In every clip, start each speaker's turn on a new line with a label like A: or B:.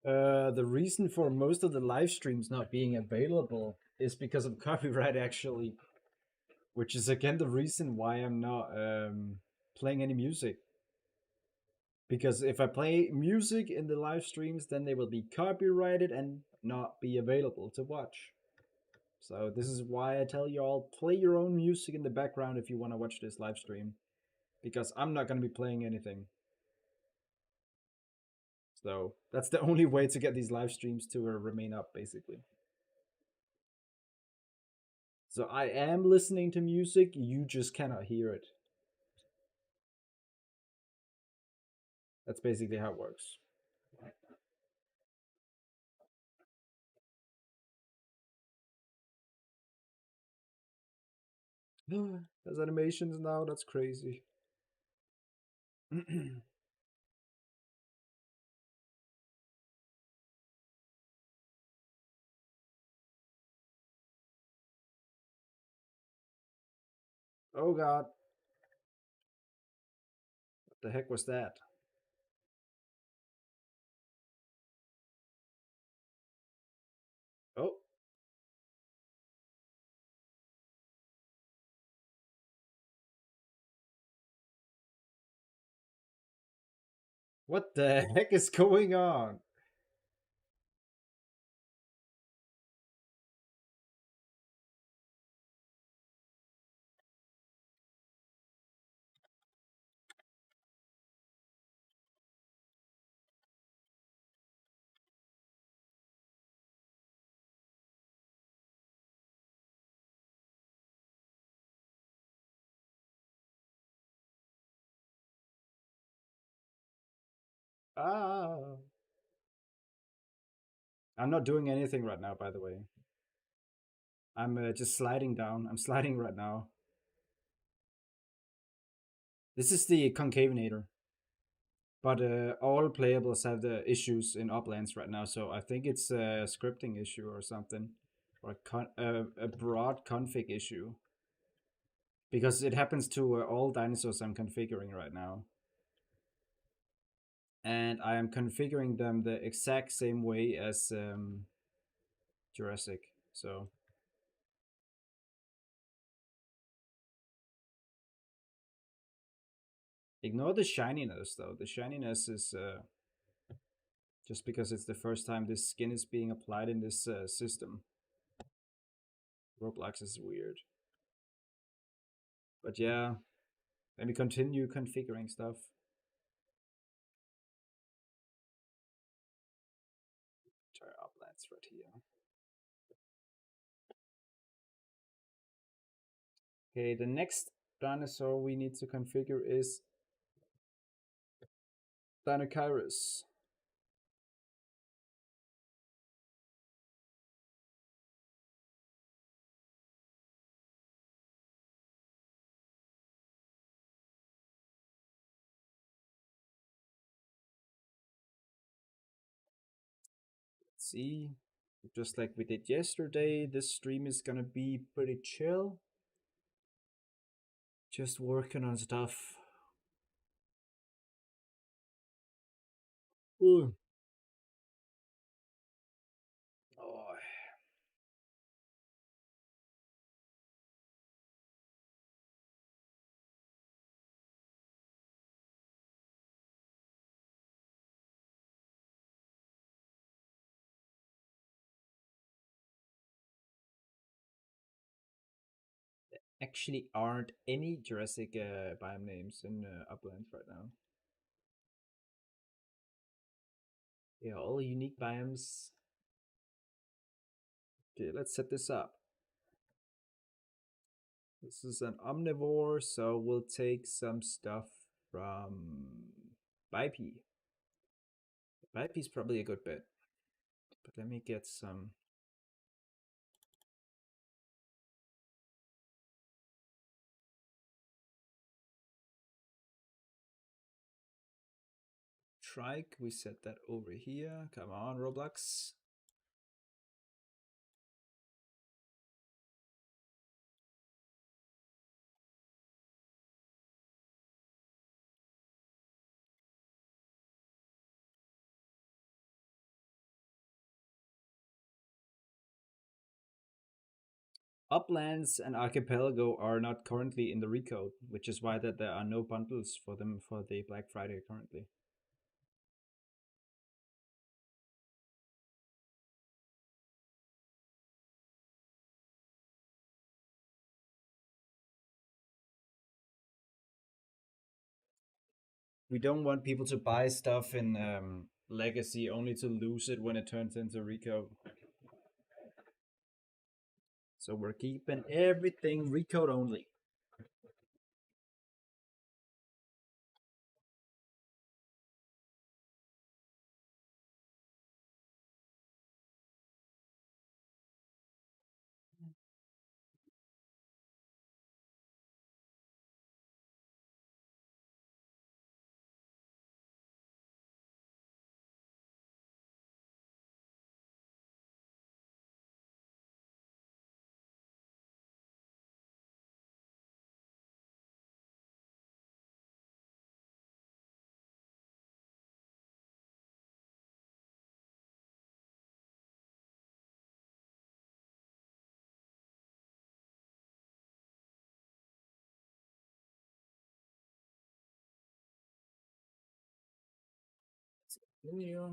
A: The reason for most of the live streams not being available is because of copyright, actually, which is again the reason why I'm not playing any music. Because if I play music in the live streams, then they will be copyrighted and not be available to watch. So this is why I tell you all, play your own music in the background if you want to watch this live stream, because I'm not going to be playing anything. So that's the only way to get these live streams to remain up, basically. So I am listening to music, you just cannot hear it. That's basically how it works. There's animations now, that's crazy. Oh god. What the heck was that? Oh. What the heck is going on? Ah. I'm not doing anything right now, by the way. I'm just sliding down. I'm sliding right now. This is the concavenator. But all playables have the issues in Uplands right now, so I think it's a scripting issue or something, or a broad config issue. Because it happens to all dinosaurs I'm configuring right now. And I am configuring them the exact same way as Jurassic. So ignore the shininess though. The shininess is just because it's the first time this skin is being applied in this system. Roblox is weird. But yeah, let me continue configuring stuff. Try Uplands right here. Okay, the next dinosaur we need to configure is Dinosaurus. Let's see. Just like we did yesterday, this stream is gonna be pretty chill. Just working on stuff. Ooh. Oh, actually aren't any Jurassic biome names in Uplands right now. Yeah, all unique biomes. Okay, let's set this up. This is an omnivore, so we'll take some stuff from Bipey. Bipey's probably a good bet. But let me get some. Trike, we set that over here. Come on, Roblox. Uplands and Archipelago are not currently in the Recode, which is why that there are no bundles for them for the Black Friday currently. We don't want people to buy stuff in Legacy only to lose it when it turns into Recode. So we're keeping everything Recode only. Yeah.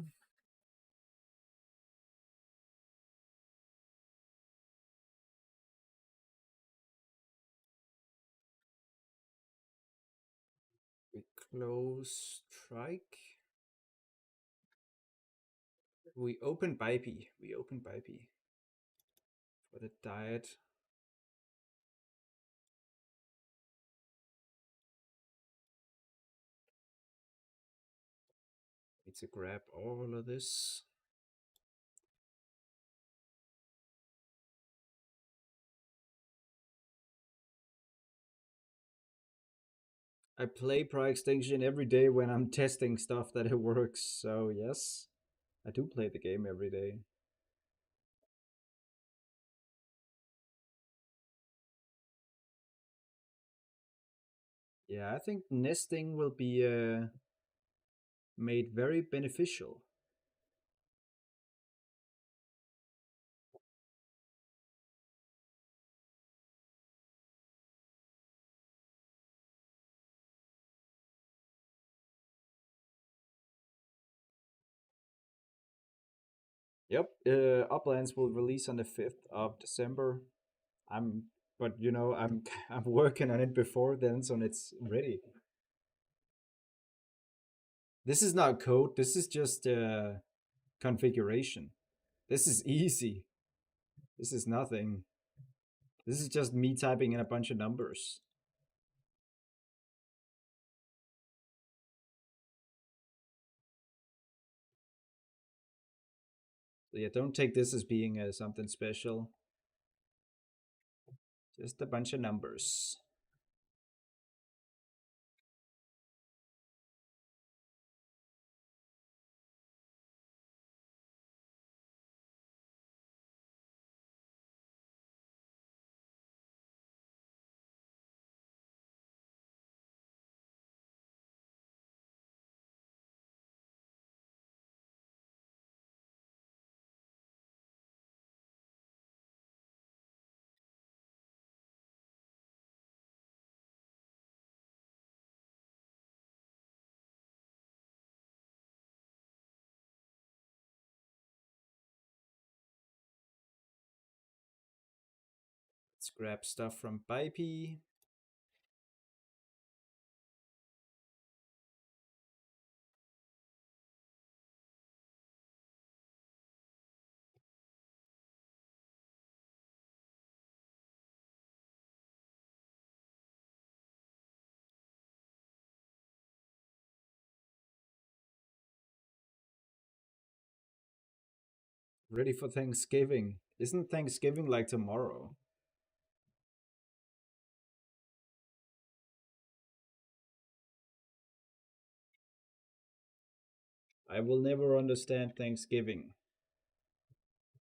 A: We close Strike. We open Bipey. We open Bipey for the diet. Need to grab all of this. I play Pro Extinction every day when I'm testing stuff that it works. So yes, I do play the game every day. Yeah, I think nesting will be made very beneficial. Yep, Uplands will release on the 5th of December. I'm, but you know, I'm I'm working on it before then, so it's ready. This is not code. This is just configuration. This is easy. This is nothing. This is just me typing in a bunch of numbers. So yeah, don't take this as being something special. Just a bunch of numbers. Let's grab stuff from Bipey. Ready for Thanksgiving. Isn't Thanksgiving like tomorrow? I will never understand Thanksgiving.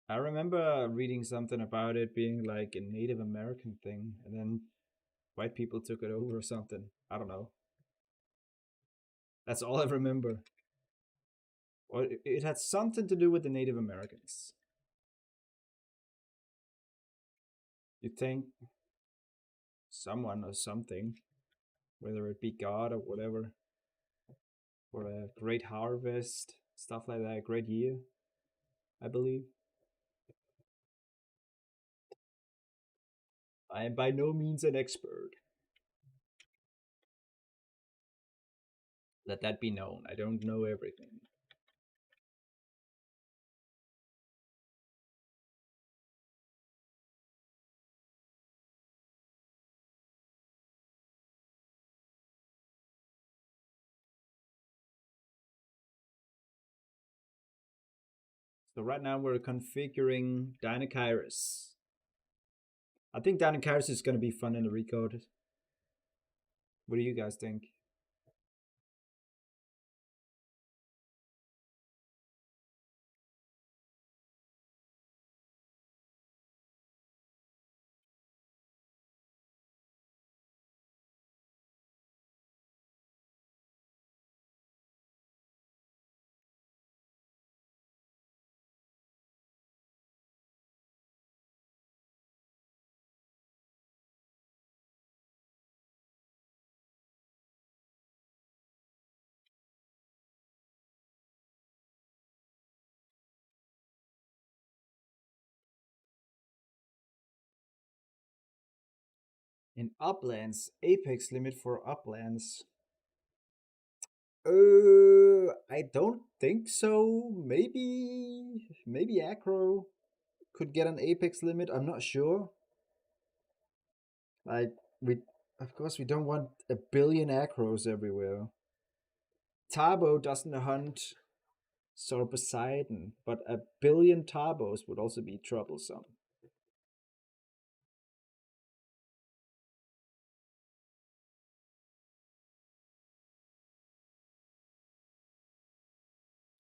A: I remember reading something about it being like a Native American thing, and then white people took it over or something. I don't know. That's all I remember. Or it had something to do with the Native Americans. You think someone or something, whether it be God or whatever, for a great harvest, stuff like that, a great year, I believe. I am by no means an expert. Let that be known. I don't know everything. So right now we're configuring Dinosaur. I think Dinosaur is going to be fun in the RECODE. What do you guys think? In Uplands, apex limit for Uplands. I don't think so. Maybe Acro could get an apex limit. I'm not sure. Like we, of course, we don't want a billion Acros everywhere. Tabo doesn't hunt Sir Poseidon, but a billion Tabos would also be troublesome.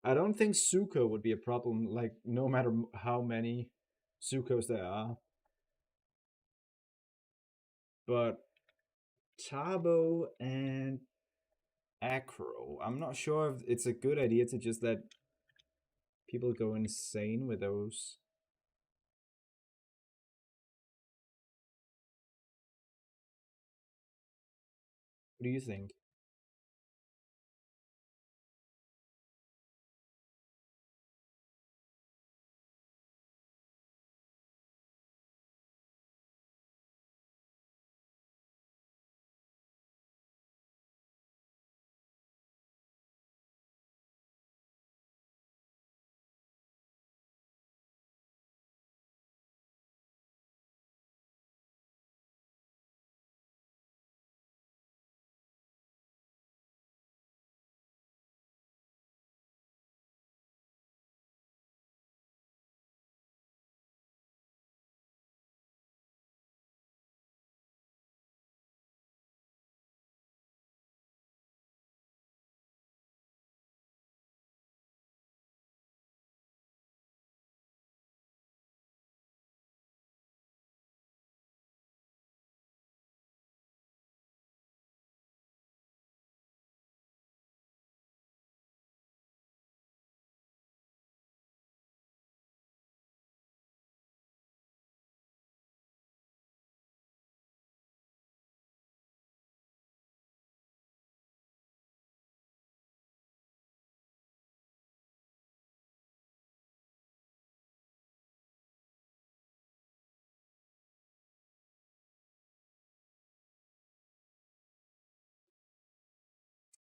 A: I don't think Suko would be a problem. Like no matter how many Sukos there are, but Tabo and Acro. I'm not sure if it's a good idea to just let people go insane with those. What do you think?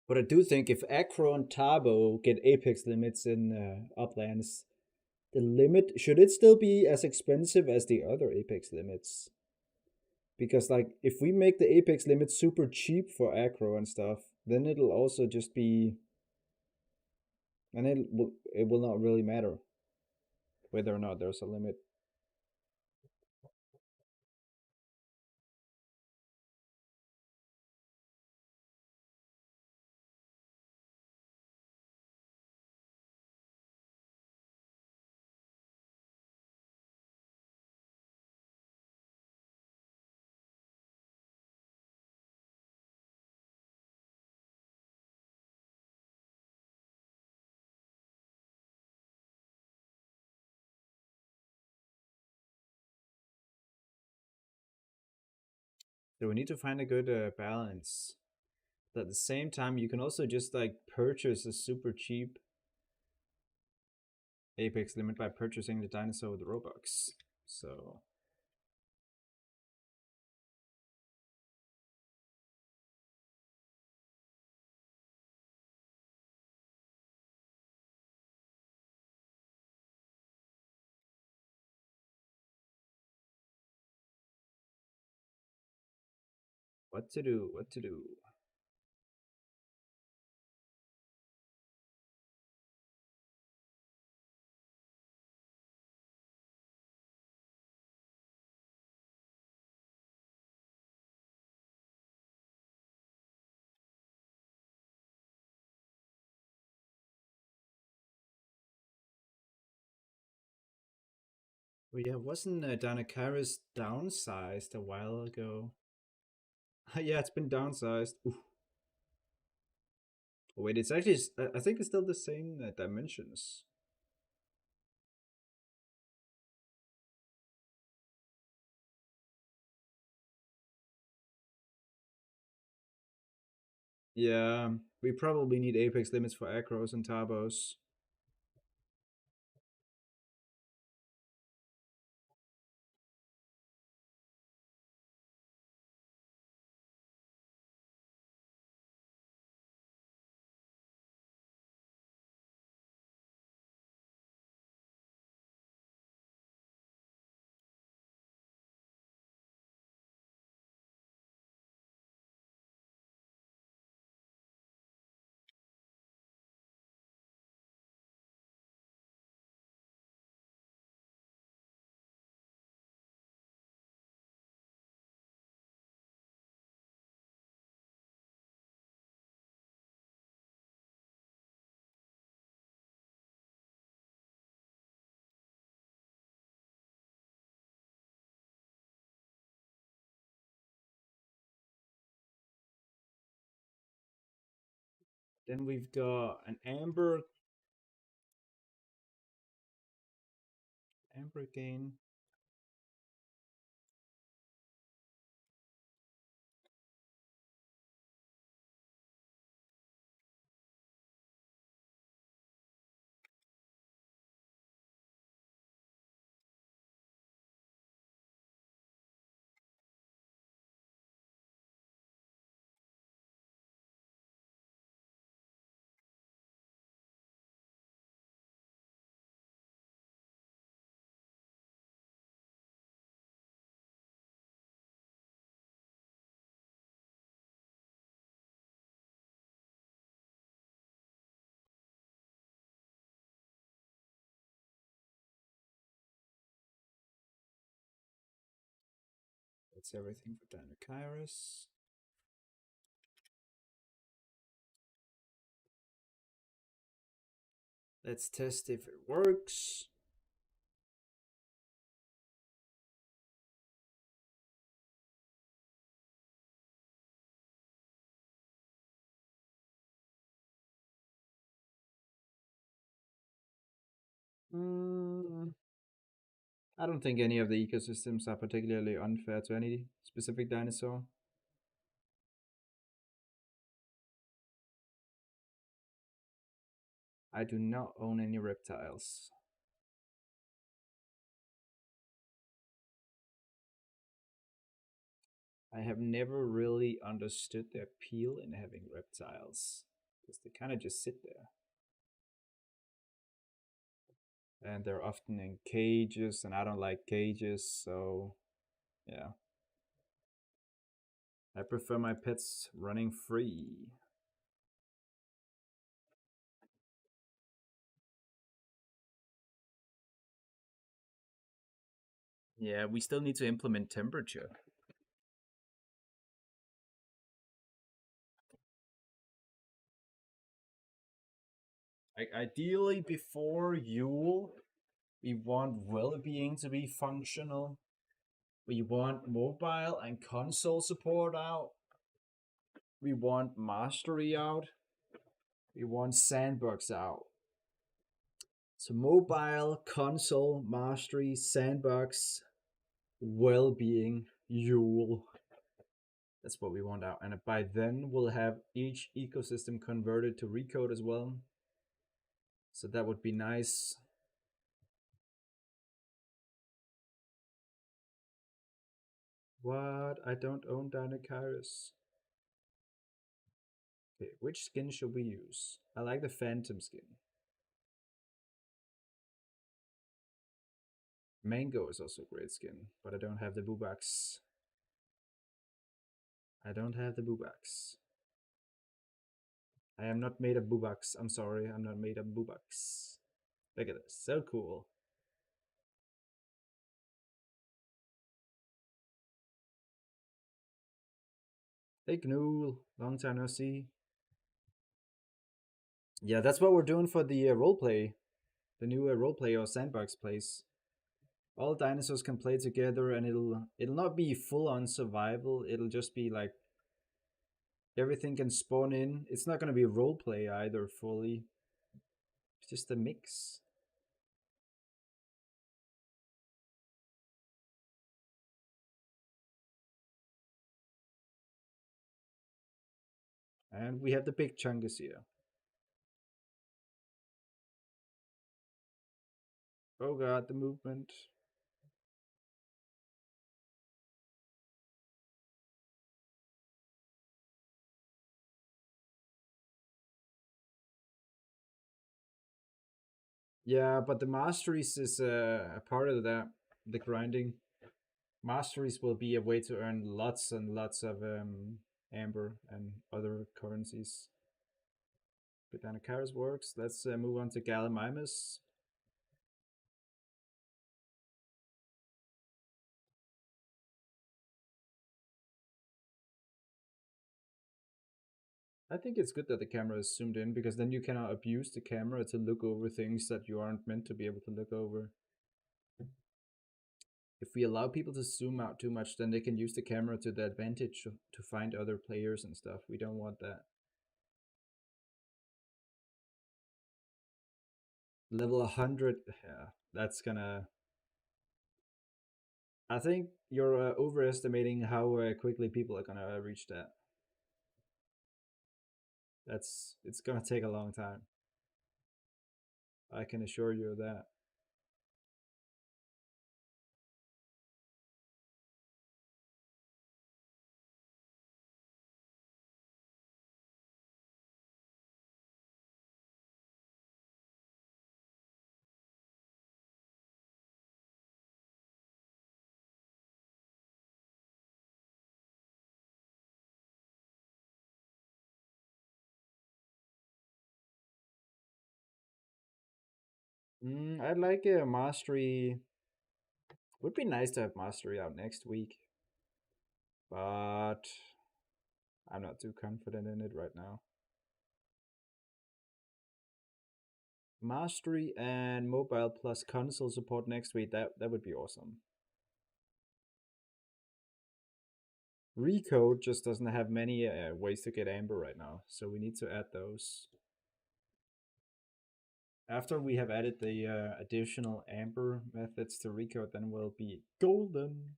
A: But I do think if Acro and Tabo get apex limits in Uplands, the limit should it still be as expensive as the other apex limits? Because like if we make the apex limit super cheap for Acro and stuff, then it'll also just be, and it will not really matter whether or not there's a limit. So we need to find a good balance. But at the same time, you can also just like purchase a super cheap Apex limit by purchasing the dinosaur with the Robux. So what to do? What to do? Well, yeah, wasn't Dinosaurus downsized a while ago? Yeah, it's been downsized. Oof. Oh, wait, it's actually, I think it's still the same dimensions. Yeah, we probably need Apex limits for acros and tabos. Then we've got an amber gain. That's everything for Dinosaurus. Let's test if it works. Mm, I don't think any of the ecosystems are particularly unfair to any specific dinosaur. I do not own any reptiles. I have never really understood the appeal in having reptiles because they kind of just sit there. And they're often in cages, and I don't like cages, so yeah. I prefer my pets running free. Yeah, we still need to implement temperature. Like ideally before Yule, we want well-being to be functional. We want mobile and console support out. We want mastery out. We want sandbox out. So mobile, console, mastery, sandbox, well-being, Yule. That's what we want out. And by then, we'll have each ecosystem converted to RECODE as well. So that would be nice. What? I don't own Dinosaur. Okay, which skin should we use? I like the Phantom skin. Mango is also a great skin, but I don't have the Boobax. I don't have the Boobax. I am not made of Boobax. I'm sorry, I'm not made of Boobax. Look at this, so cool. Hey Gnool, long time no see. Yeah, that's what we're doing for the roleplay. The new roleplay or sandbox place. All dinosaurs can play together, and it'll not be full on survival. It'll just be like everything can spawn in. It's not gonna be roleplay either fully. It's just a mix. And we have the big chungus here. Oh god, the movement. Yeah, but the masteries is a part of that. The grinding. Masteries will be a way to earn lots and lots of amber and other currencies. Botanicaris works. Let's move on to Gallimimus. I think it's good that the camera is zoomed in because then you cannot abuse the camera to look over things that you aren't meant to be able to look over. If we allow people to zoom out too much, then they can use the camera to their advantage to find other players and stuff. We don't want that. Level 100, yeah, that's gonna. I think you're overestimating how quickly people are gonna reach that. It's gonna take a long time. I can assure you of that. I'd like a mastery. Would be nice to have mastery out next week, but I'm not too confident in it right now. Mastery and mobile plus console support next week. That would be awesome. Recode just doesn't have many ways to get amber right now, so we need to add those. After we have added the additional amber methods to Recode, then we'll be golden.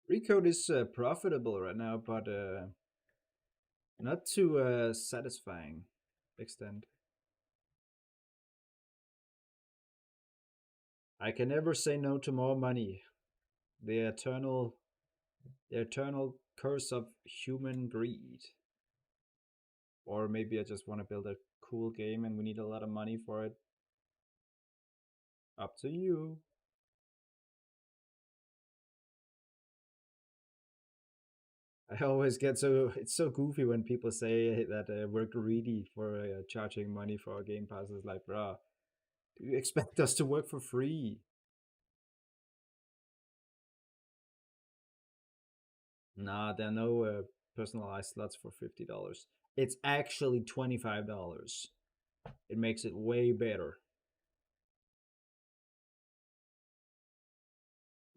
A: Recode is profitable right now, but not to a satisfying extent. I can never say no to more money. The eternal curse of human greed. Or maybe I just want to build a cool game and we need a lot of money for it. Up to you. I always get it's so goofy when people say that we're greedy for charging money for our game passes. Like, bruh, do you expect us to work for free? Nah, there are no personalized slots for $50. It's actually $25. It makes it way better.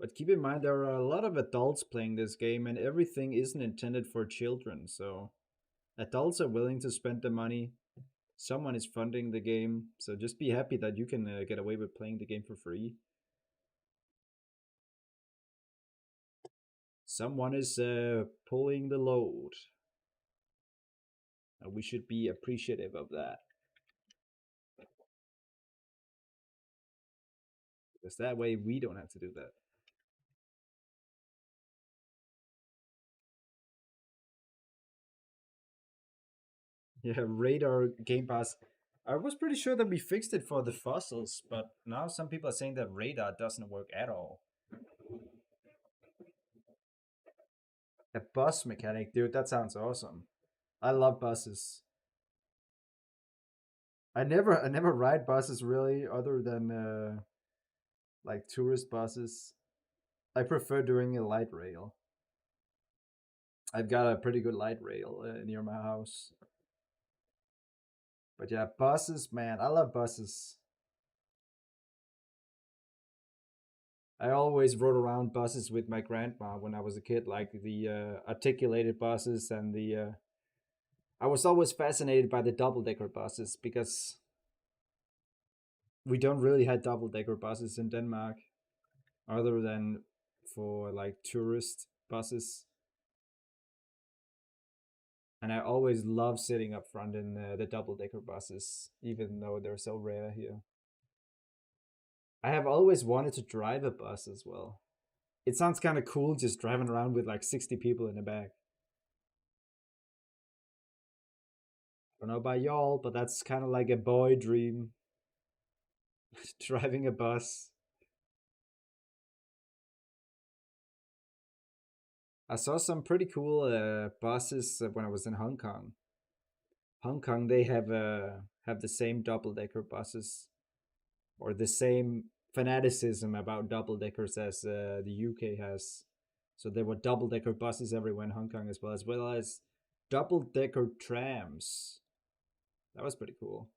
A: But keep in mind, there are a lot of adults playing this game, and everything isn't intended for children. So adults are willing to spend the money. Someone is funding the game, so just be happy that you can get away with playing the game for free. Someone is pulling the load. And we should be appreciative of that. Because that way we don't have to do that. Yeah, radar game pass. I was pretty sure that we fixed it for the fossils, but now some people are saying that radar doesn't work at all. A bus mechanic, dude, that sounds awesome. I love buses. I never ride buses really, other than like tourist buses. I prefer doing a light rail. I've got a pretty good light rail near my house. But yeah, buses, man, I love buses. I always rode around buses with my grandma when I was a kid, like the articulated buses and the. I was always fascinated by the double decker buses because we don't really have double decker buses in Denmark, other than for like tourist buses. And I always love sitting up front in the double decker buses, even though they're so rare here. I have always wanted to drive a bus as well. It sounds kind of cool just driving around with like 60 people in the back. I don't know about y'all, but that's kind of like a boy dream. Driving a bus. I saw some pretty cool buses when I was in Hong Kong. Hong Kong, they have the same double decker buses, or the same fanaticism about double deckers as the UK has. So there were double decker buses everywhere in Hong Kong, as well as double decker trams. That was pretty cool.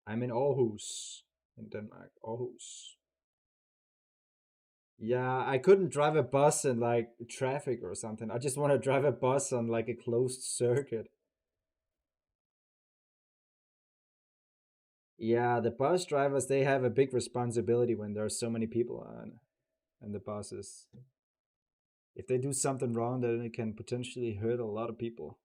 A: I'm in Aarhus, in Denmark. Aarhus. Yeah, I couldn't drive a bus in like traffic or something. I just want to drive a bus on like a closed circuit. Yeah, the bus drivers, they have a big responsibility when there are so many people on the buses. If they do something wrong, then it can potentially hurt a lot of people.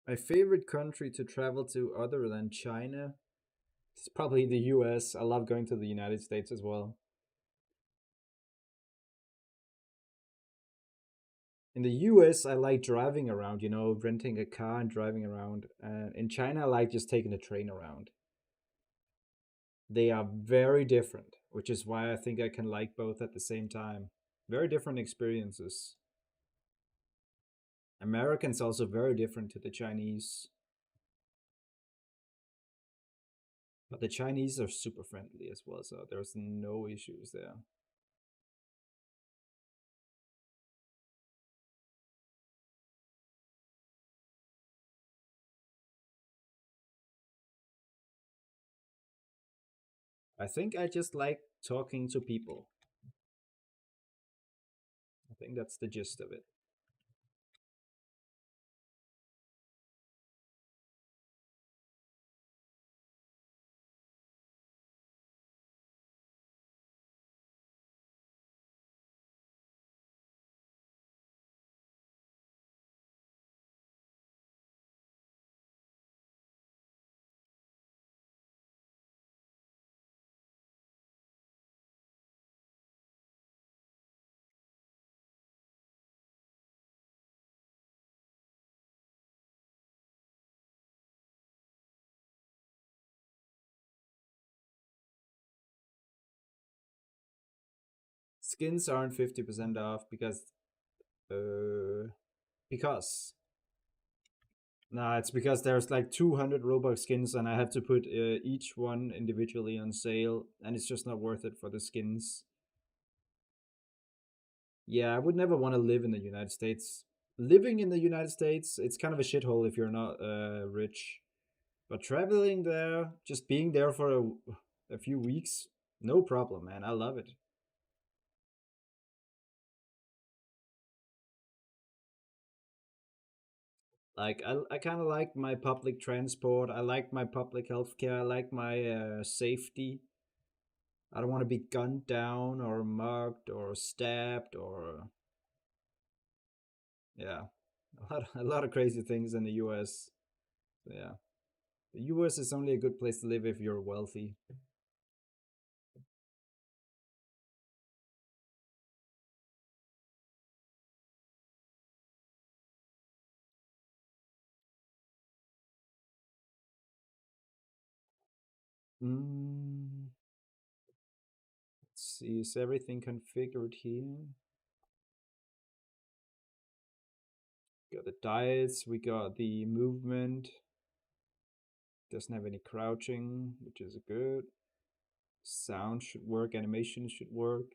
A: My favorite country to travel to other than China is probably the US. I love going to the United States as well. In the US, I like driving around, renting a car and driving around. And in China, I like just taking a train around. They are very different, which is why I think I can like both at the same time. Very different experiences. Americans also very different to the Chinese, but the Chinese are super friendly as well, so there's no issues there. I think I just like talking to people. I think that's the gist of it. Skins aren't 50% off uh because nah, it's because there's like 200 Robux skins and I have to put each one individually on sale, and it's just not worth it for the skins. Yeah, I would never want to live in the United States. Living in the United States, it's kind of a shithole if you're not rich. But traveling there, just being there for a few weeks, no problem, man. I love it. Like I kind of like my public transport. I like my public healthcare. I like my safety. I don't want to be gunned down or mugged or stabbed or yeah, a lot of crazy things in the U.S. So, yeah, the U.S. is only a good place to live if you're wealthy. Mm, let's see, is everything configured here? Got the diets, we got the movement. Doesn't have any crouching, which is good. Sound should work, animation should work.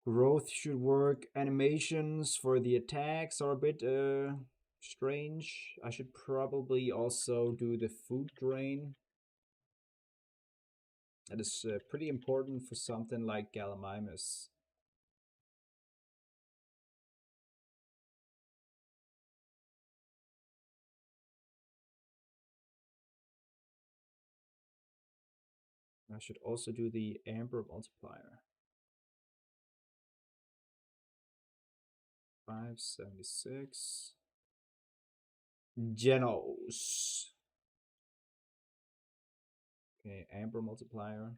A: Growth should work. Animations for the attacks are a bit strange. I should probably also do the food drain. That is pretty important for something like Gallimimus. I should also do the Amber multiplier. 576. Genos. Okay, Amber multiplier.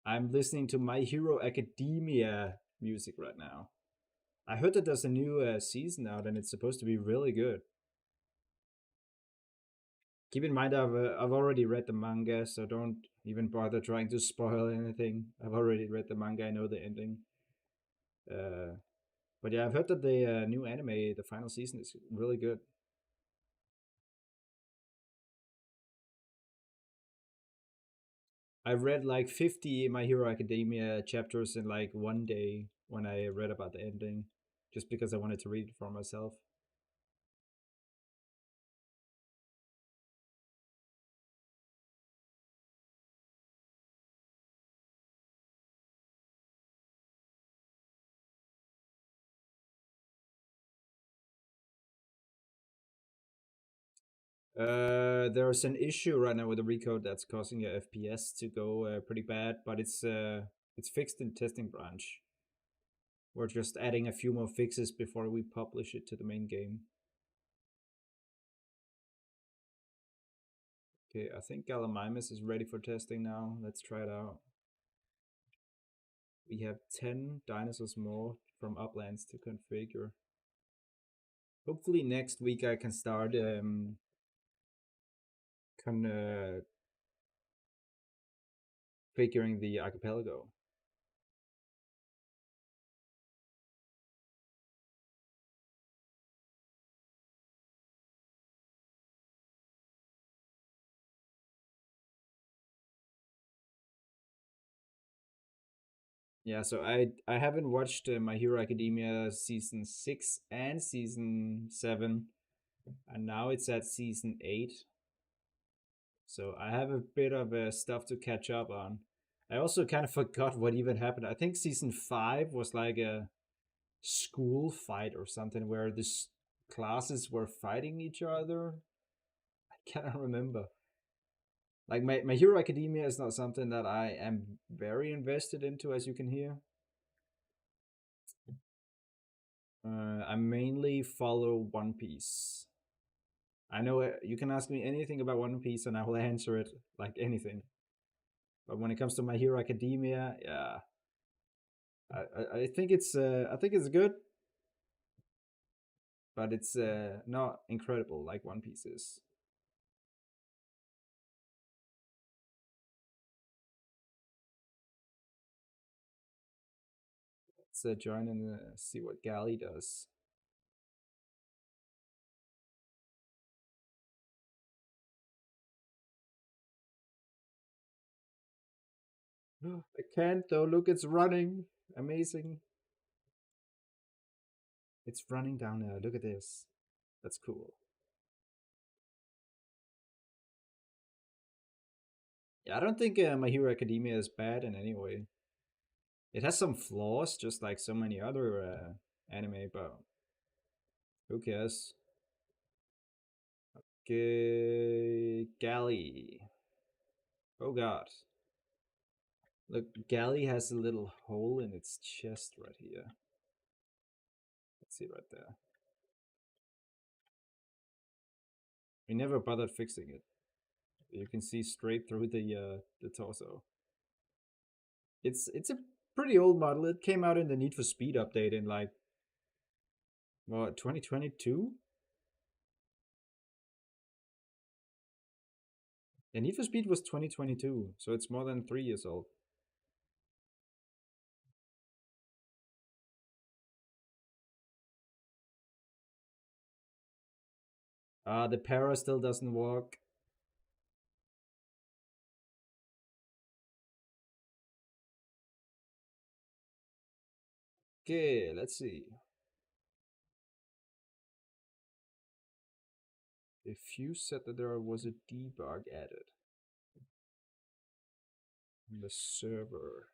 A: I'm listening to My Hero Academia music right now. I heard that there's a new season out and it's supposed to be really good. Keep in mind, I've already read the manga, so don't even bother trying to spoil anything. I've already read the manga, I know the ending. Uh, but yeah, I've heard that the new anime, the final season, is really good. I read like 50 My Hero Academia chapters in like one day when I read about the ending, just because I wanted to read it for myself. There's an issue right now with the recode that's causing your FPS to go pretty bad, but it's fixed in testing branch. We're just adding a few more fixes before we publish it to the main game. Okay, I think Gallimimus is ready for testing now. Let's try it out. We have 10 dinosaurs more from Uplands to configure. Hopefully next week I can start configuring the archipelago. Yeah, so I haven't watched My Hero Academia season 6 and season 7, and now it's at season 8. So I have a bit of stuff to catch up on. I also kind of forgot what even happened. I think season 5 was like a school fight or something where the classes were fighting each other. I cannot remember. Like my Hero Academia is not something that I am very invested into, as you can hear. I mainly follow One Piece. I know you can ask me anything about One Piece and I will answer it like anything. But when it comes to My Hero Academia, yeah, I think it's good, but it's not incredible like One Piece is. Let's join and see what Galley does. I can't though. Look, it's running. Amazing. It's running down there. Look at this. That's cool. Yeah, I don't think My Hero Academia is bad in any way. It has some flaws, just like so many other anime, but who cares? Galley. Oh god. Look, Galley has a little hole in its chest right here. Let's see right there. We never bothered fixing it. You can see straight through the torso. It's a pretty old model. It came out in the Need for Speed update in like what 2022. The Need for Speed was 2022, so it's more than 3 years old. The para still doesn't work. Okay, let's see. If you said that there was a debug added on the server.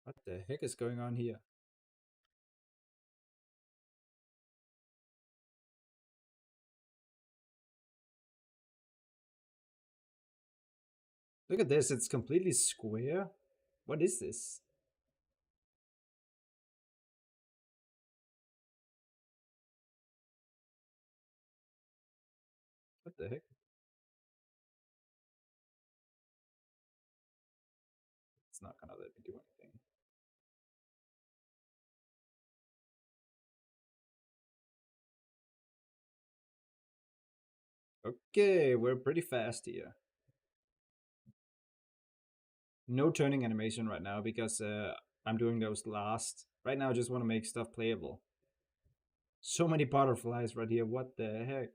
A: What the heck is going on here? Look at this, it's completely square. What is this? What the heck? It's not gonna let me do anything. Okay, we're pretty fast here. No turning animation right now because I'm doing those last. Right now I just want to make stuff playable. So many butterflies right here, what the heck?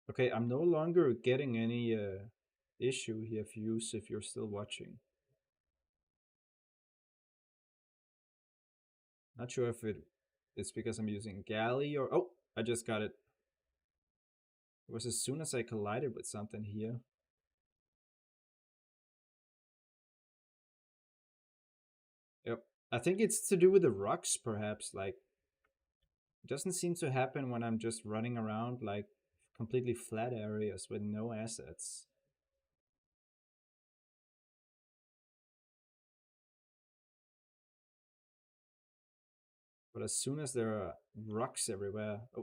A: Okay, I'm no longer getting any issue here, views, if you're still watching. Not sure if it's because I'm using Galley or... Oh, I just got it. It was as soon as I collided with something here. Yep. I think it's to do with the rocks, perhaps. Like, it doesn't seem to happen when I'm just running around, like, completely flat areas with no assets. But as soon as there are rocks everywhere... Oh,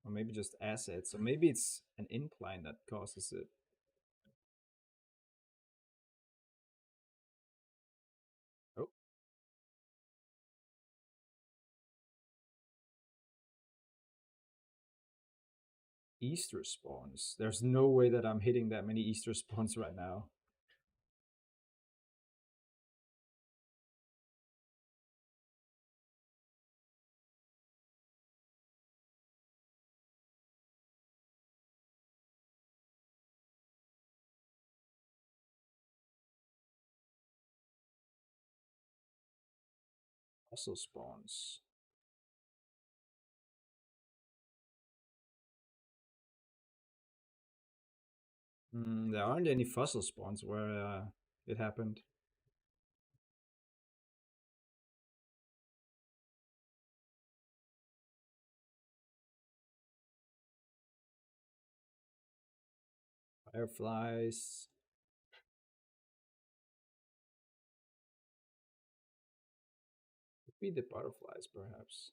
A: or maybe just assets. Or maybe it's an incline that causes it. Oh, Easter spawns. There's no way that I'm hitting that many Easter spawns right now. Fossil spawns. There aren't any fossil spawns where it happened. Fireflies. Could be the butterflies, perhaps.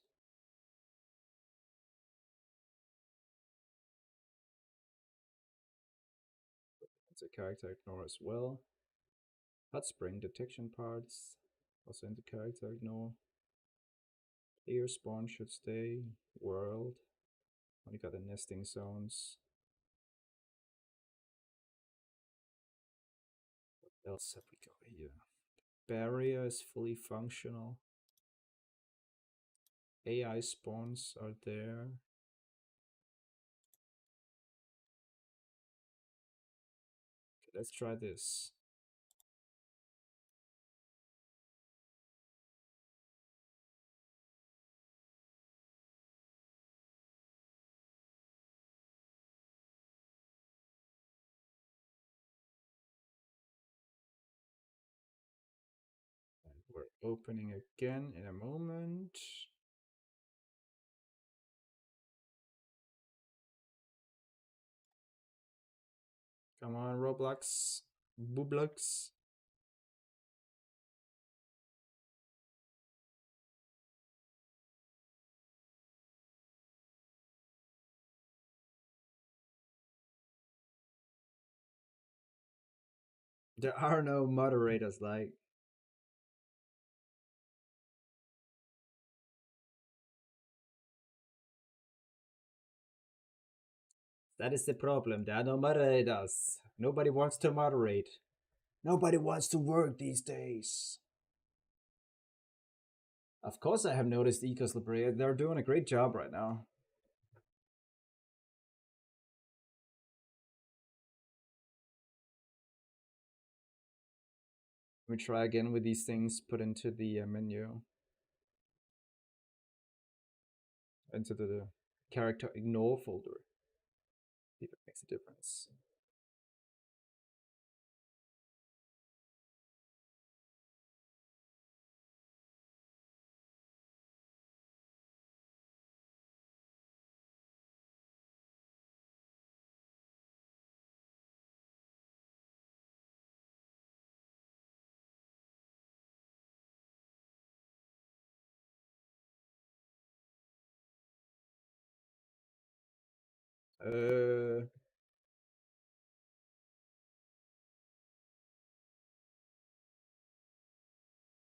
A: It's a character ignore as well. Hot spring detection parts. Also into character ignore. Player spawn should stay. World. Only got the nesting zones. What else have we got here? Barrier is fully functional. AI spawns are there. Okay, let's try this. And we're opening again in a moment. Come on, Roblox. Booblux. There are no moderators like. That is the problem. There are no moderators. Nobody wants to moderate. Nobody wants to work these days. Of course, I have noticed Ecos Libre. They're doing a great job right now. Let me try again with these things put into the menu. Into the character ignore folder. See if it makes a difference.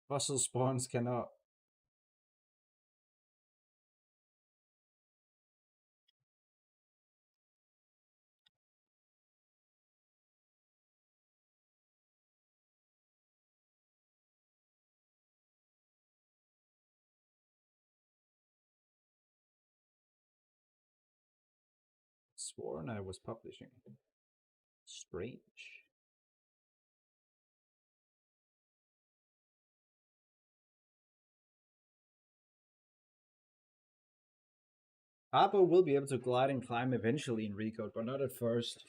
A: Fossil spawns cannot. Sworn I was publishing. Strange. Abo will be able to glide and climb eventually in RECODE, but not at first.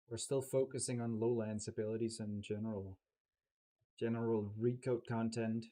A: We're still focusing on lowlands abilities and general RECODE content.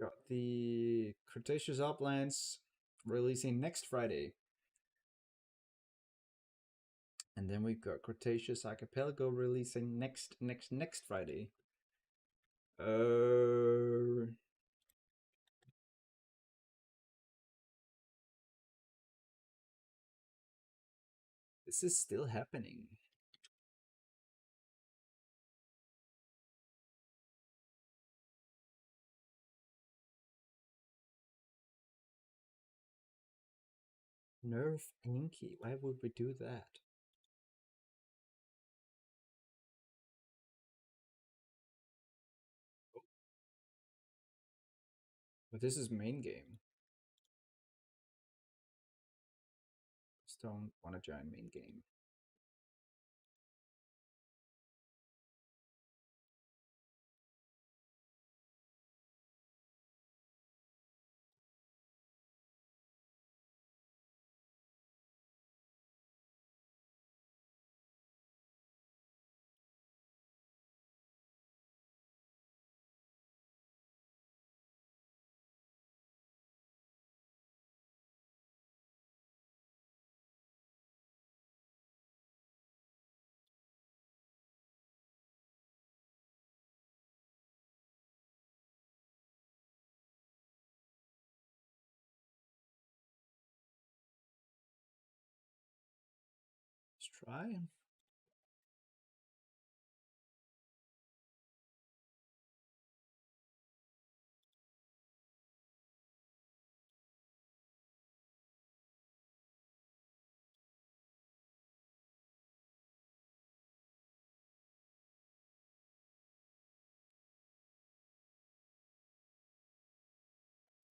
A: Got the Cretaceous Uplands releasing next Friday. And then we've got Cretaceous Archipelago releasing next Friday. This is still happening. Nerf Inky. Why would we do that? But this is main game. Just don't want to join main game. Let's try.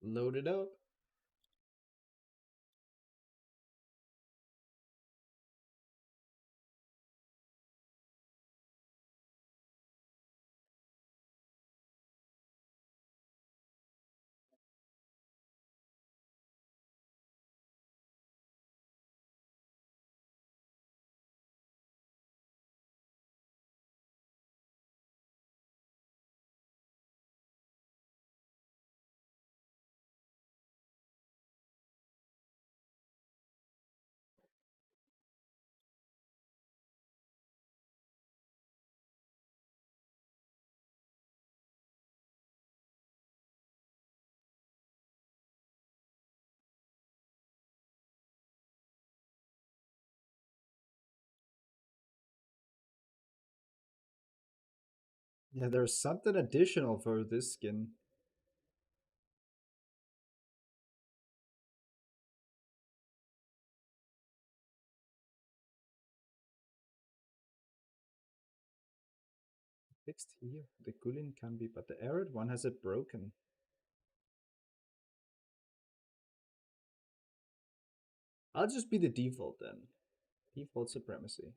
A: Load it up. Yeah, there's something additional for this skin. Fixed here. The Gullin can be, but the Arid one has it broken. I'll just be the default then. Default supremacy.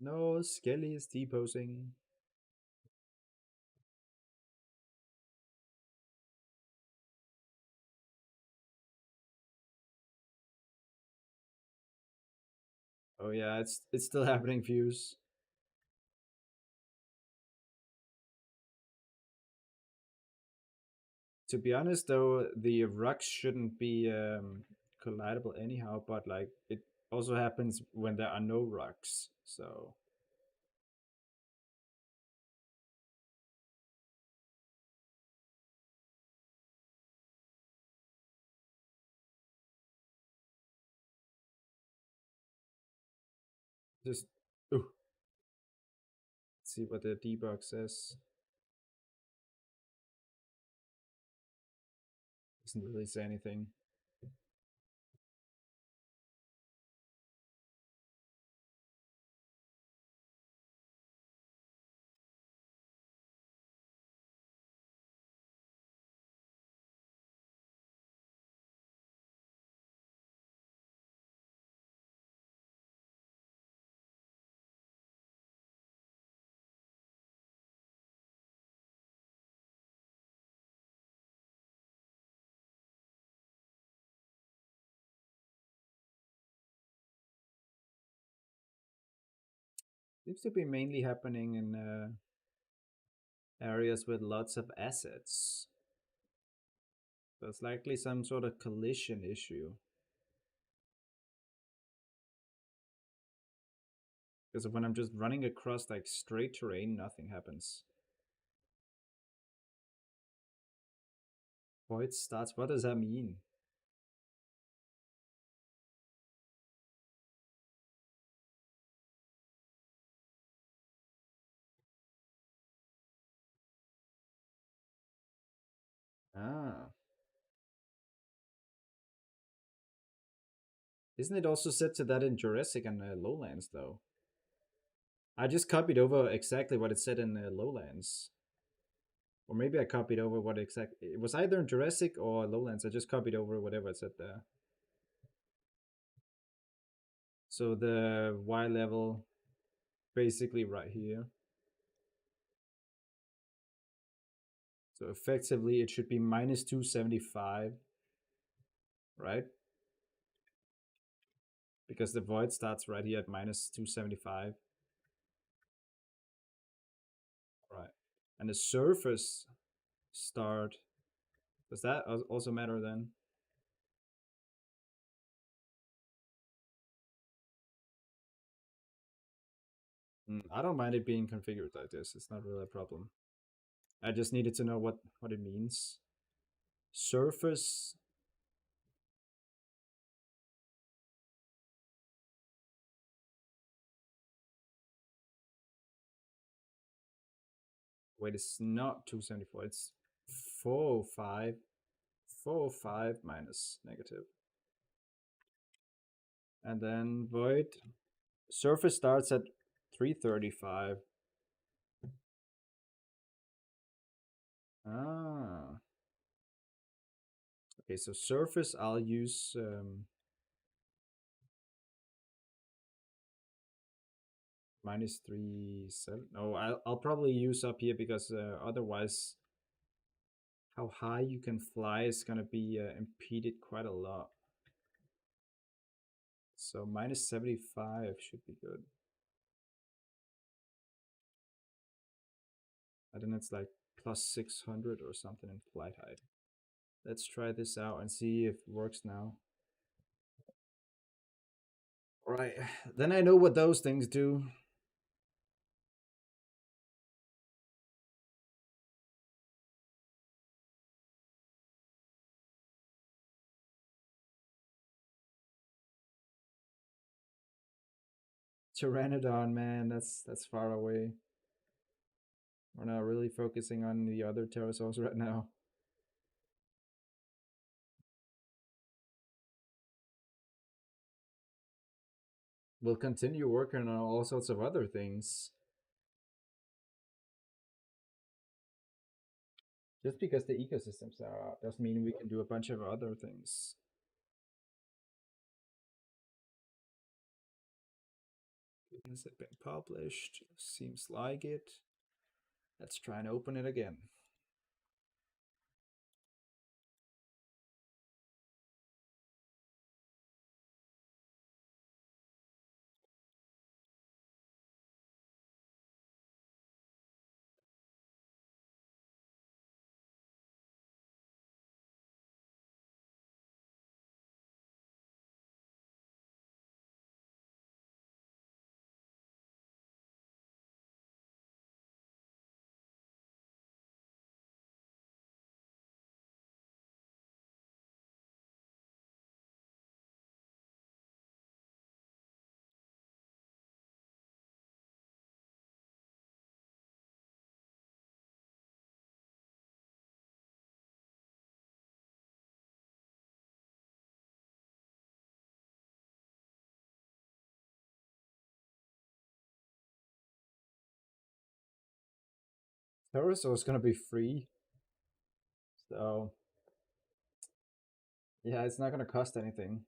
A: No, Skelly is deposing. Oh yeah, it's still happening, Fuse. To be honest though, the rocks shouldn't be collidable anyhow, but like it also happens when there are no rocks, so just ooh, let's see what the debug says. Doesn't really say anything. Seems to be mainly happening in areas with lots of assets. There's likely some sort of collision issue. Because when I'm just running across like straight terrain, nothing happens. Void starts. What does that mean? Ah. Isn't it also set to that in Jurassic and Lowlands, though? I just copied over exactly what it said in Lowlands. Or maybe I copied over what exactly... It was either in Jurassic or Lowlands. I just copied over whatever it said there. So the Y level, basically right here. So effectively, it should be minus 275, right? Because the void starts right here at minus 275. Right. And the surface start, does that also matter then? I don't mind it being configured like this. It's not really a problem. I just needed to know what it means. Surface. Wait, it's not 274. It's 405. 405 minus negative. And then void. Surface starts at 335. Ah. Okay, so surface I'll use minus 37. No, I'll probably use up here because otherwise how high you can fly is gonna be impeded quite a lot. So minus 75 should be good. I think it's like plus 600 or something in flight height. Let's try this out and see if it works now. Right, then I know what those things do. Pteranodon, man, that's far away. We're not really focusing on the other pterosaurs right now. We'll continue working on all sorts of other things. Just because the ecosystems are out doesn't mean we can do a bunch of other things. Has it been published? Seems like it. Let's try and open it again. Pterosaur is gonna be free, so yeah, it's not gonna cost anything.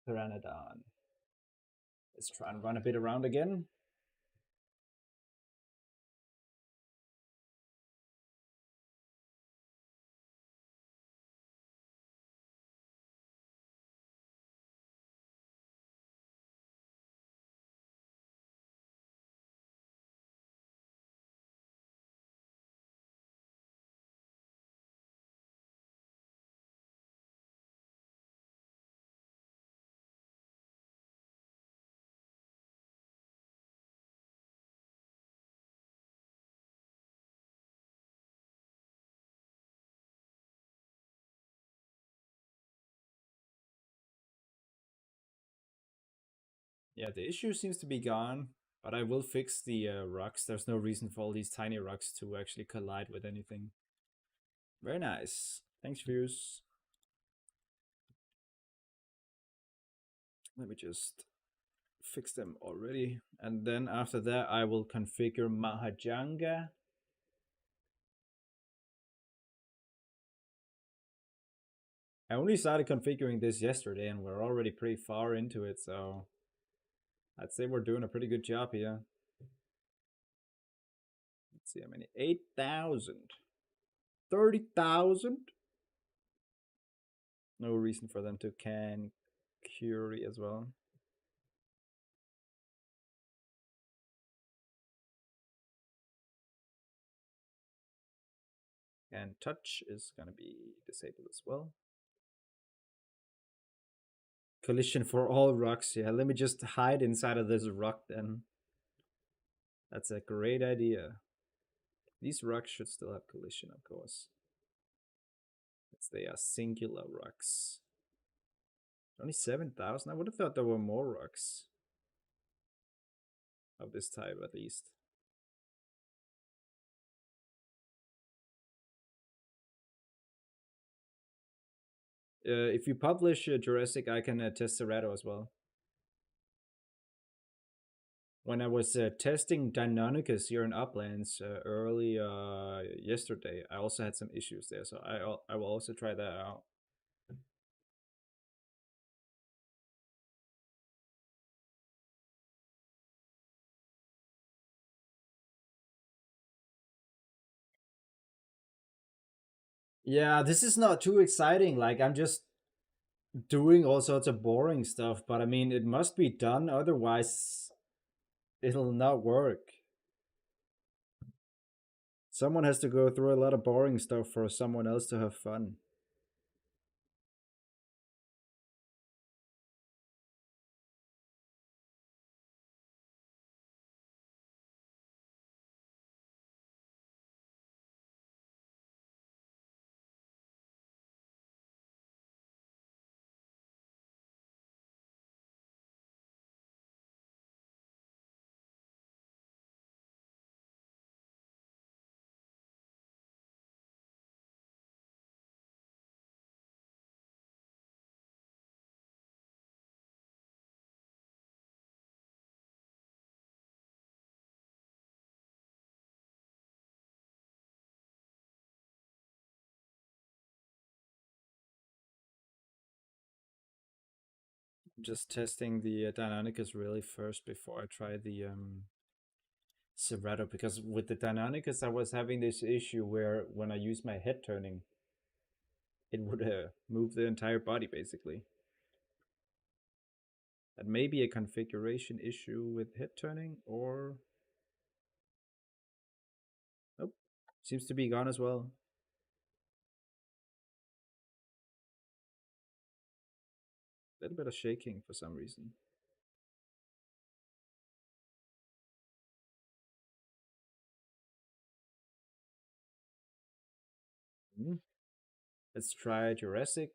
A: Pteranodon. Let's try and run a bit around again. Yeah, the issue seems to be gone, but I will fix the rocks. There's no reason for all these tiny rocks to actually collide with anything. Very nice. Thanks, views. Let me just fix them already. And then after that, I will configure Mahajanga. I only started configuring this yesterday and we're already pretty far into it, so I'd say we're doing a pretty good job here. Let's see how many. 8,000. 30,000? No reason for them to can query as well. And touch is going to be disabled as well. Collision for all rocks. Yeah, let me just hide inside of this rock then. That's a great idea. These rocks should still have collision, of course. As they are singular rocks. Only 7,000? I would have thought there were more rocks. Of this type, at least. If you publish Jurassic, I can test Cerrado as well. When I was testing Deinonychus here in Uplands early yesterday, I also had some issues there, so I will also try that out. Yeah, this is not too exciting. Like, I'm just doing all sorts of boring stuff, but I mean, it must be done, otherwise it'll not work. Someone has to go through a lot of boring stuff for someone else to have fun. Just testing the Deinonychus really first before I try the Cerrado, because with the Deinonychus I was having this issue where when I use my head turning, it would move the entire body basically. That may be a configuration issue with head turning, or nope, seems to be gone as well. A little bit of shaking for some reason. Let's try Jurassic.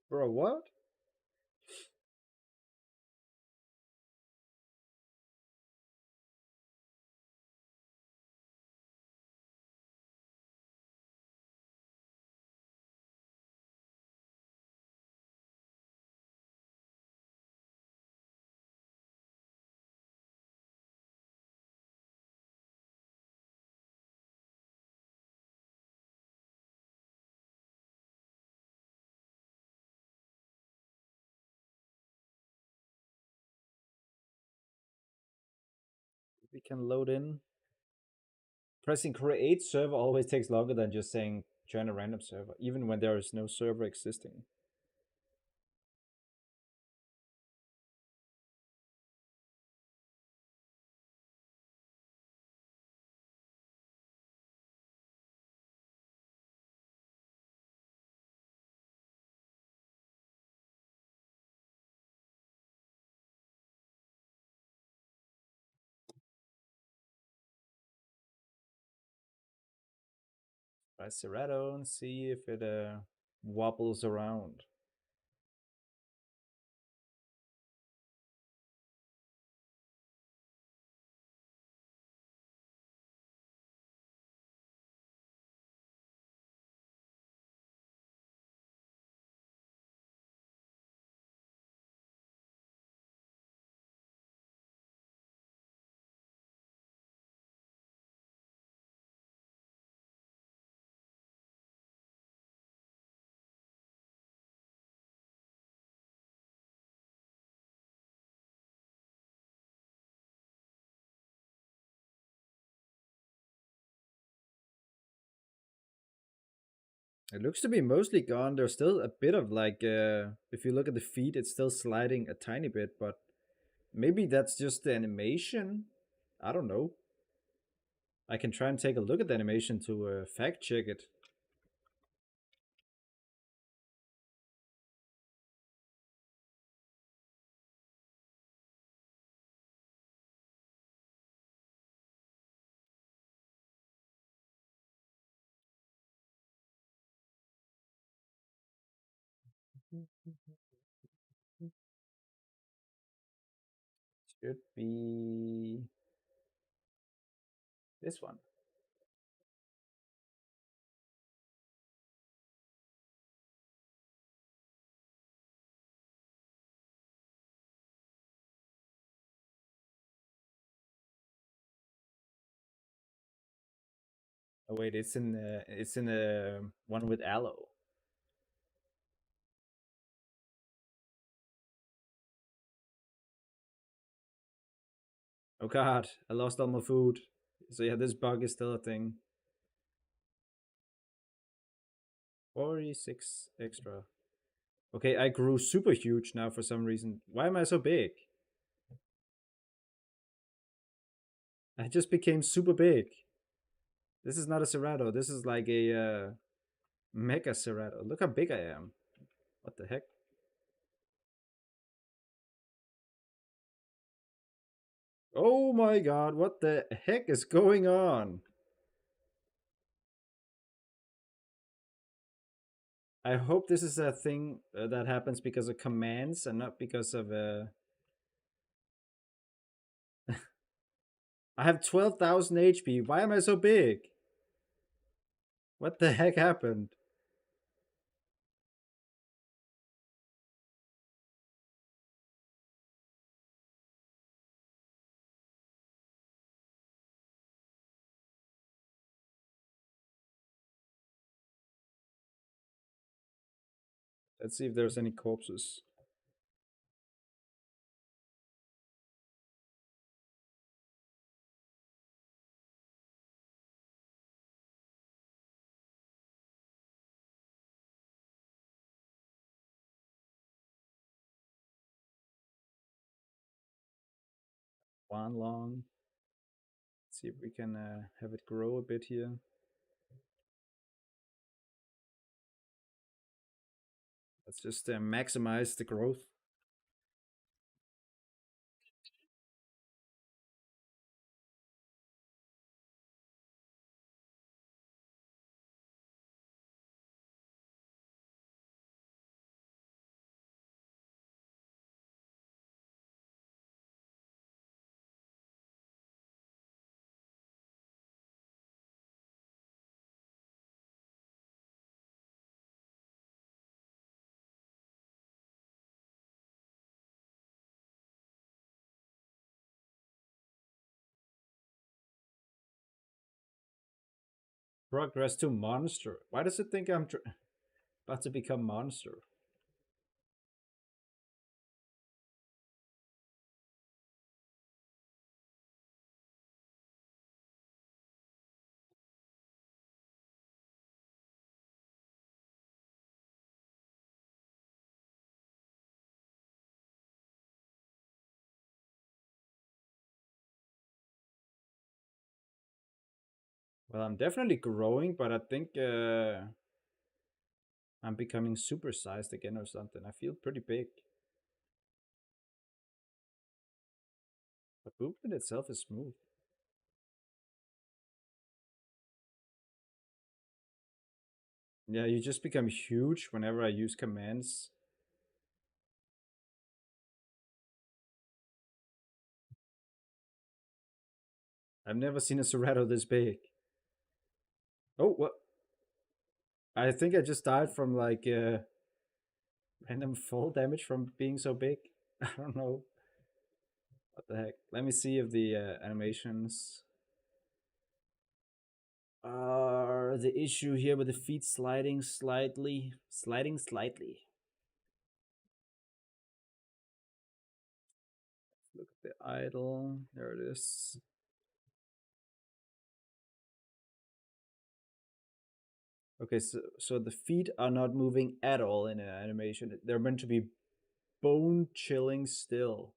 A: Bro, what? We can load in. Pressing create server always takes longer than just saying join a random server, even when there is no server existing. Try Serato and see if it wobbles around. It looks to be mostly gone. There's still a bit of like, if you look at the feed, it's still sliding a tiny bit, but maybe that's just the animation. I don't know. I can try and take a look at the animation to fact check it. Should be this one. Oh wait, it's in one with aloe. Oh god, I lost all my food. So yeah, this bug is still a thing. 46 extra. Okay, I grew super huge now for some reason. Why am I so big? I just became super big. This is not a Serato. This is like a mega Serato. Look how big I am. What the heck? Oh my god, what the heck is going on? I hope this is a thing that happens because of commands and not because of I have 12,000 HP. Why am I so big? What the heck happened? Let's see if there's any corpses. One long. Let's see if we can have it grow a bit here. Let's just maximize the growth. Progress to monster. Why does it think I'm about to become monster? Well, I'm definitely growing, but I think I'm becoming supersized again or something. I feel pretty big. But movement itself is smooth. Yeah, you just become huge whenever I use commands. I've never seen a Serato this big. Oh, what? I think I just died from like random fall damage from being so big. I don't know. What the heck? Let me see if the animations are the issue here with the feet sliding slightly. Sliding slightly. Look at the idle. There it is. Okay, so the feet are not moving at all in an animation. They're meant to be bone chilling still.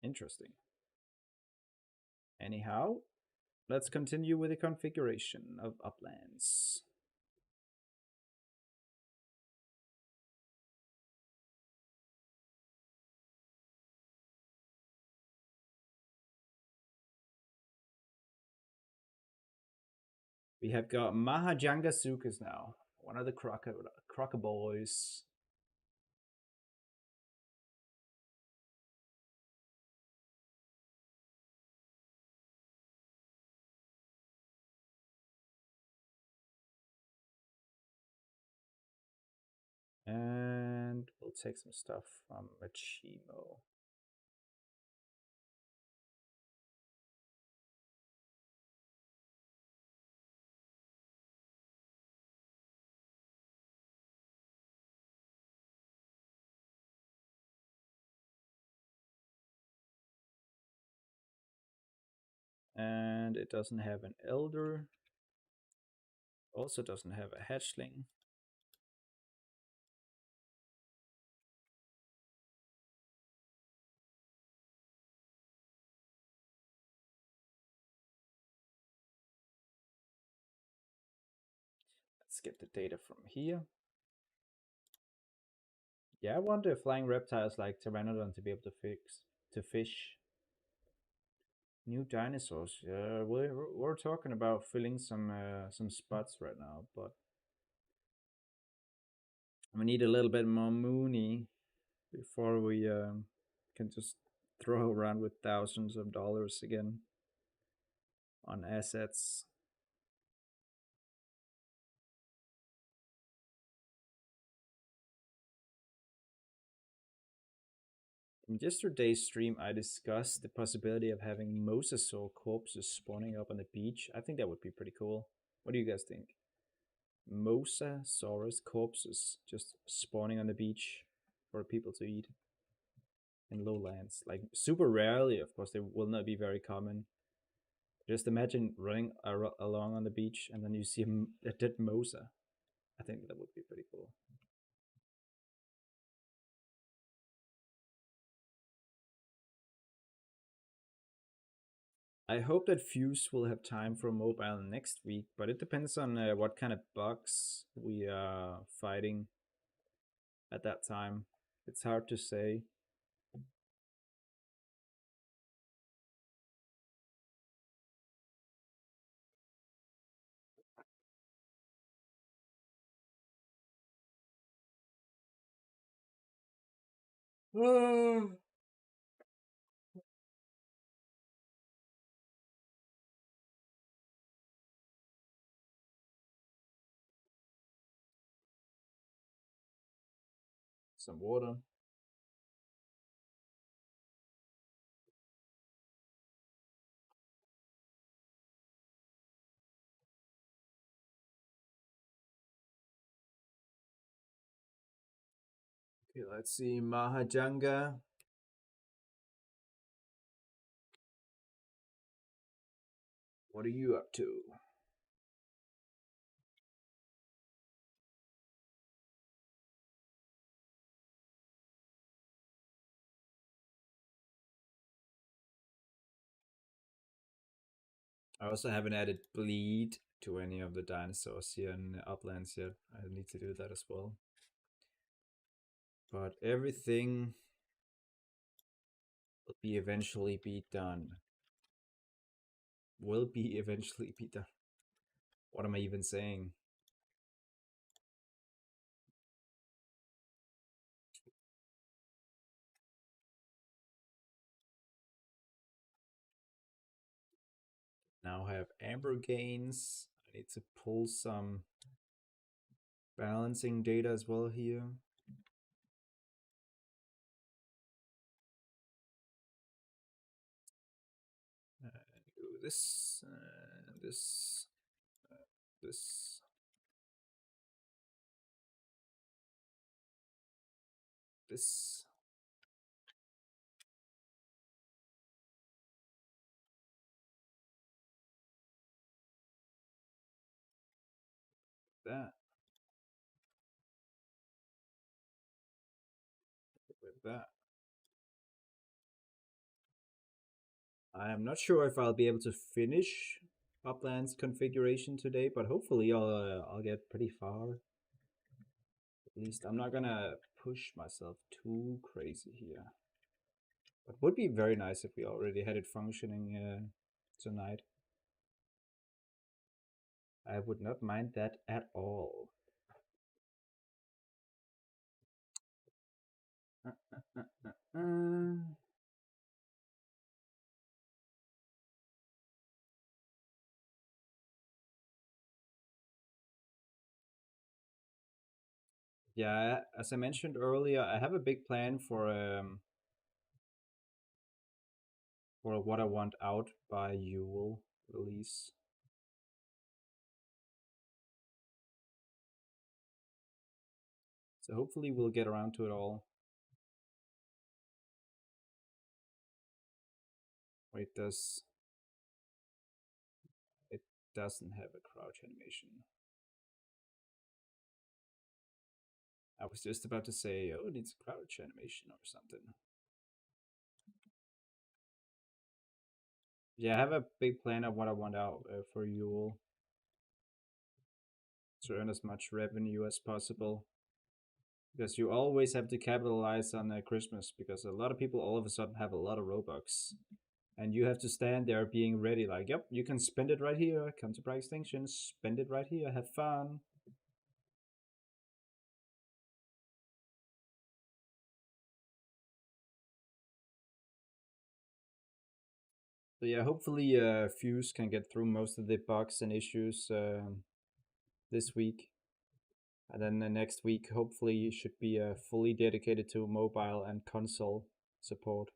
A: Interesting. Anyhow, let's continue with the configuration of Uplands. We have got Mahajanga Sukas now, one of the croco boys. And we'll take some stuff from Machimo. And it doesn't have an elder. Also doesn't have a hatchling. Let's get the data from here. Yeah, I wonder if flying reptiles like Pteranodon to be able to fish. New dinosaurs. Yeah, we're talking about filling some spots right now, but we need a little bit more moony before we can just throw around with thousands of dollars again on assets. In yesterday's stream, I discussed the possibility of having mosasaur corpses spawning up on the beach. I think that would be pretty cool. What do you guys think? Mosasaurus corpses just spawning on the beach for people to eat in lowlands. Like super rarely, of course, they will not be very common. Just imagine running along on the beach and then you see a dead mosa. I think that would be pretty cool. I hope that Fuse will have time for mobile next week, but it depends on what kind of bugs we are fighting at that time. It's hard to say. Some water. Okay, let's see. Mahajanga. What are you up to? I also haven't added bleed to any of the dinosaurs here in Uplands yet. I need to do that as well. But everything will be eventually be done. Will be eventually be done. What am I even saying? Now I have amber gains. I need to pull some balancing data as well here. Do this, this, this. This. That. With that. I am not sure if I'll be able to finish Uplands configuration today, but hopefully I'll get pretty far. At least I'm not gonna push myself too crazy here. But it would be very nice if we already had it functioning tonight. I would not mind that at all. Yeah, as I mentioned earlier, I have a big plan for what I want out by Yule release. So hopefully we'll get around to it all. Wait, it doesn't have a crouch animation. I was just about to say, oh, it needs a crouch animation or something. Yeah, I have a big plan of what I want out for Yule to earn as much revenue as possible. Because you always have to capitalize on Christmas, because a lot of people all of a sudden have a lot of Robux. And you have to stand there being ready, like, yep, you can spend it right here, come to Extinction, spend it right here, have fun. So yeah, hopefully Fuse can get through most of the bugs and issues this week. And then the next week, hopefully, should be fully dedicated to mobile and console support.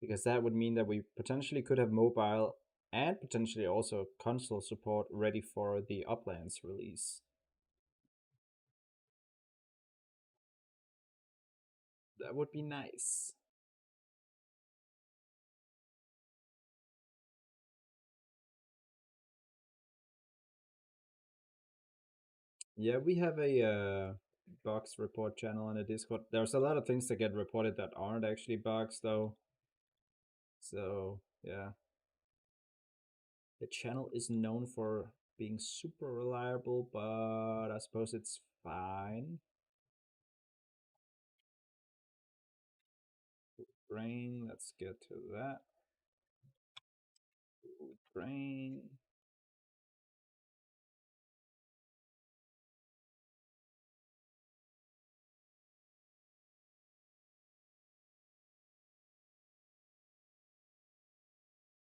A: Because that would mean that we potentially could have mobile and potentially also console support ready for the Uplands release. That would be nice. Yeah, we have a bugs report channel on the Discord. There's a lot of things that get reported that aren't actually bugs, though. So, yeah. The channel is known for being super reliable, but I suppose it's fine. Brain, let's get to that. Brain.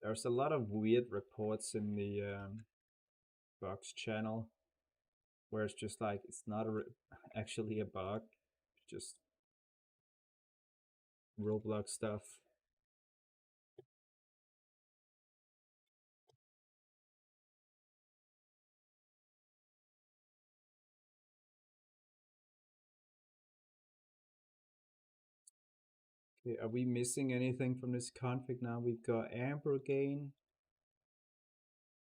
A: There's a lot of weird reports in the bugs channel where it's just like it's not actually a bug, just Roblox stuff. Okay, are we missing anything from this config now? We've got amber gain,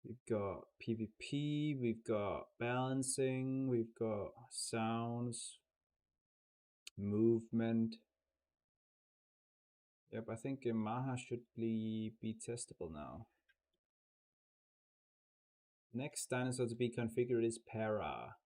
A: we've got PvP, we've got balancing, we've got sounds, movement. Yep, I think Maha should be testable now. Next dinosaur to be configured is Para.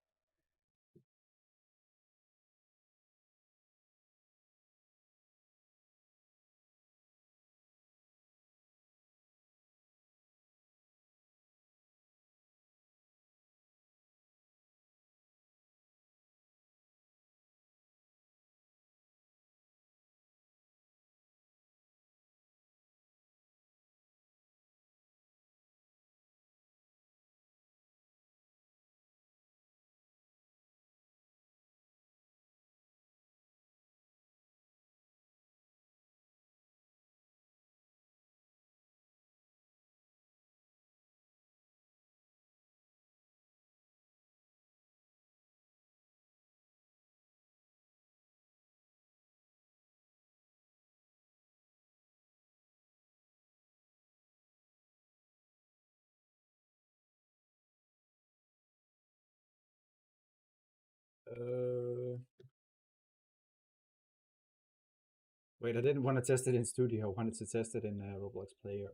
A: Wait, I didn't want to test it in studio. I wanted to test it in Roblox Player.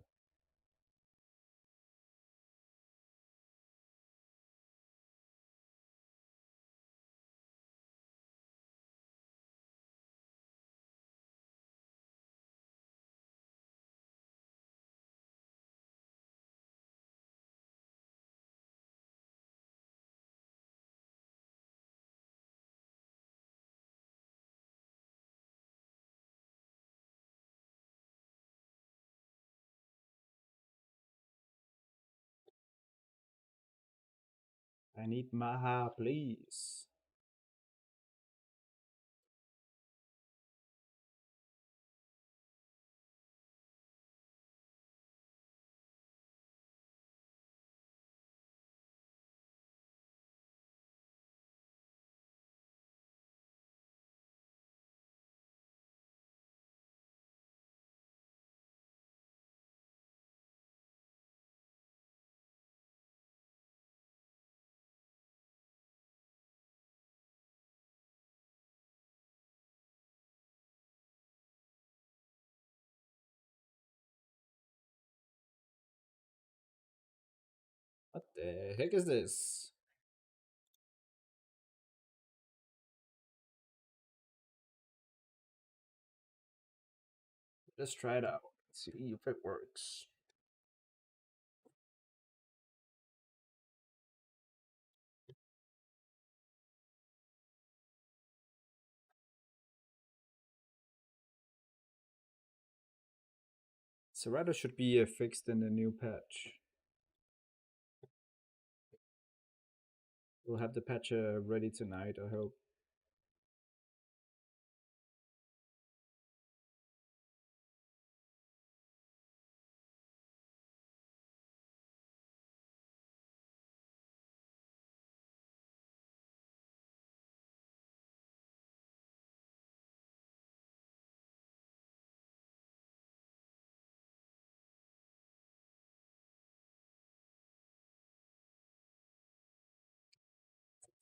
A: I need Maha, please. What the heck is this? Let's try it out. See if it works. Serrato should be fixed in the new patch. We'll have the patch ready tonight, I hope.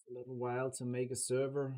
A: It's a little while to make a server.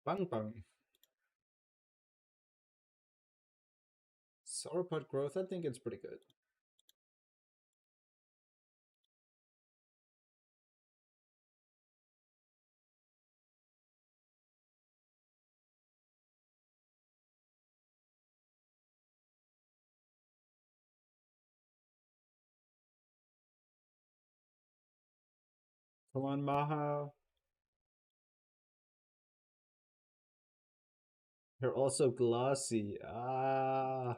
A: Bang bang. Sauropod growth, I think it's pretty good. Come on, Maha. You're also glossy. Ah.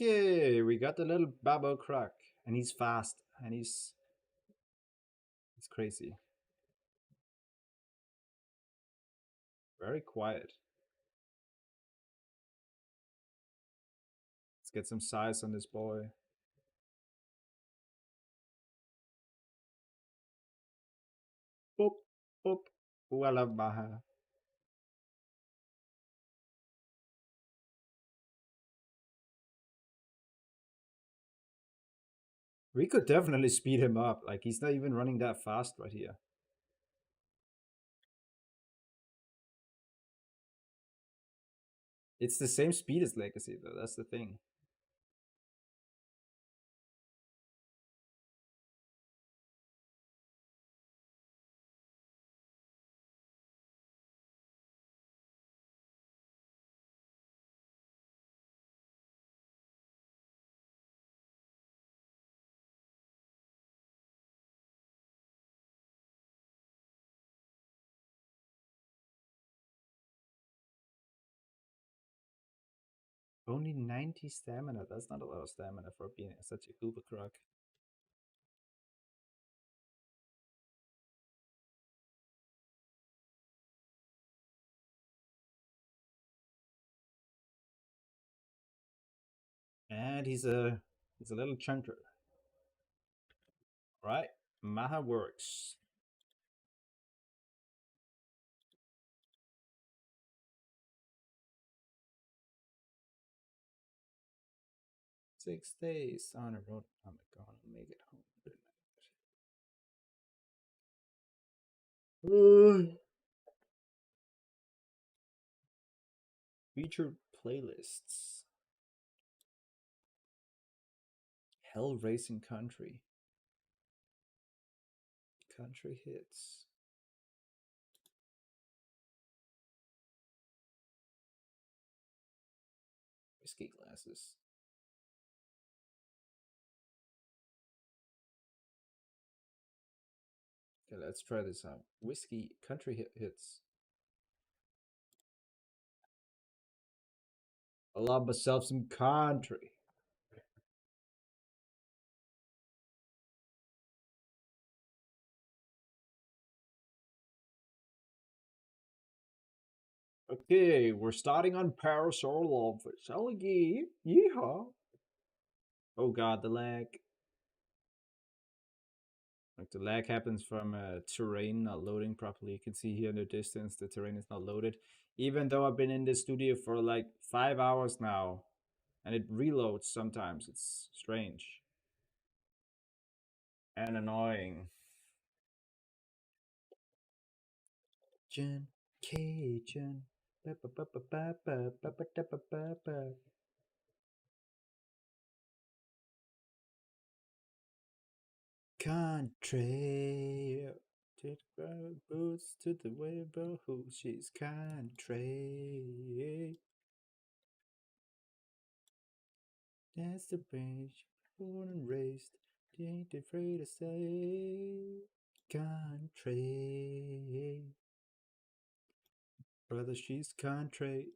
A: Okay, we got the little Babo Croc, and he's fast, and he's crazy. Very quiet. Let's get some size on this boy. Boop, boop. Ooh, I love Maha. We could definitely speed him up. Like, he's not even running that fast right here. It's the same speed as Legacy, though. That's the thing. Only 90 stamina. That's not a lot of stamina for being such a Uber Croc. And he's a little chunker. Right? Maha works. 6 days on a road. I'm gonna make it home tonight. Featured playlists. Hell Racing Country. Country hits. Whiskey glasses. Okay, let's try this out. Whiskey country hits. I love myself some country. Okay, we're starting on Parasol of Saligi. Yeehaw. Oh god, the lag. Like the lag happens from terrain not loading properly. You can see here in the distance the terrain is not loaded. Even though I've been in the studio for like 5 hours now, and it reloads sometimes. It's strange and annoying. Cajun, Cajun, country. Take boots to the neighborhood. Who she's country. That's the bridge, born and raised. She ain't afraid to say country. Brother, she's country.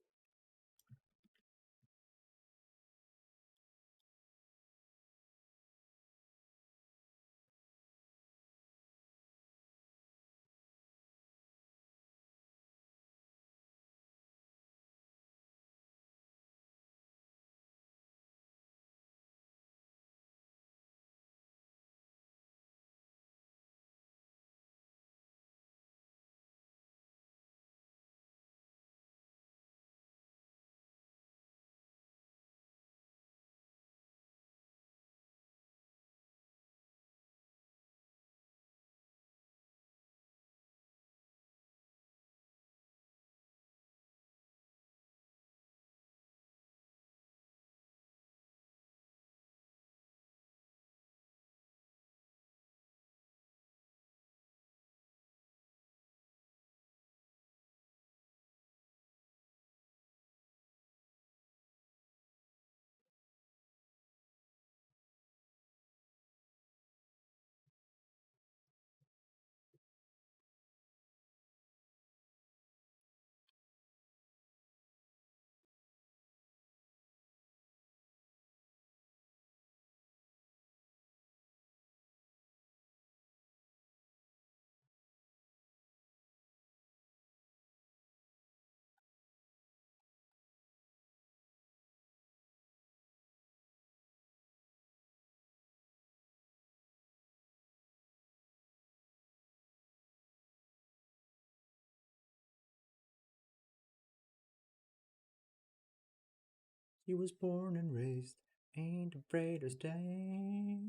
A: He was born and raised, ain't afraid to stay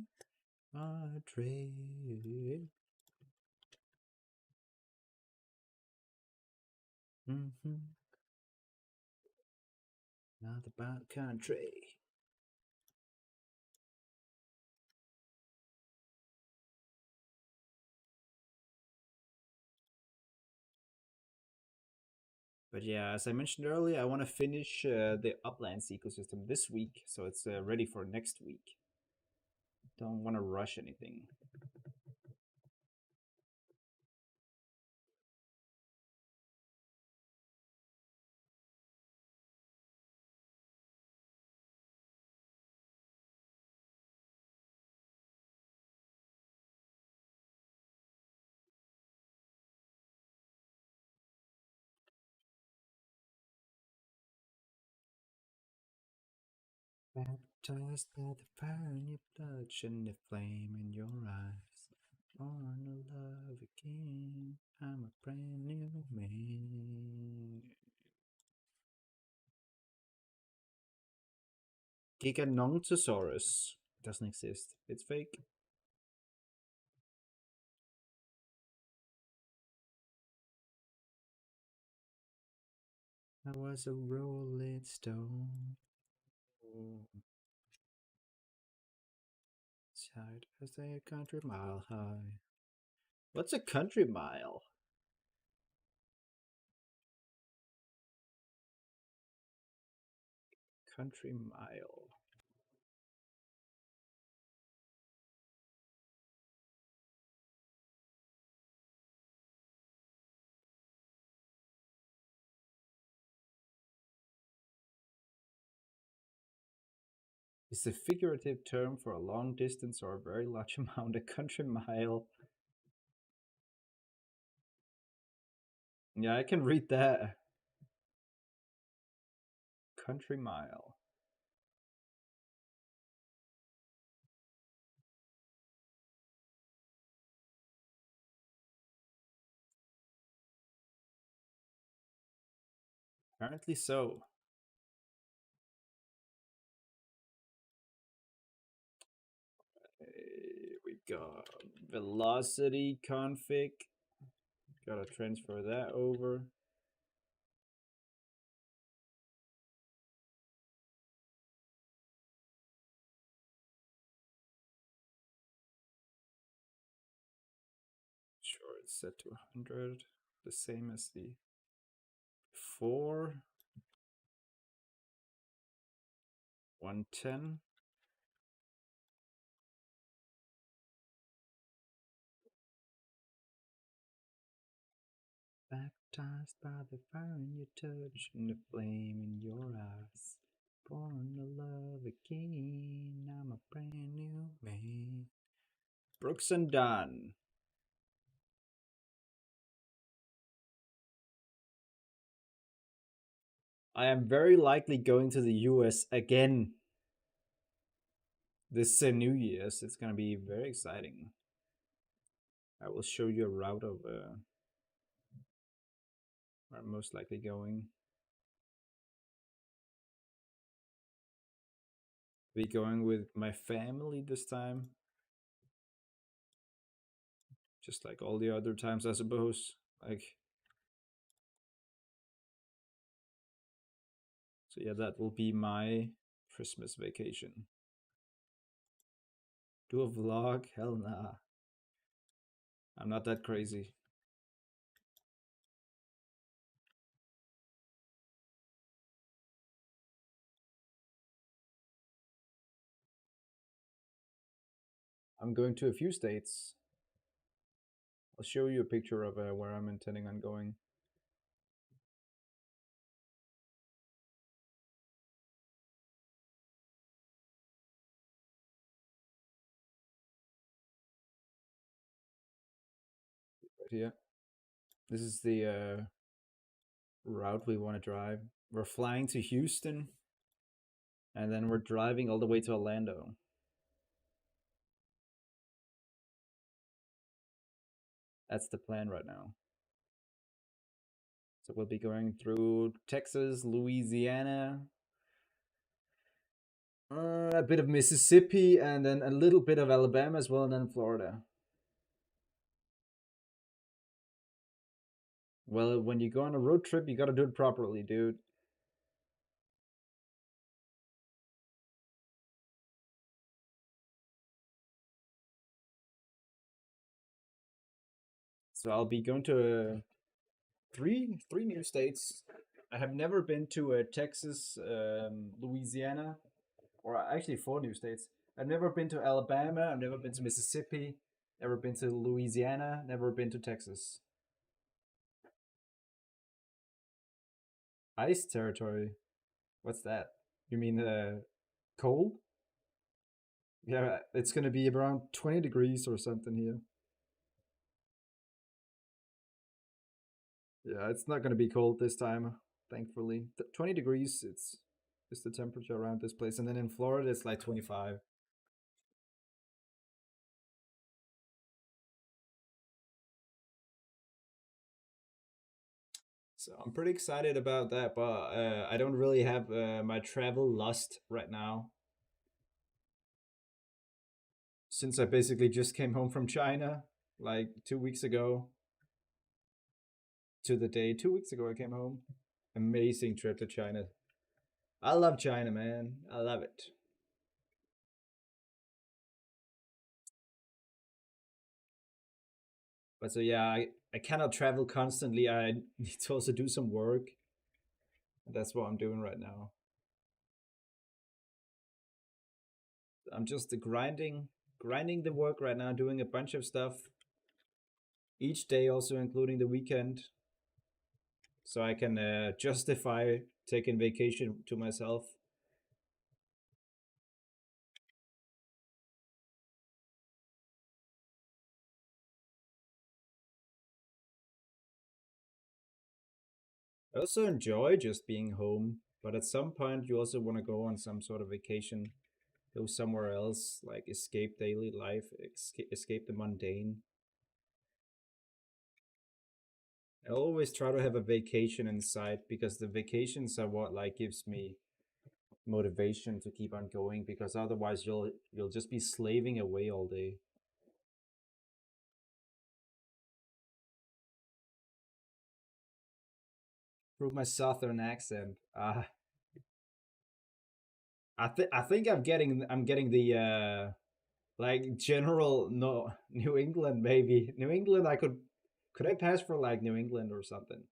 A: a trade. Not about country. But yeah, as I mentioned earlier, I want to finish the Uplands ecosystem this week, so it's ready for next week. Don't want to rush anything. Baptized by the fire in your blood, and the flame in your eyes. Born to love again, I'm a brand new man. Giganontosaurus doesn't exist. It's fake. I was a rolling stone. Side as a country mile high. What's a country mile? Country mile. Is a figurative term for a long distance or a very large amount. A country mile. Yeah, I can read that. Country mile. Apparently so. We got velocity config. Gotta transfer that over. Sure, it's set to 100. The same as the 4. 110. Baptized by the fire in your touch and the flame in your eyes. Born to love again, I'm a brand new man. Brooks and Dunn. I am very likely going to the US again this New Year's. It's gonna be very exciting. I will show you a route of where I'm most likely going. Be going with my family this time. Just like all the other times, I suppose. Like, so yeah, that will be my Christmas vacation. Do a vlog? Hell nah. I'm not that crazy. I'm going to a few states. I'll show you a picture of where I'm intending on going. Right here. This is the route we want to drive. We're flying to Houston, and then we're driving all the way to Orlando. That's the plan right now. So we'll be going through Texas, Louisiana, A bit of Mississippi, and then a little bit of Alabama as well, and then Florida. Well, when you go on a road trip, you gotta do it properly, dude. So I'll be going to three new states. I have never been to Texas, Louisiana, or actually four new states. I've never been to Alabama. I've never been to Mississippi. Never been to Louisiana. Never been to Texas. Ice territory. What's that? You mean cold? Yeah, it's gonna be around 20 degrees or something here. Yeah, it's not gonna be cold this time, thankfully. 20 degrees, it's the temperature around this place, and then in Florida it's like 25. So I'm pretty excited about that, but I don't really have my travel lust right now since I basically just came home from China like 2 weeks ago. To the day 2 weeks ago I came home. Amazing trip to China. I love China, man. I love it. But so yeah, I cannot travel constantly. I need to also do some work. That's what I'm doing right now. I'm just grinding the work right now, doing a bunch of stuff each day, also including the weekend, so I can justify taking vacation to myself. I also enjoy just being home, but at some point you also want to go on some sort of vacation, go somewhere else, like escape daily life, escape the mundane. I always try to have a vacation in sight because the vacations are what like gives me motivation to keep on going, because otherwise you'll just be slaving away all day. Prove my southern accent. I think I'm getting the like general no New England, maybe New England. Could I pass for like New England or something?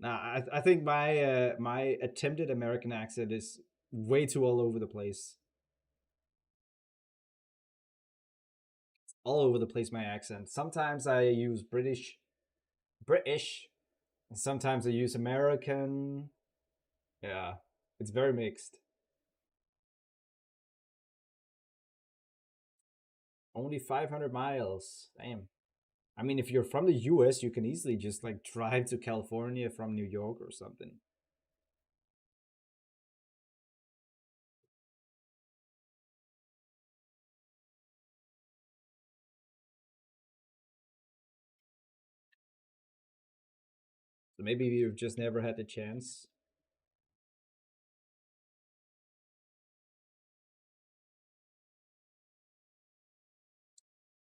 A: Nah, I think my attempted American accent is way too all over the place. All over the place, my accent. Sometimes I use British. And sometimes I use American. Yeah, it's very mixed. Only 500 miles. Damn. I mean, if you're from the US, you can easily just like drive to California from New York or something. So maybe you've just never had the chance.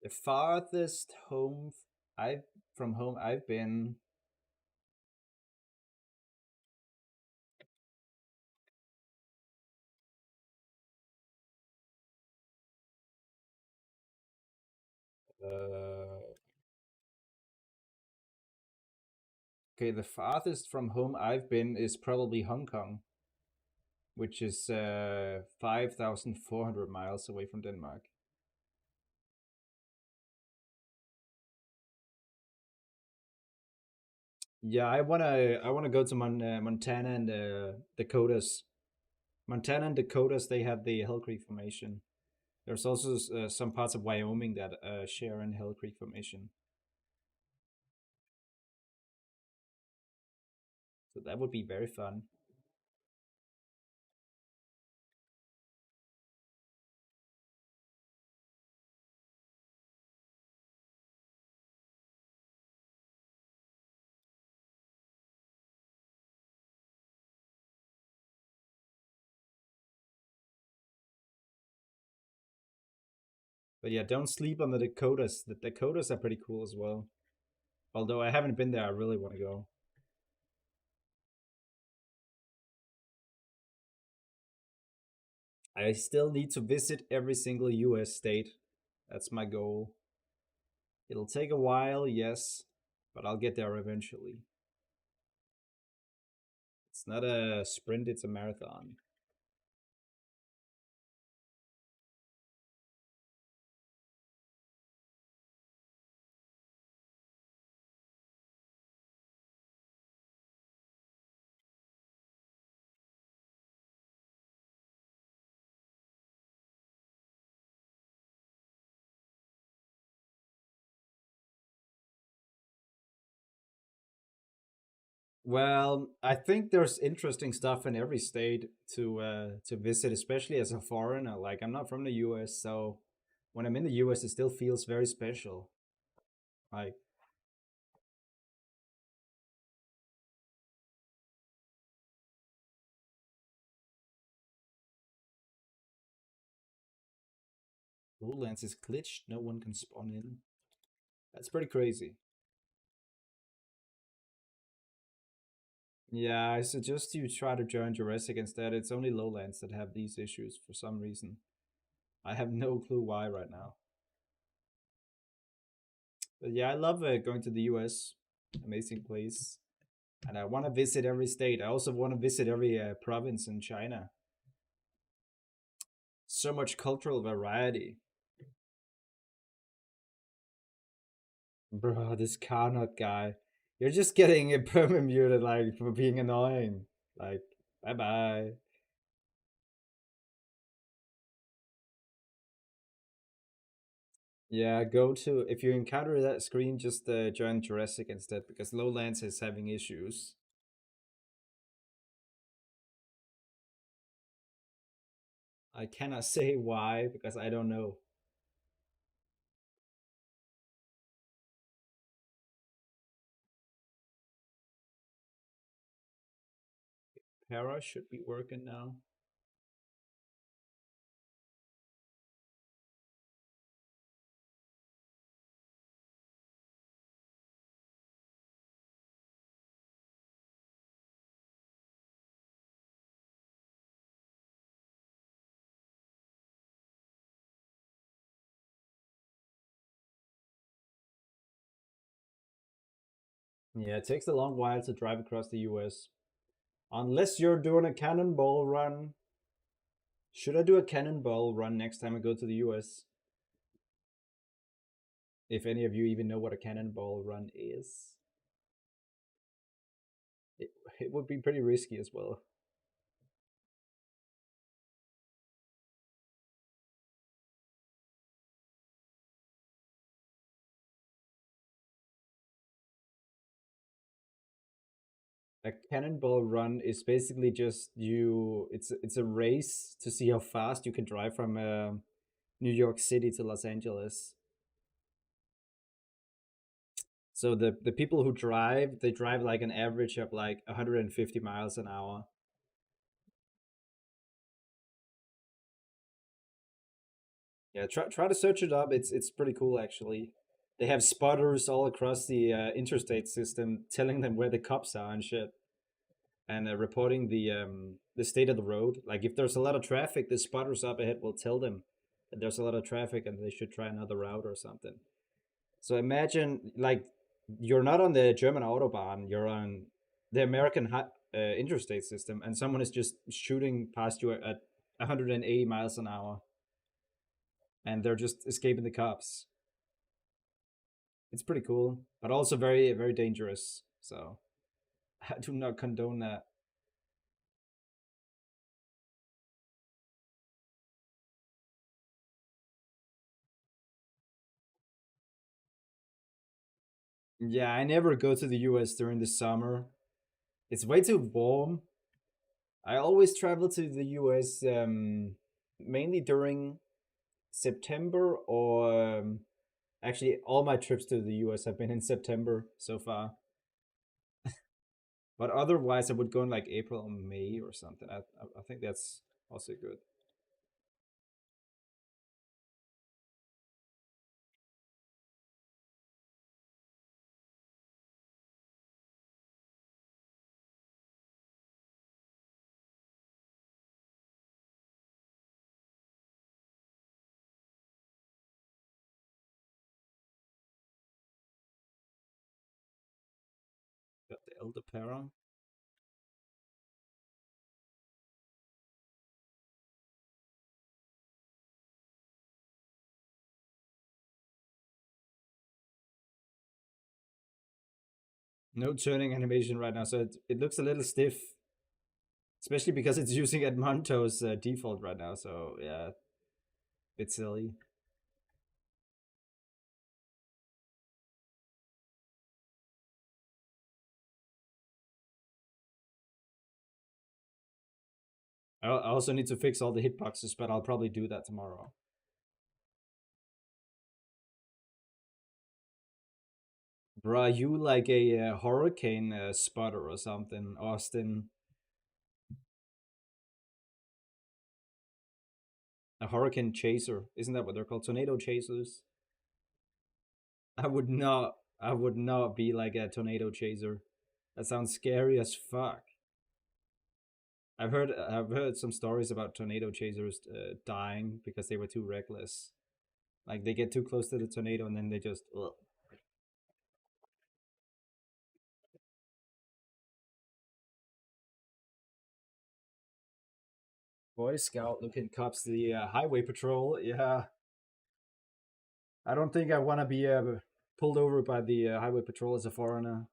A: The farthest I've from home I've been, uh okay, the farthest from home I've been is probably Hong Kong, which is 5,400 miles away from Denmark. Yeah, I wanna go to Montana and Dakotas. Montana and Dakotas, they have the Hell Creek Formation. There's also some parts of Wyoming that share in Hell Creek Formation, so that would be very fun. But yeah, don't sleep on the Dakotas. The Dakotas are pretty cool as well. Although I haven't been there, I really want to go. I still need to visit every single US state. That's my goal. It'll take a while, yes, but I'll get there eventually. It's not a sprint, it's a marathon. Well, I think there's interesting stuff in every state to visit, especially as a foreigner. Like I'm not from the US, so when I'm in the US, it still feels very special. Like Uplands is glitched, no one can spawn in. That's pretty crazy. Yeah, I suggest you try to join Jurassic instead. It's only lowlands that have these issues for some reason. I have no clue why right now. But yeah, I love going to the US. Amazing place. And I want to visit every state. I also want to visit every province in China. So much cultural variety. Bro, this Carnot guy. You're just getting perma muted like for being annoying. Like, bye bye. Yeah, go to if you encounter that screen, just join Jurassic instead because Lowlands is having issues. I cannot say why because I don't know. Para should be working now. Yeah, it takes a long while to drive across the US. Unless you're doing a cannonball run. Should I do a cannonball run next time I go to the US? If any of you even know what a cannonball run is, it, it would be pretty risky as well. A cannonball run is basically just you. It's a race to see how fast you can drive from New York City to Los Angeles. So the people who drive, they drive like an average of like 150 miles an hour. Yeah, try to search it up. It's pretty cool actually. They have spotters all across the interstate system telling them where the cops are and shit, and reporting the state of the road. Like if there's a lot of traffic, the spotters up ahead will tell them that there's a lot of traffic and they should try another route or something. So imagine like you're not on the German autobahn, you're on the American interstate system, and someone is just shooting past you at 180 miles an hour, and they're just escaping the cops. It's pretty cool, but also very very dangerous. So I do not condone that. Yeah, I never go to the US during the summer. It's way too warm. I always travel to the US mainly during September or actually all my trips to the US have been in September so far. But otherwise I would go in like April or May or something. I think that's also good. elder para. No turning animation right now, so it looks a little stiff, especially because it's using Edmonto's default right now. So yeah, bit silly. I also need to fix all the hitboxes, but I'll probably do that tomorrow. Bruh, you like a hurricane spotter or something, Austin? A hurricane chaser, isn't that what they're called? Tornado chasers. I would not. I would not be like a tornado chaser. That sounds scary as fuck. I've heard some stories about tornado chasers dying because they were too reckless. Like they get too close to the tornado and then they just. Ugh. Boy Scout looking cops the highway patrol. Yeah, I don't think I want to be pulled over by the highway patrol as a foreigner.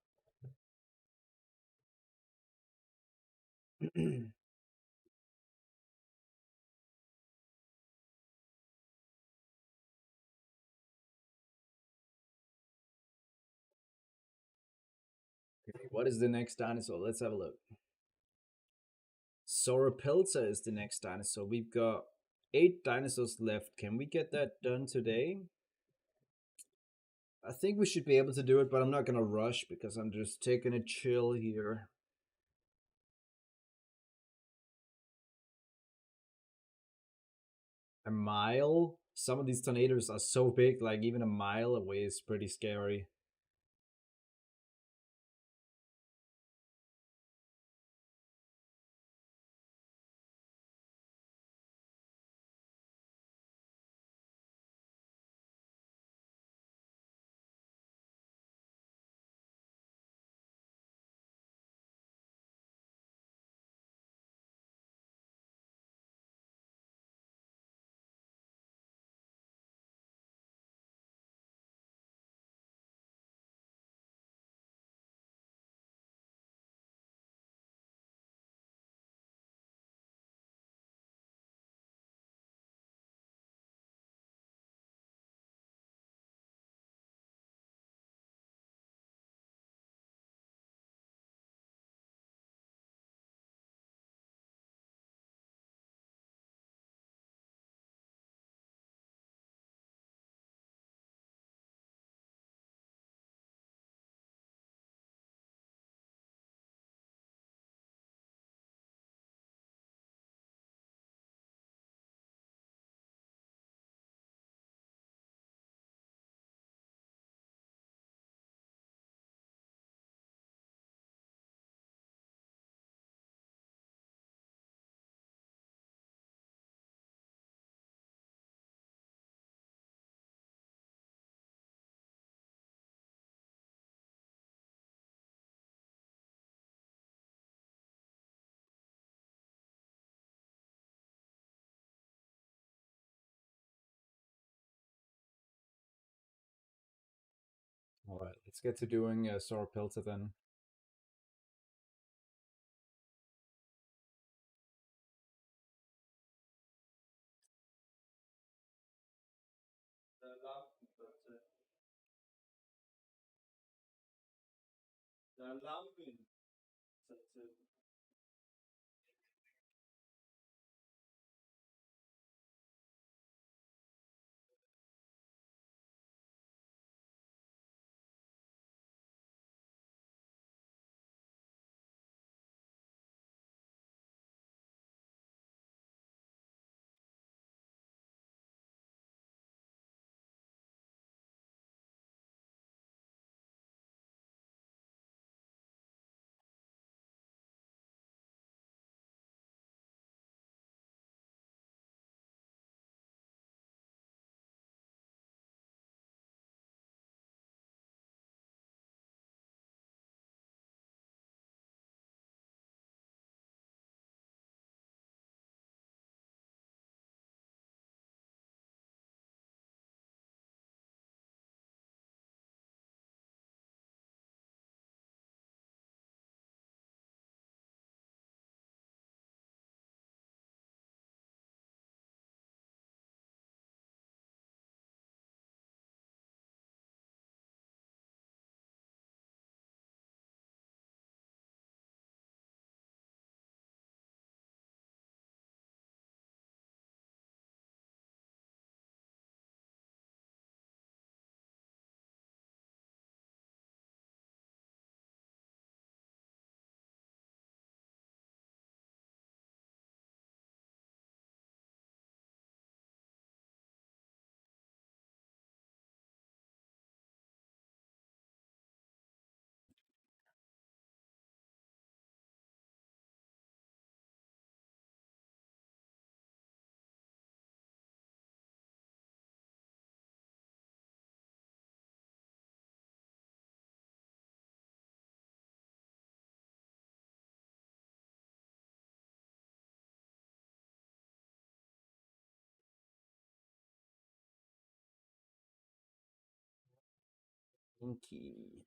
A: What is the next dinosaur? Let's have a look. Sauropelta is the next dinosaur. We've got 8 dinosaurs left. Can we get that done today? I think we should be able to do it, but I'm not gonna rush because I'm just taking a chill here. A mile? Some of these tornadoes are so big, like even a mile away is pretty scary. Alright, let's get to doing Sauropelta then. Inky.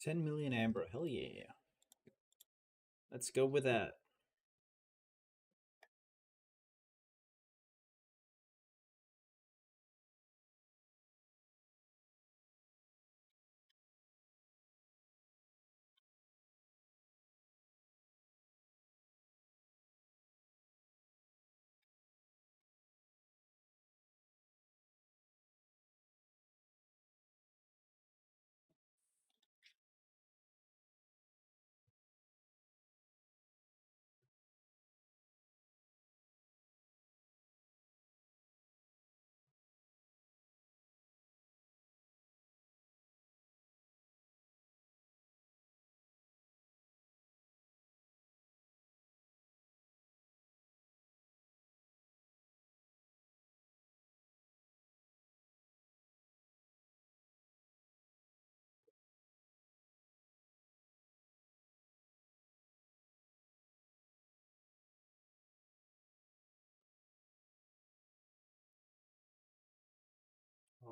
A: $10 million amber. Hell yeah. Let's go with that.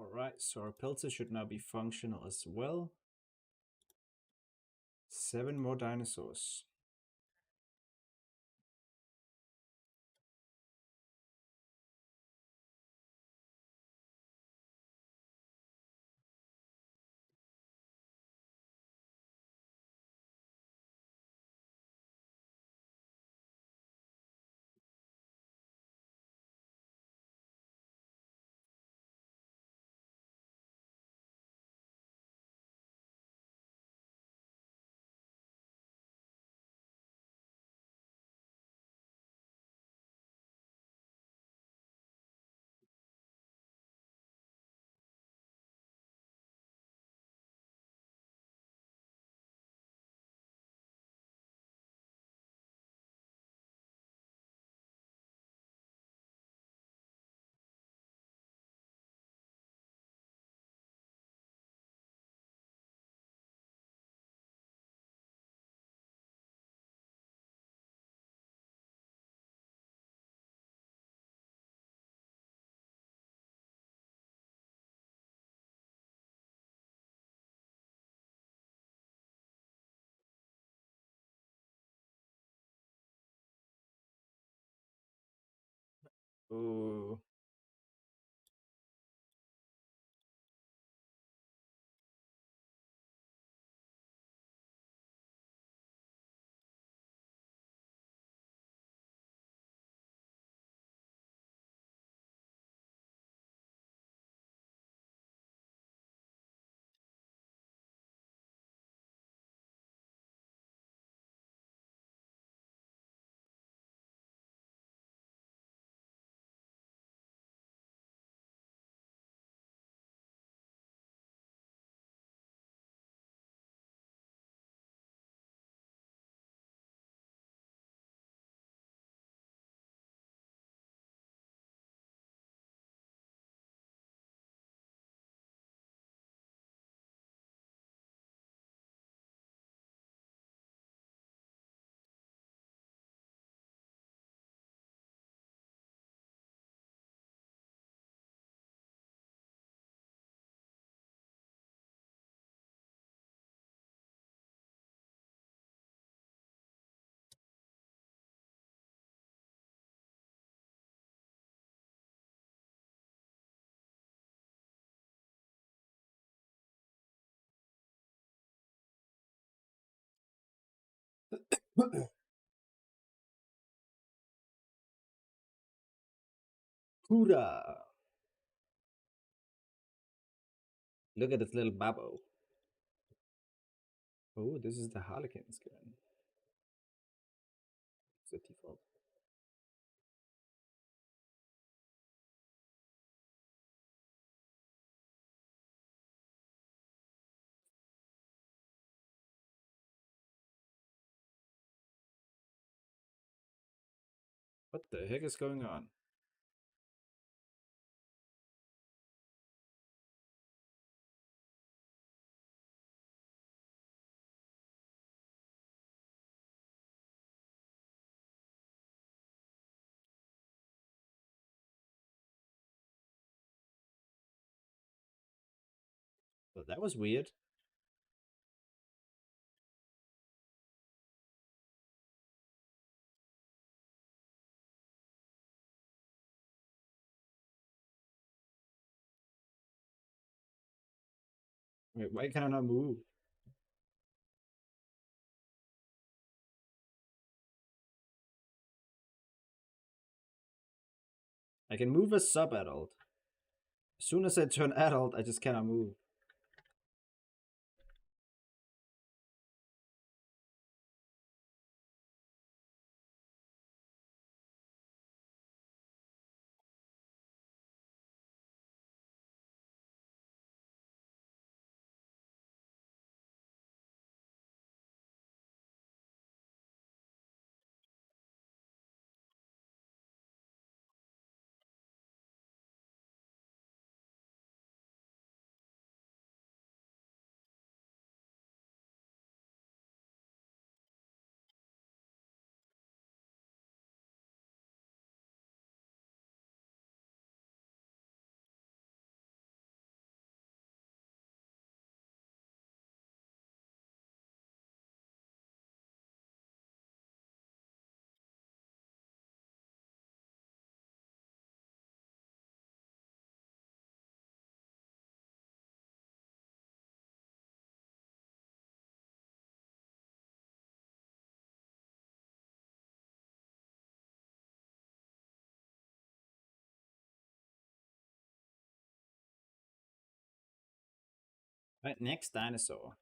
A: Alright, so our pelter should now be functional as well. 7 more dinosaurs. Ooh. Hoorah! Look at this little babo. Oh, this is the Harlequin skin. It's the default. What the heck is going on? Well, that was weird. Wait, why can I not move? I can move as sub-adult. As soon as I turn adult, I just cannot move. Right, next dinosaur.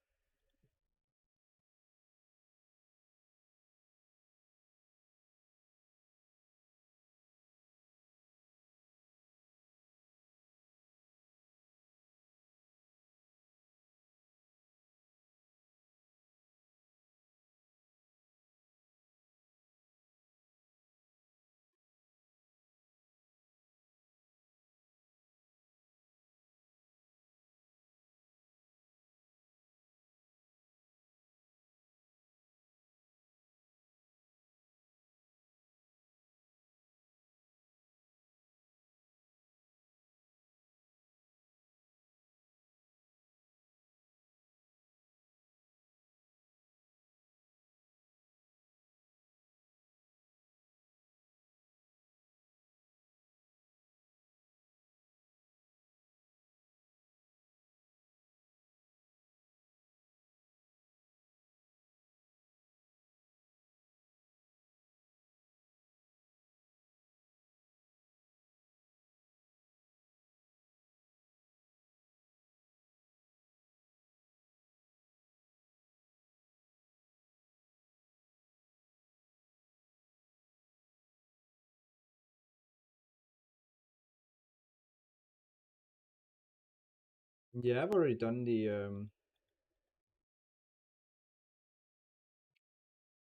A: Yeah, I've already done the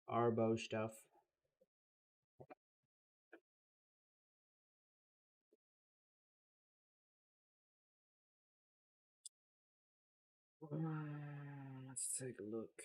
A: Arbo stuff. Let's take a look.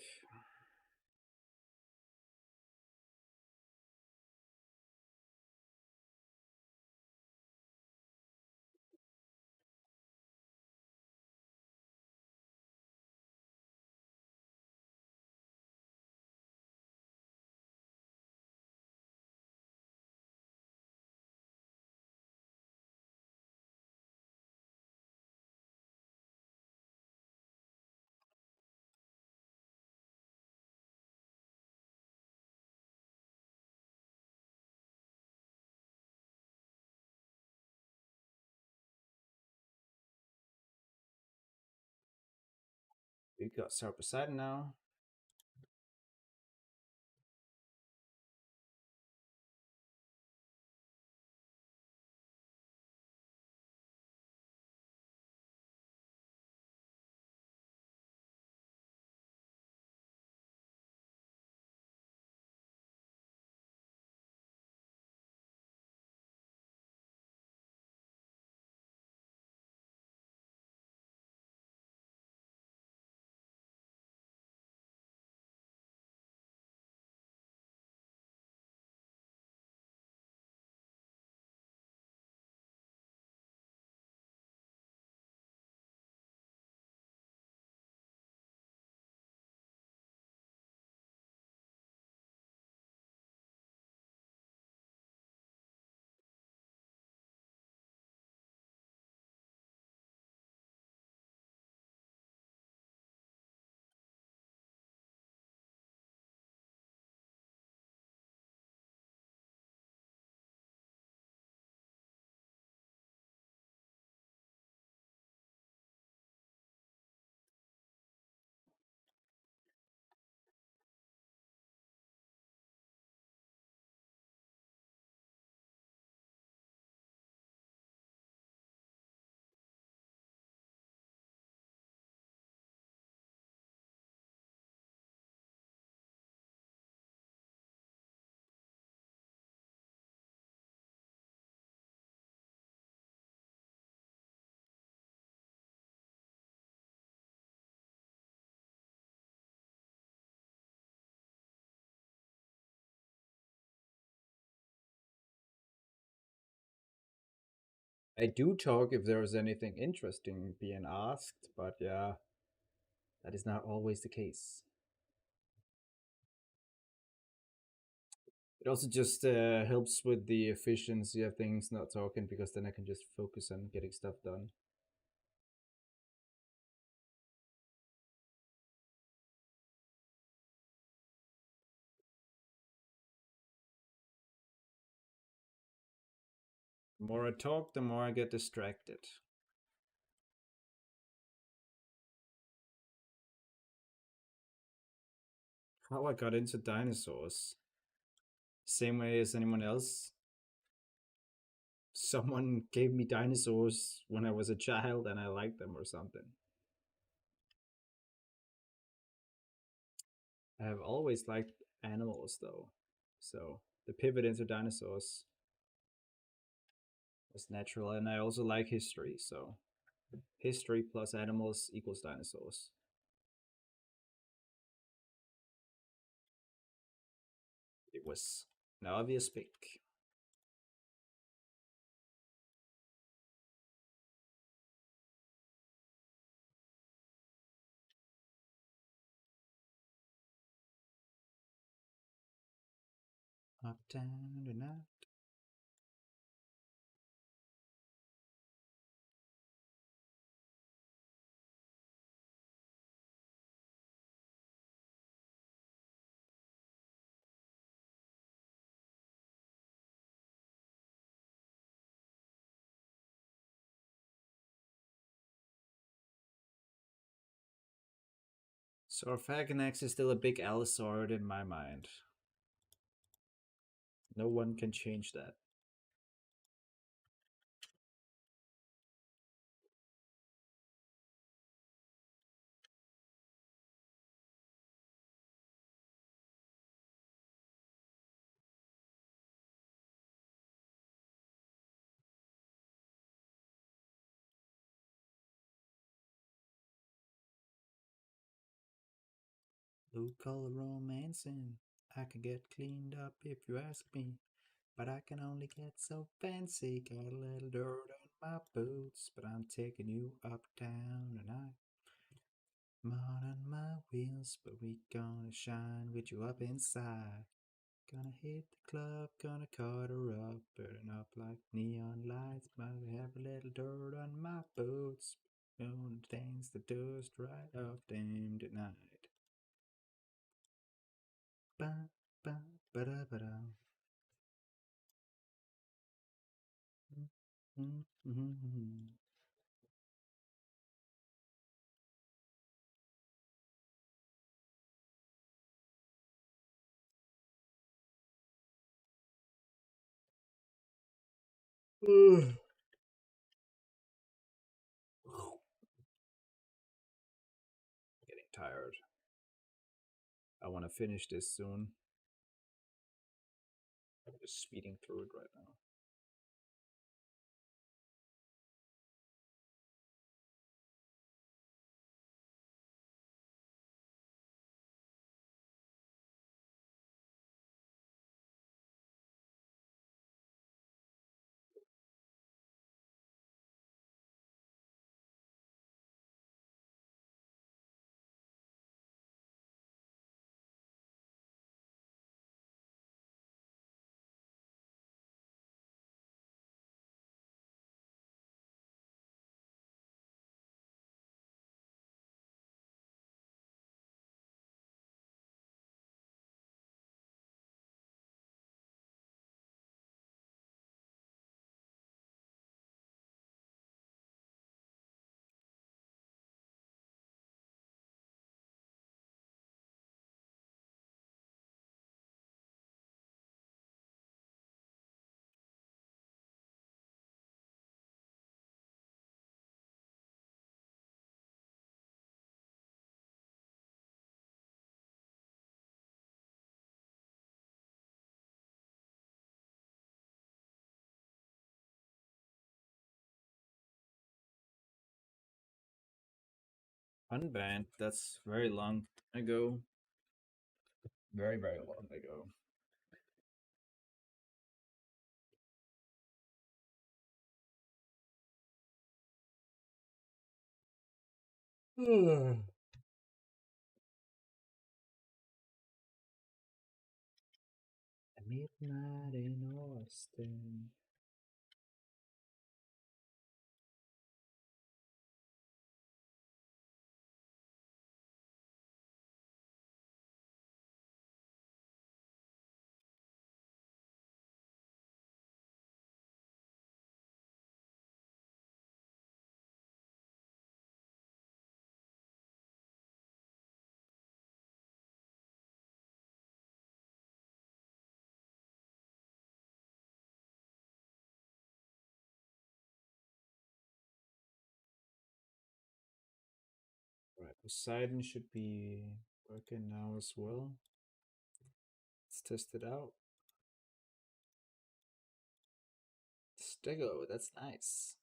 A: We got South Poseidon now. I do talk if there is anything interesting being asked, but yeah, that is not always the case. It also just helps with the efficiency of things not talking because then I can just focus on getting stuff done. The more I talk, the more I get distracted. How I got into dinosaurs. Same way as anyone else. Someone gave me dinosaurs when I was a child and I liked them or something. I have always liked animals though. So the pivot into dinosaurs was natural, and I also like history, so history plus animals equals dinosaurs. It was an obvious pick. Up, down, and out. So Arphaganax is still a big Allosaurus in my mind. No one can change that. Blue collar romancing. I can get cleaned up if you ask me. But I can only get so fancy. Got a little dirt on my boots. But I'm taking you uptown tonight. Mud on my wheels. But we gonna shine with you up inside. Gonna hit the club. Gonna cut her up. Burning up like neon lights. But I have a little dirt on my boots. Doing things that dust right off them tonight. Ba, ba, ba da ba da. Getting tired. I want to finish this soon. I'm just speeding through it right now. Unbanned, that's very long ago. Very, very long ago. A midnight in Austin. Poseidon should be working now as well. Let's test it out. Stego, that's nice.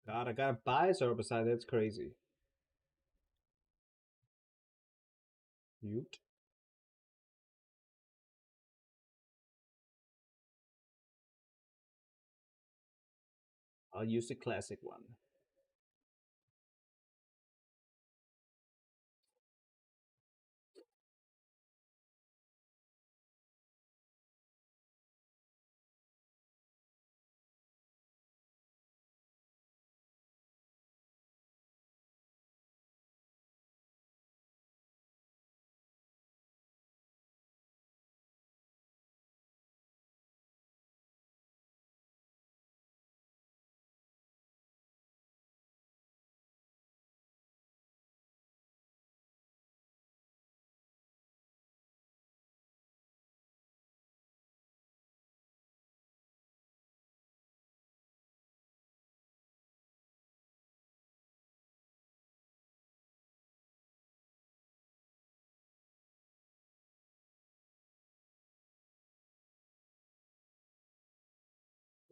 A: God, I gotta buy Sorbicide, that's crazy. Ute. I'll use the classic one.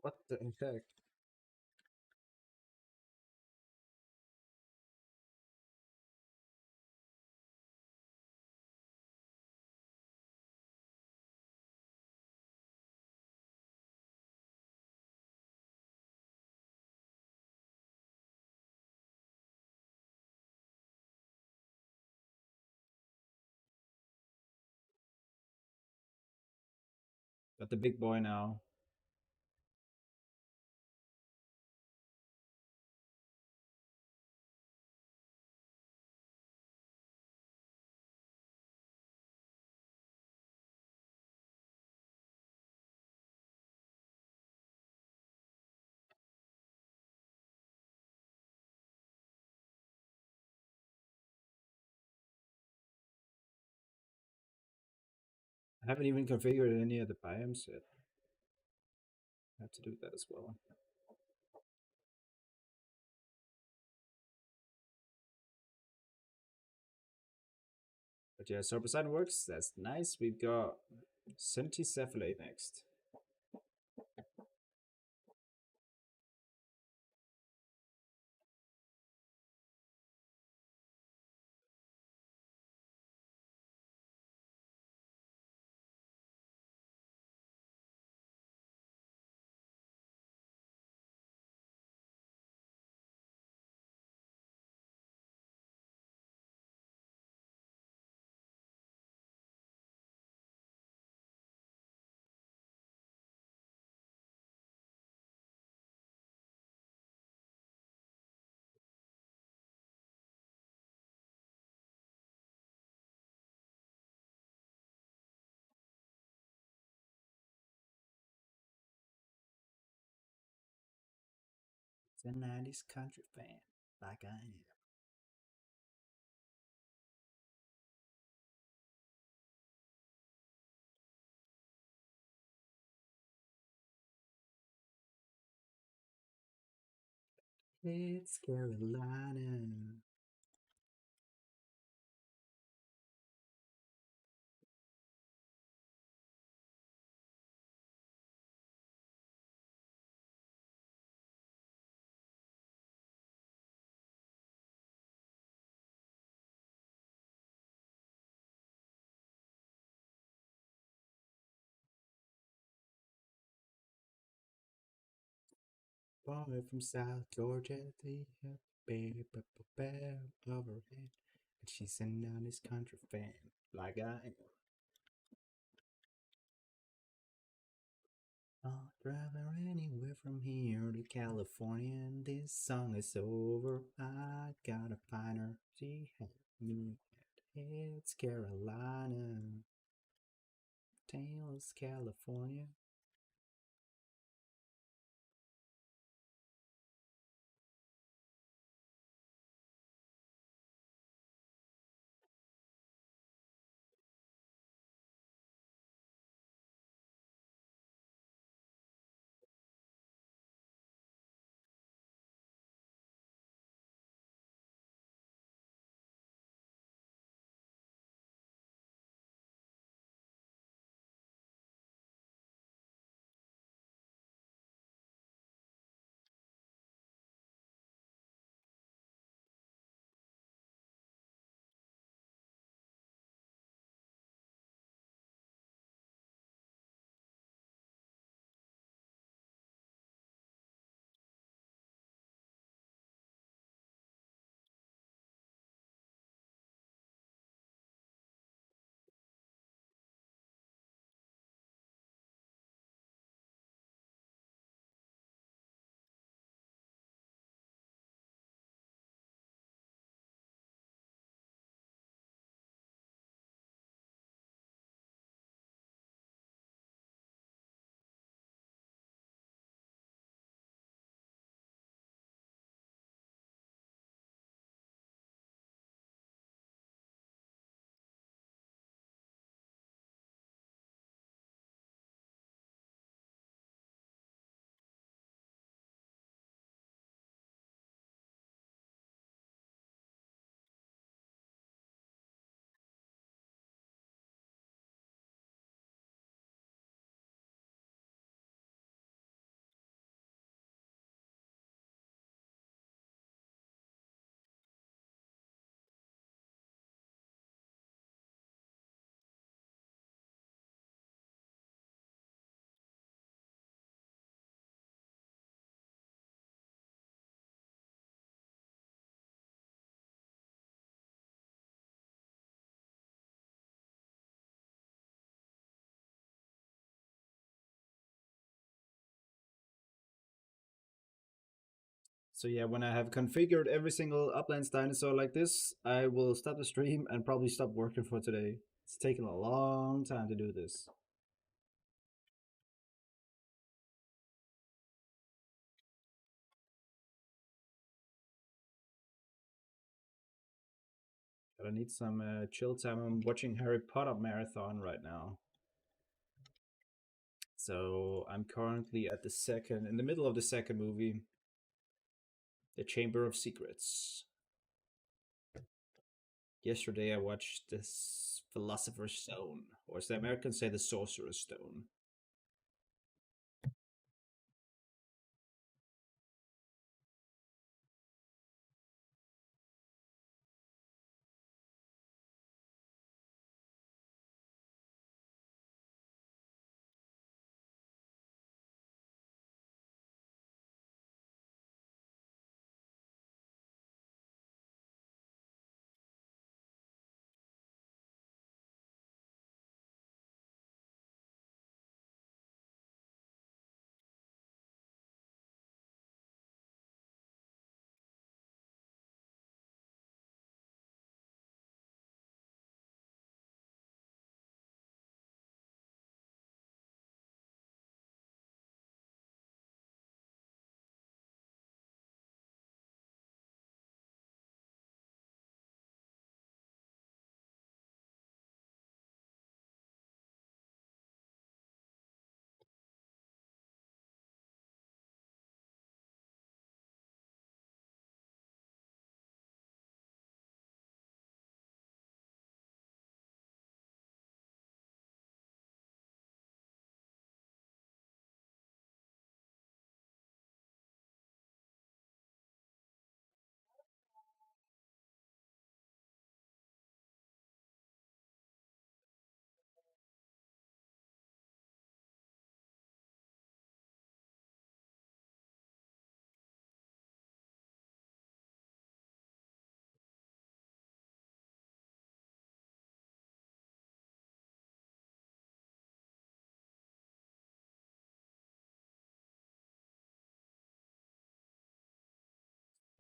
A: What the heck? Got the big boy now. I haven't even configured any of the biomes yet. I have to do that as well. But yeah, Sorbicide works. That's nice. We've got Centicephalate next. The 90s country fan, like I am. It's Carolina. Boy from South Georgia, the baby overhead. And she's a 90s country fan, like I am. I'll drive her anywhere from here to California, and this song is over. I gotta find her. She had me at It's Carolina, Tails, California. So yeah, when I have configured every single Uplands dinosaur like this, I will stop the stream and probably stop working for today. It's taken a long time to do this. But I need some chill time. I'm watching Harry Potter marathon right now. So I'm currently at in the middle of the second movie, The Chamber of Secrets. Yesterday I watched this Philosopher's Stone, or as the Americans say, the Sorcerer's Stone.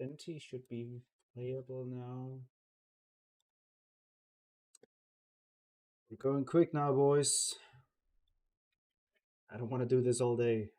A: NT should be playable now. We're going quick now, boys. I don't want to do this all day.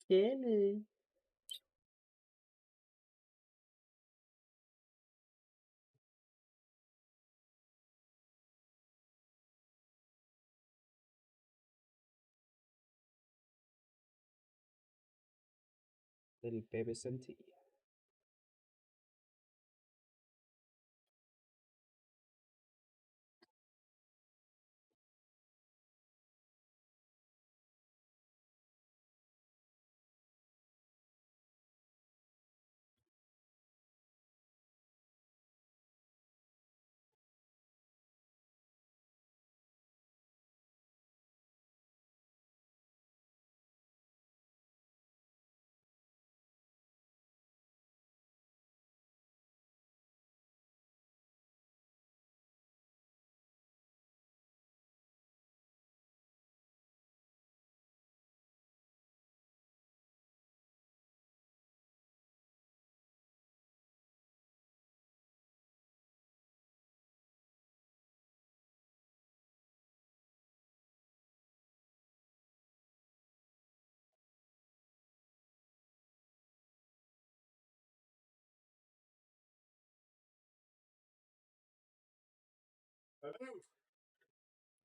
A: Kelly. Little baby Senti.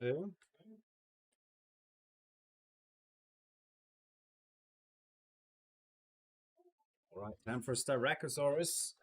A: Yeah. All right, time for Styracosaurus.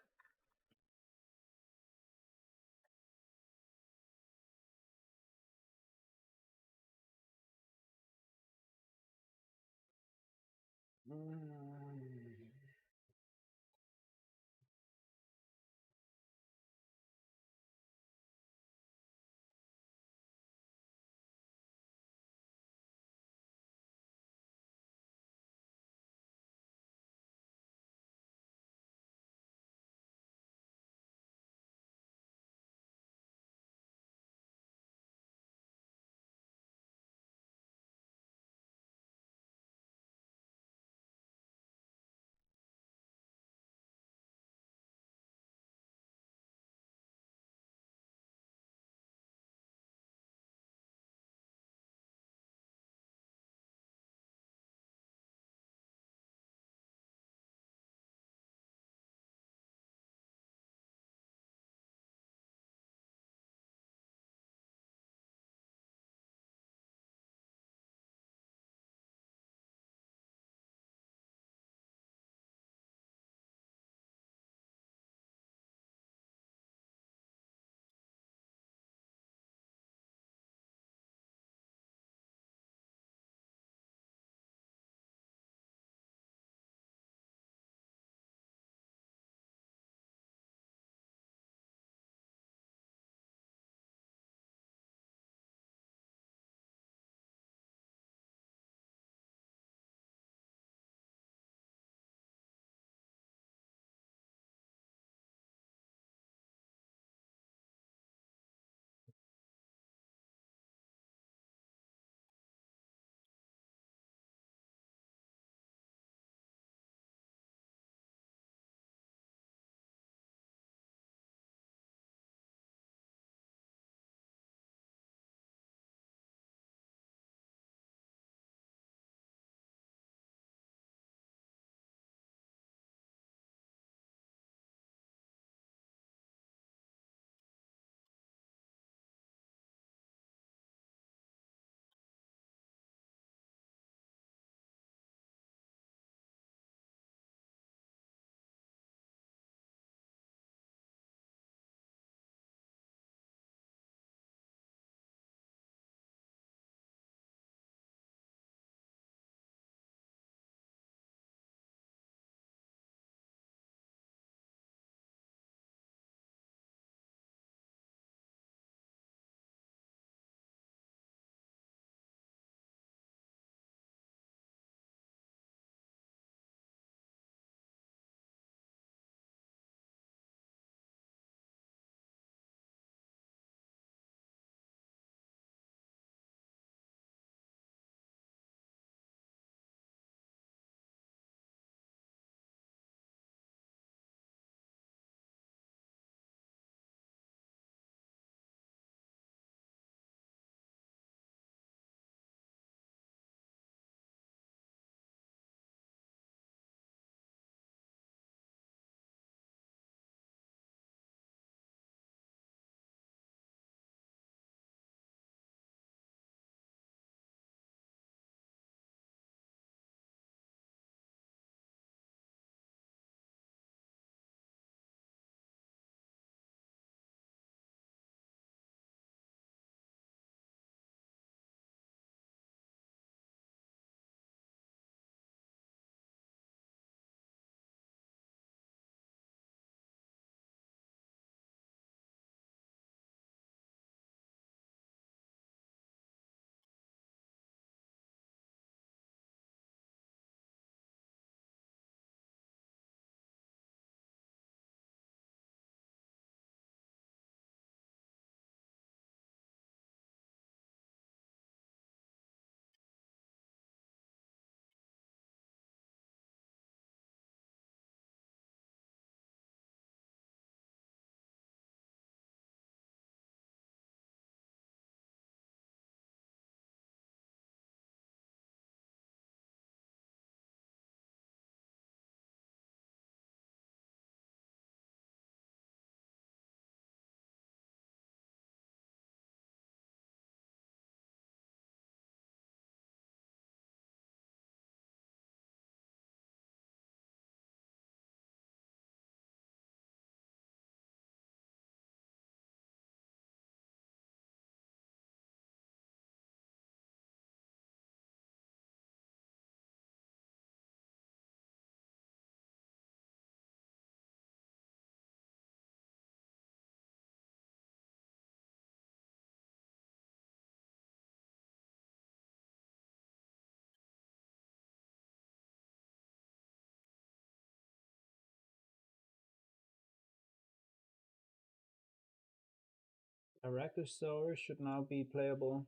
A: Dinosaur should now be playable.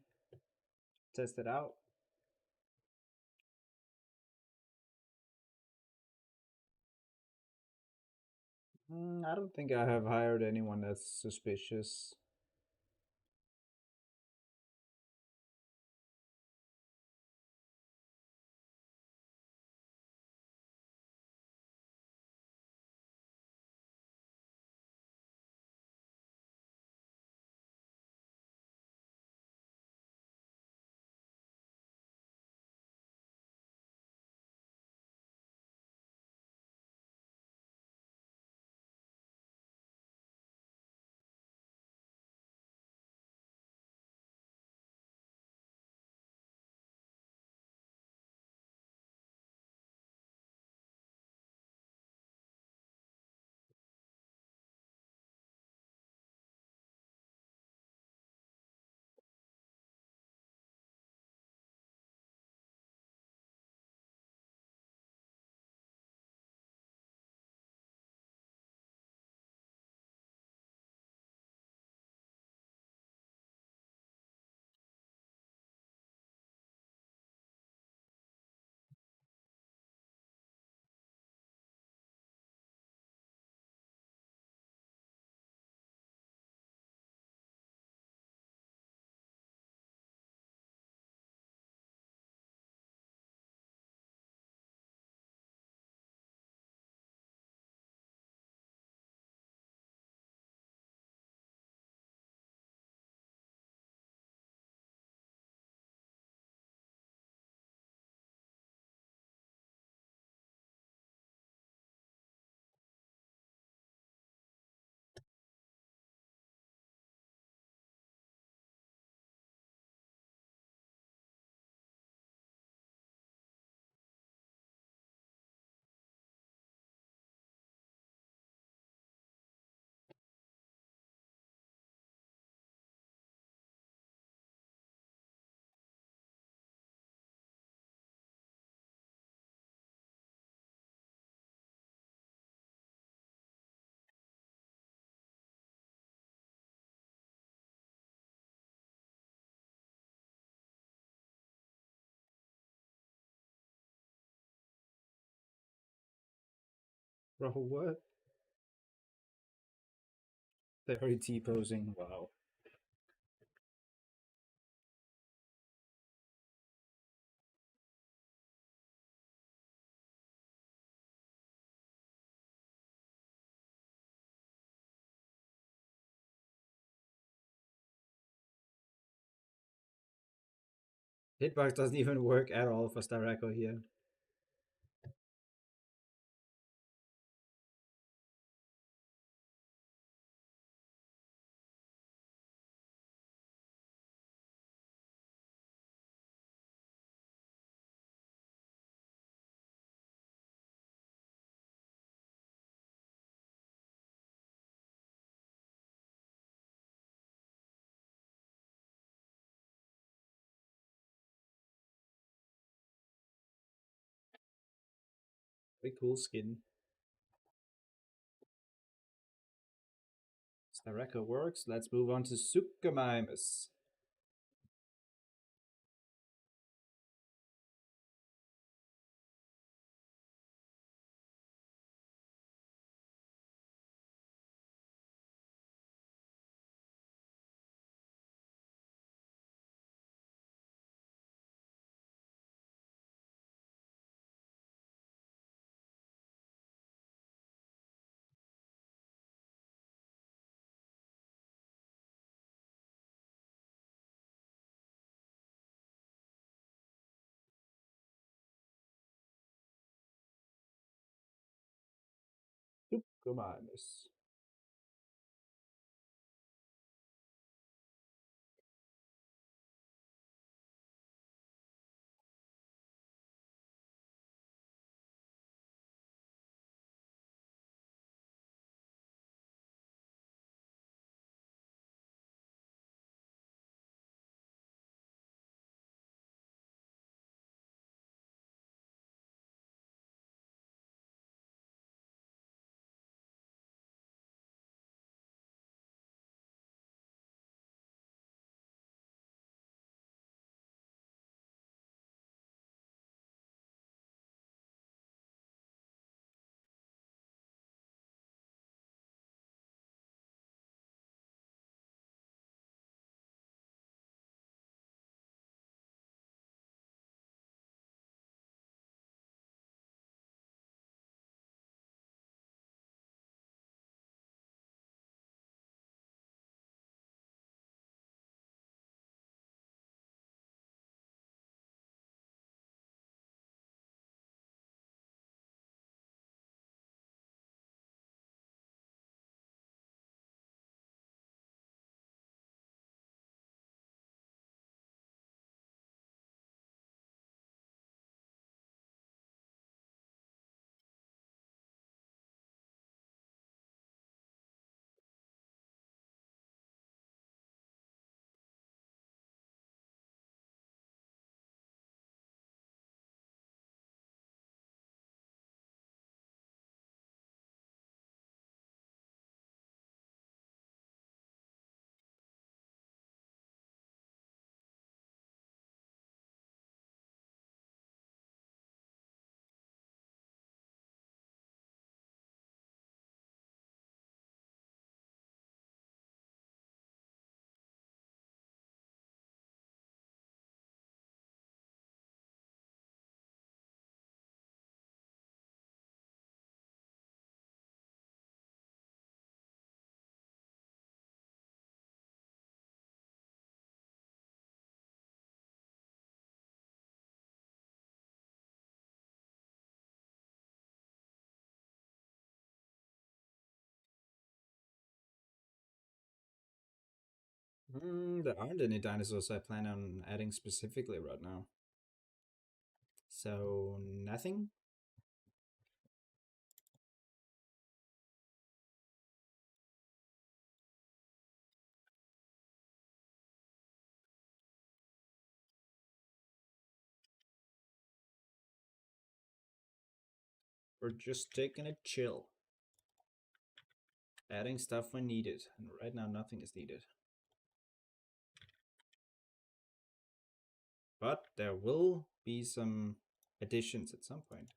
A: Test it out. I don't think I have hired anyone that's suspicious. Bro, what? They're already T-posing. Wow. Hitbox doesn't even work at all for Starako here. Very cool skin. Starako works. Let's move on to Sukamimus. Sukamimus. There aren't any dinosaurs I plan on adding specifically right now. So, nothing? We're just taking it chill. Adding stuff when needed. And right now, nothing is needed. But there will be some additions at some point.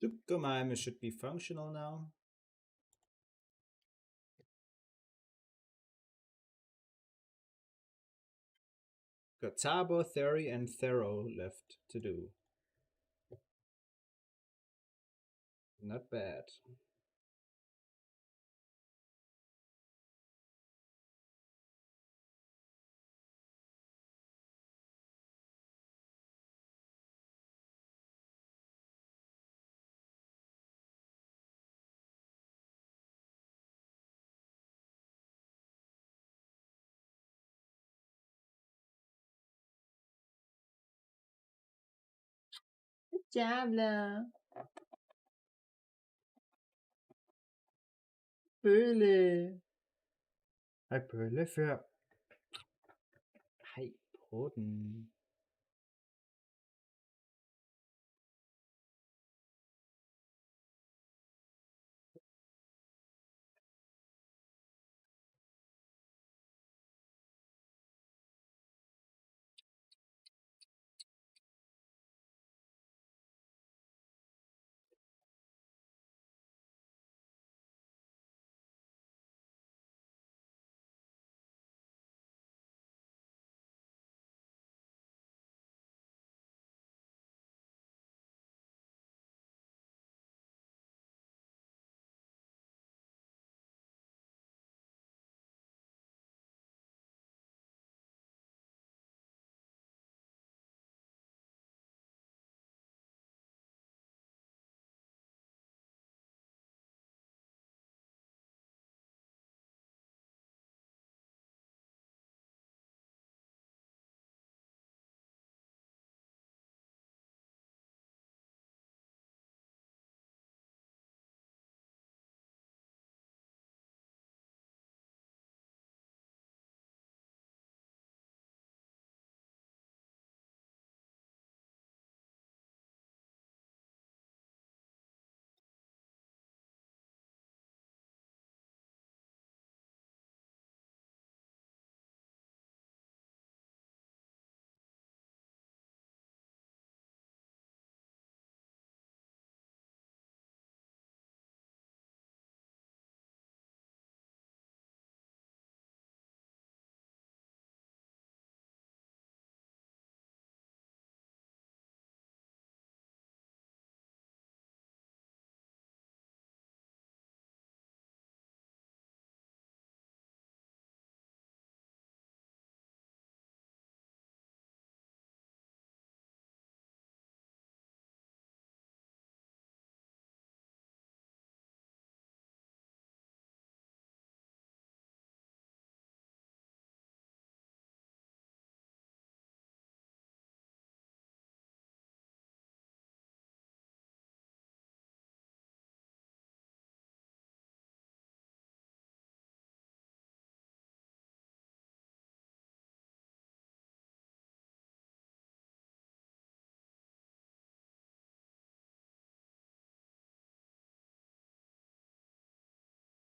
A: Dukkamaime should be functional now. Got Tabo, Theory, and Thero left to do. Not bad. Jävla bølle. Hej bølle før. Hej på den.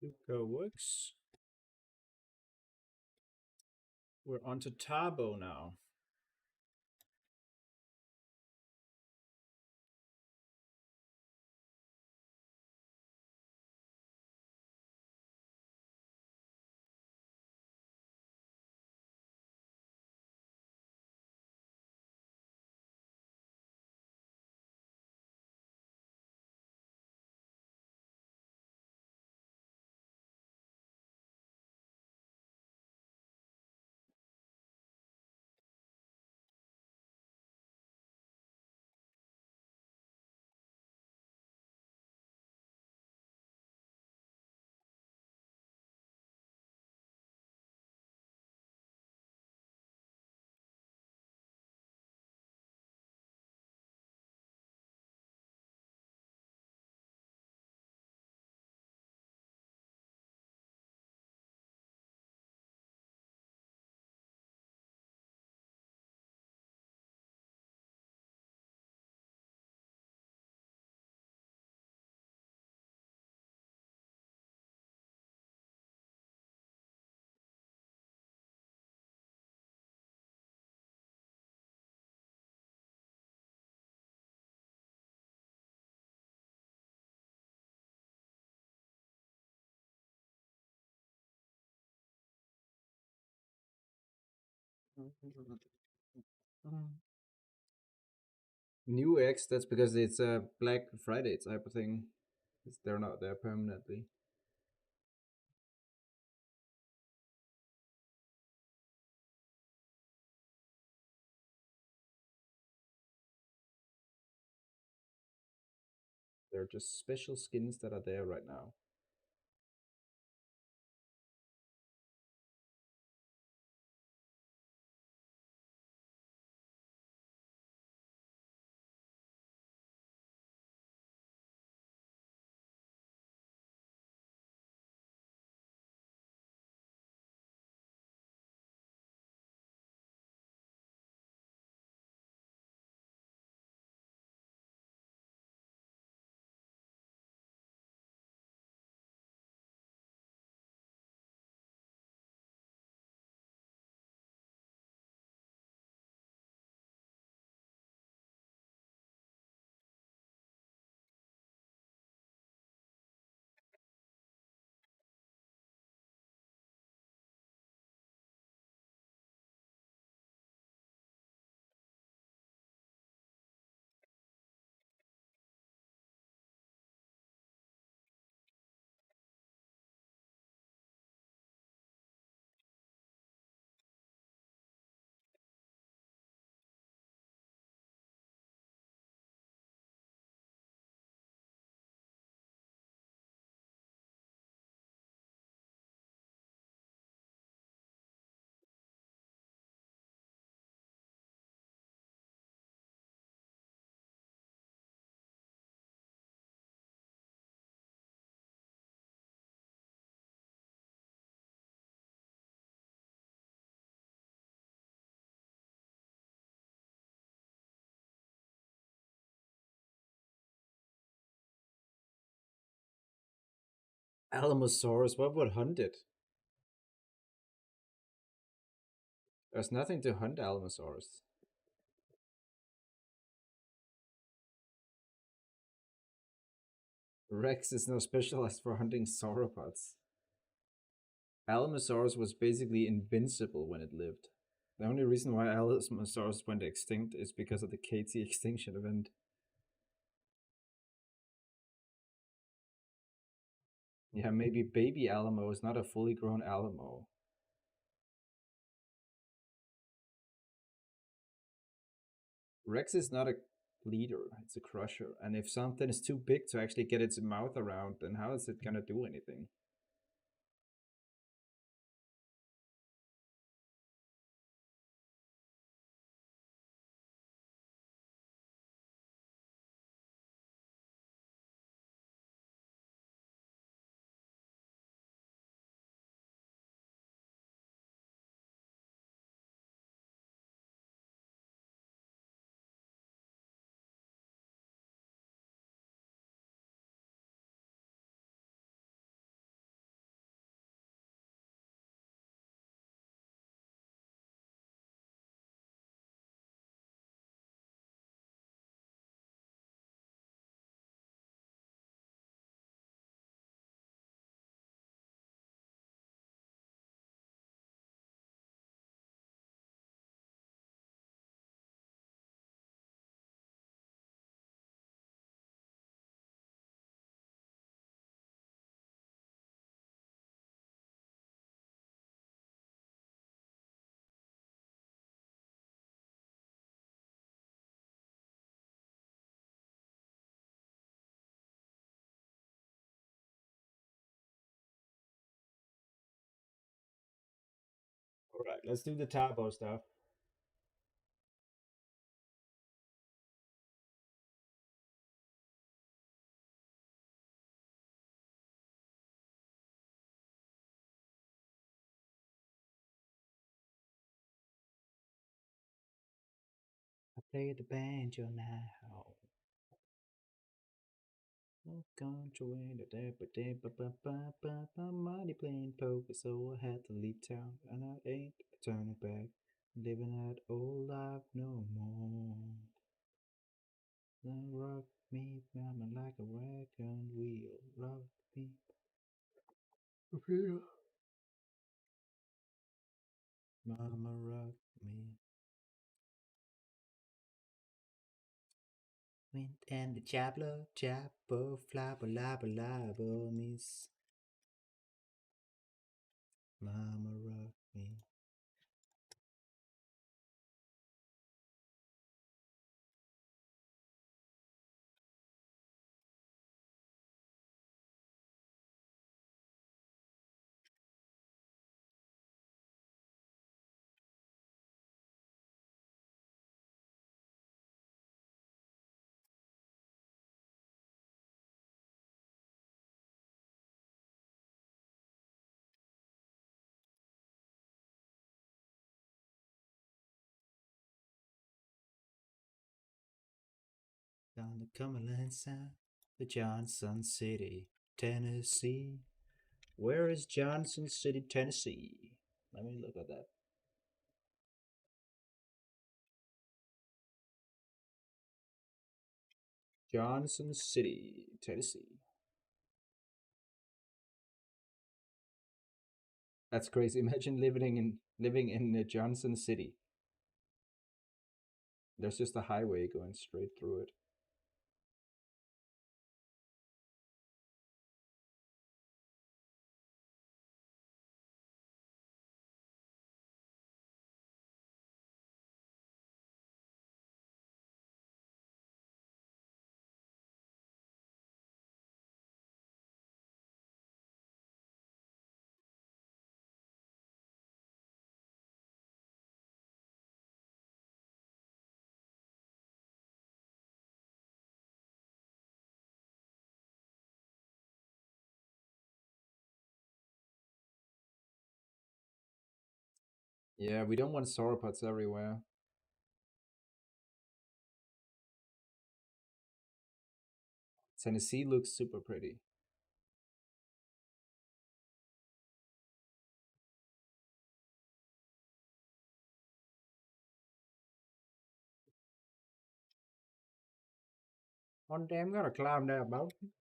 A: Go works. We're on to Tabo now. New X, that's because it's a Black Friday type of thing. They're not there permanently. They're just special skins that are there right now. Alamosaurus, what would hunt it? There's nothing to hunt Alamosaurus. Rex is now specialized for hunting sauropods. Alamosaurus was basically invincible when it lived. The only reason why Alamosaurus went extinct is because of the KT extinction event. Yeah, maybe baby Alamo is not a fully grown Alamo. Rex is not a leader, it's a crusher. And if something is too big to actually get its mouth around, then how is it gonna do anything? right, let's do the Tabo stuff. I play the banjo now. No control in the day, but day, money playing poker, so I had to leave town, and I ain't turning back. Living that old life no more. Now rock me, mama, like a wagon wheel. Rock me, feel. Mama, rock me. Wind and the chaplo, chapo, flabba, labba, labba, miss. Mama, rock me. Down the Cumberland Sound, the Johnson City, Tennessee. Where is Johnson City, Tennessee? Let me look at that. Johnson City, Tennessee. That's crazy. Imagine living in Johnson City. There's just a highway going straight through it. Yeah, we don't want sauropods everywhere. Tennessee looks super pretty. One day I'm gonna climb that mountain.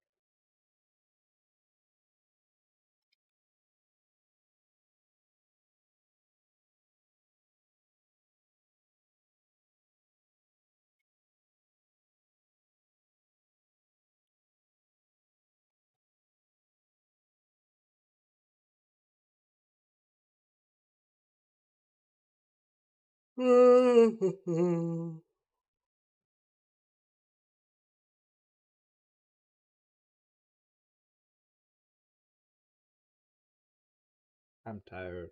A: I'm tired.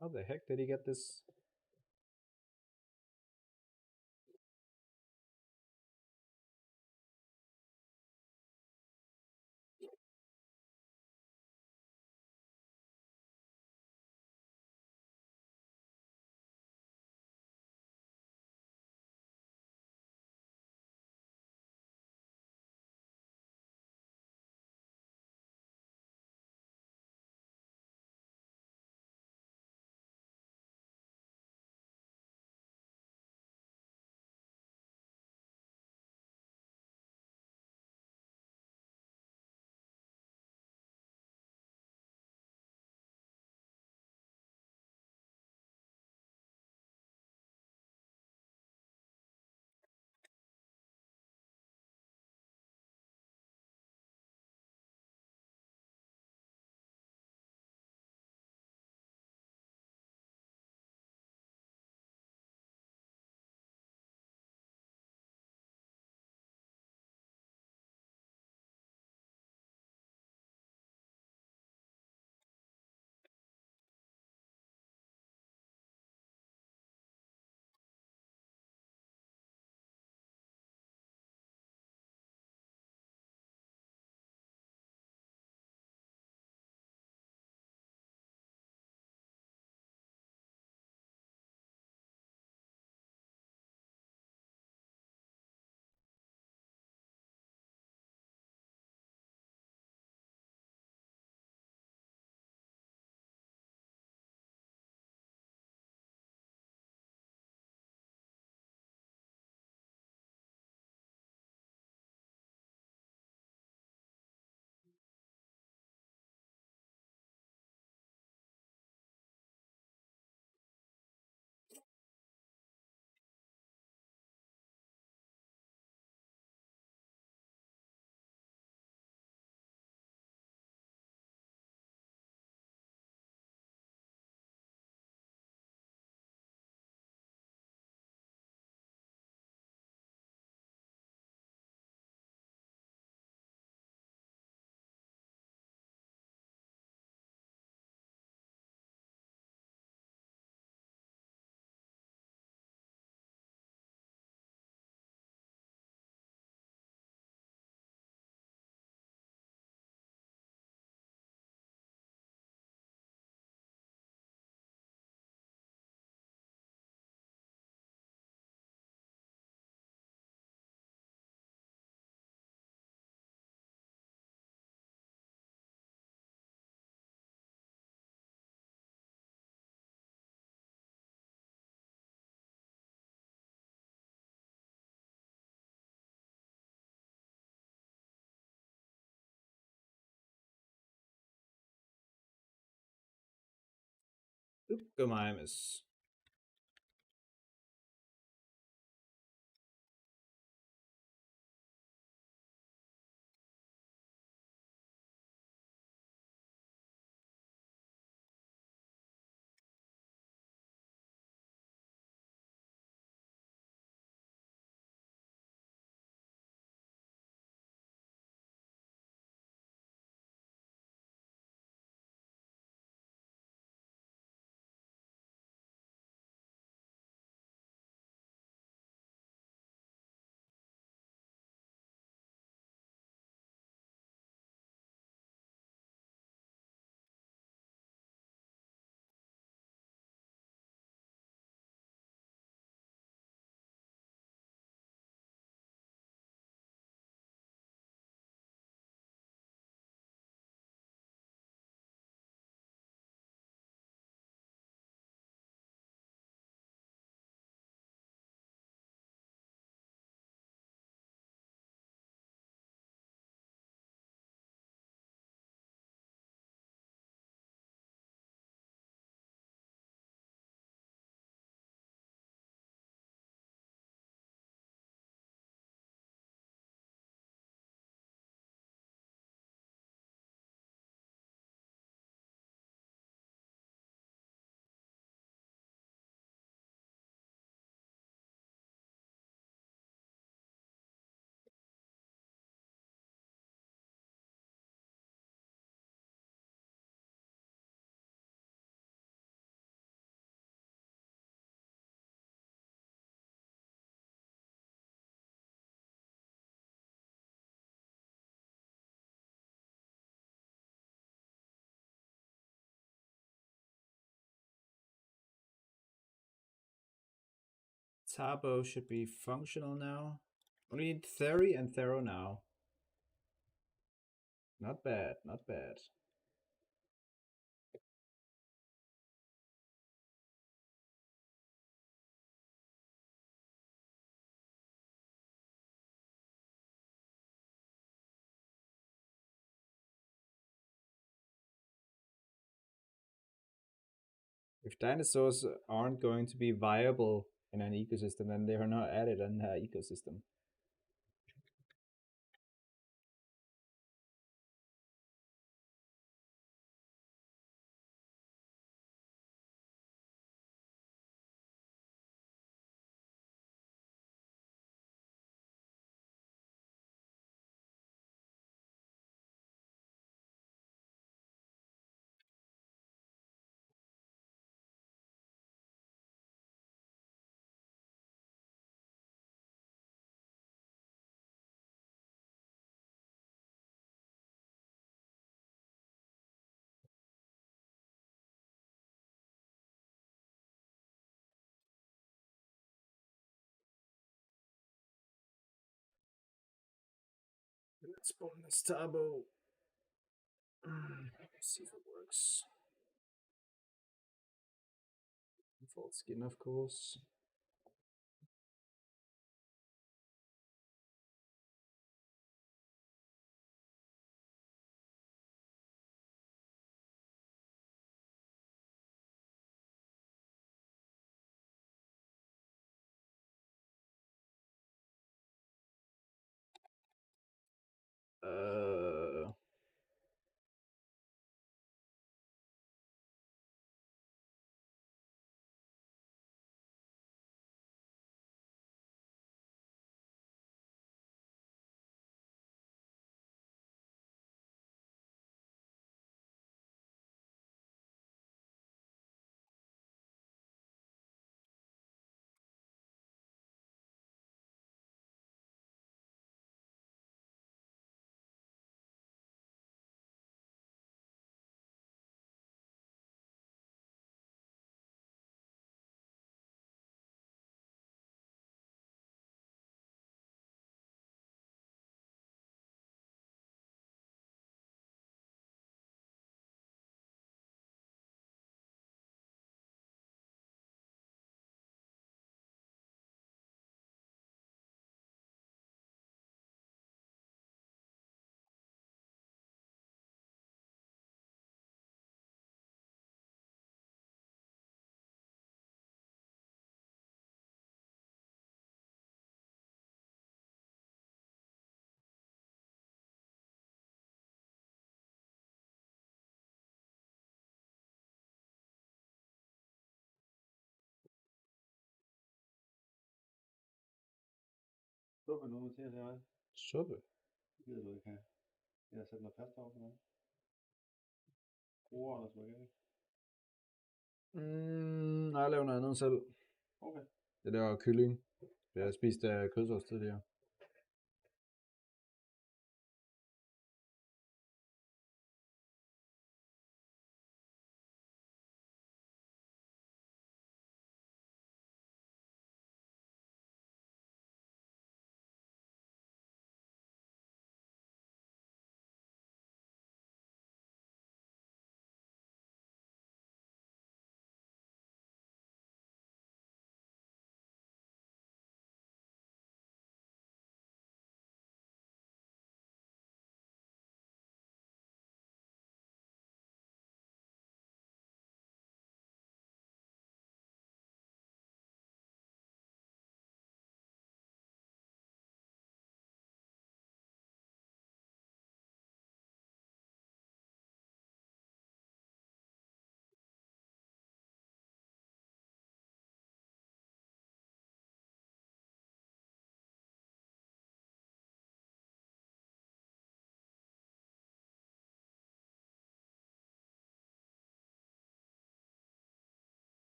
A: How the heck did he get this? Gemeimes. Tabo should be functional now. Only need Theory and Thero now. Not bad, not bad. If dinosaurs aren't going to be viable in an ecosystem, then they are not added in the ecosystem. Let's bonus Tabo. See if it works. Default skin, of course. Uh,
B: Skubbe noget til at lave.
A: Suppe.
B: Det gider du ikke have. Jeg sætter noget fast over for noget. Bruger eller spaghetti.
A: Nej, jeg laver noget andet selv.
B: Okay.
A: Det der kylling. Jeg har spist kødsovs tidligere.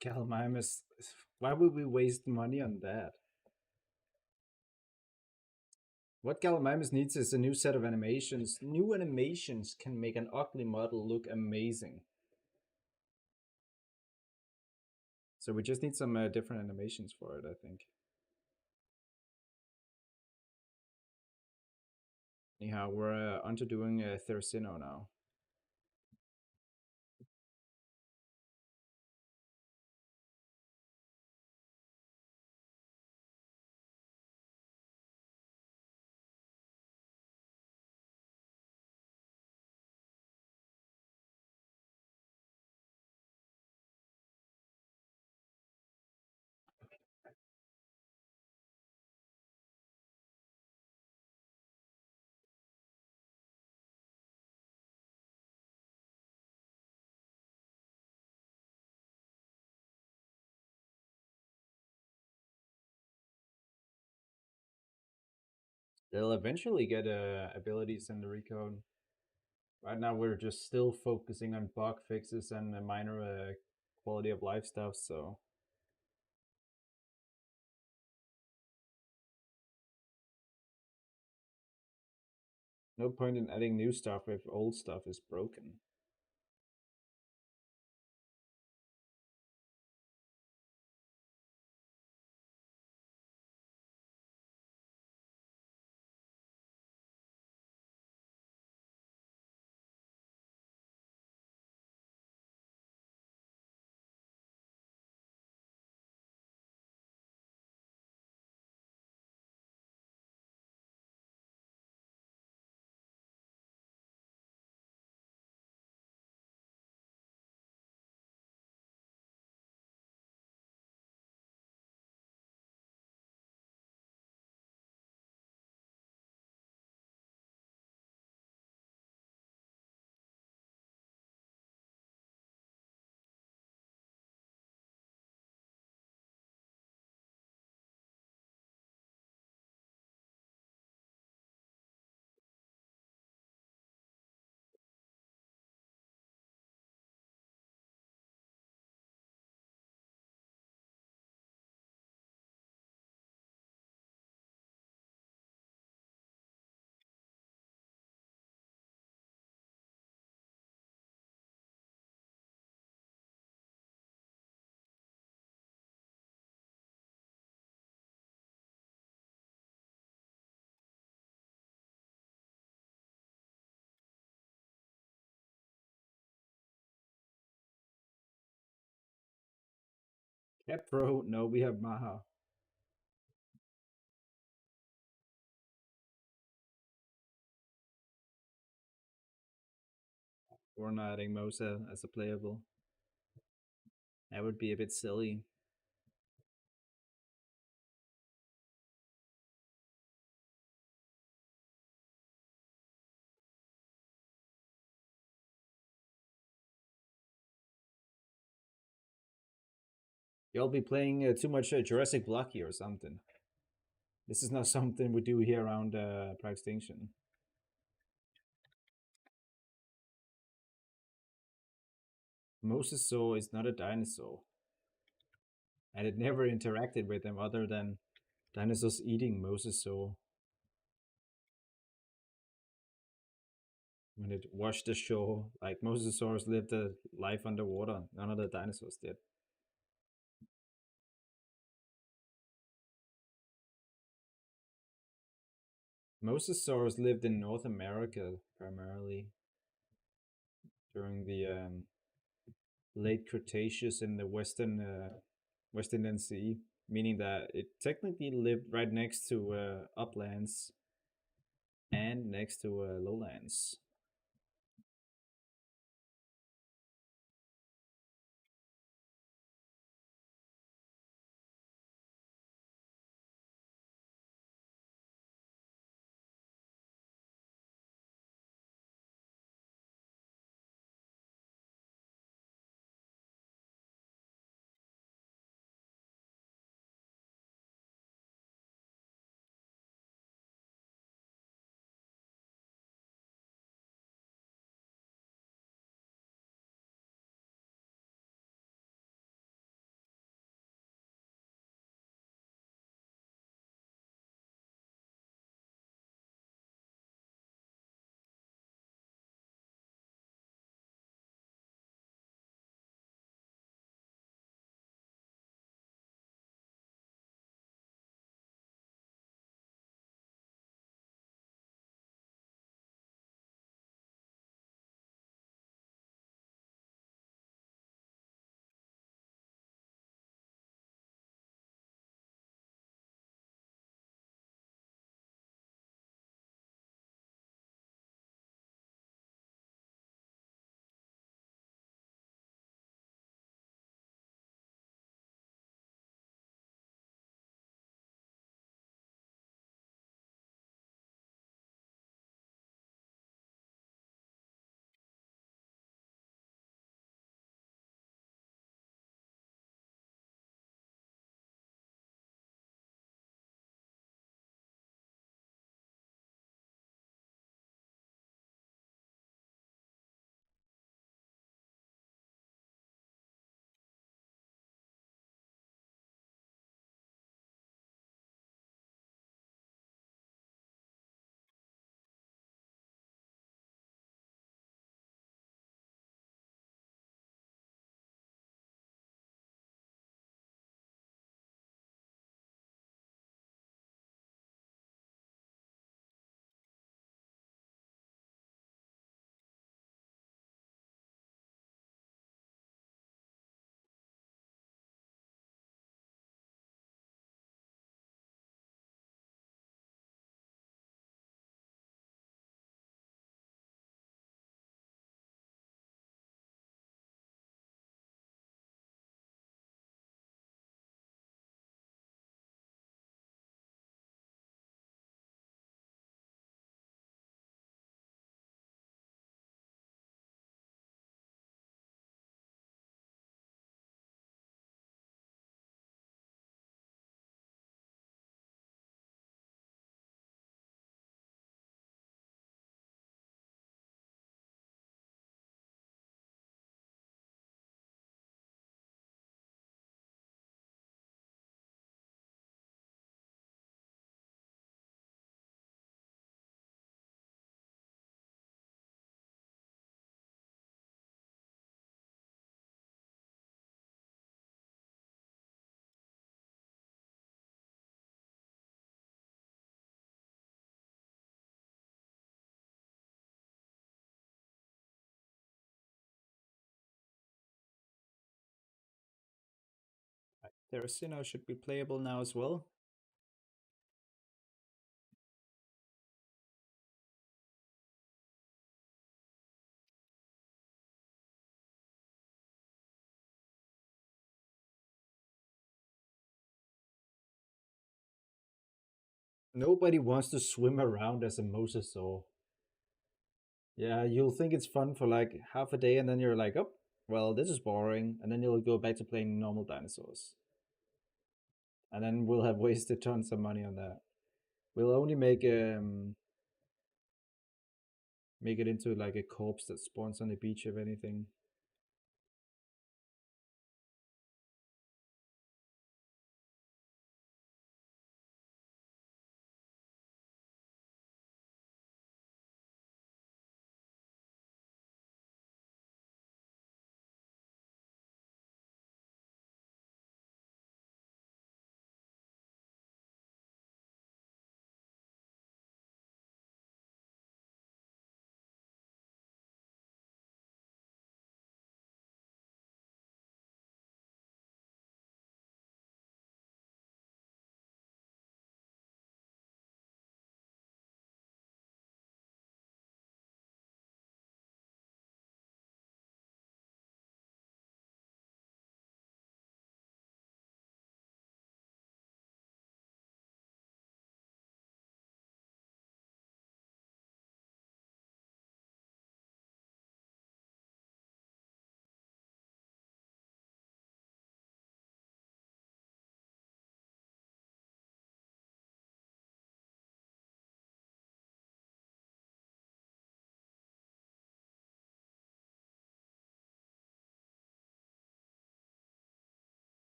A: Calamimus. Why would we waste money on that? What Gallimimus needs is a new set of animations. New animations can make an ugly model look amazing. So we just need some different animations for it, I think. Anyhow, we're onto doing Thersino now. They'll eventually get abilities in the RECODE. Right now we're just still focusing on bug fixes and minor quality of life stuff, so... No point in adding new stuff if old stuff is broken. Yep, bro. No, we have Maha. We're not adding Mosa as a playable. That would be a bit silly. You'll be playing too much Jurassic Blocky or something. This is not something we do here around Extinction. Mosasaur is not a dinosaur, and it never interacted with them other than dinosaurs eating Mosasaur when it washed ashore. Like Mosasaurs lived a life underwater. None of the dinosaurs did. Mosasaurs lived in North America primarily during the late Cretaceous in the Western NC, meaning that it technically lived right next to uplands and next to lowlands. Terracino should be playable now as well. Nobody wants to swim around as a mosasaur. Yeah, you'll think it's fun for like half a day, and then you're like, oh, well, this is boring, and then you'll go back to playing normal dinosaurs. And then we'll have wasted tons of money on that. We'll only make it into like a corpse that spawns on the beach, if anything.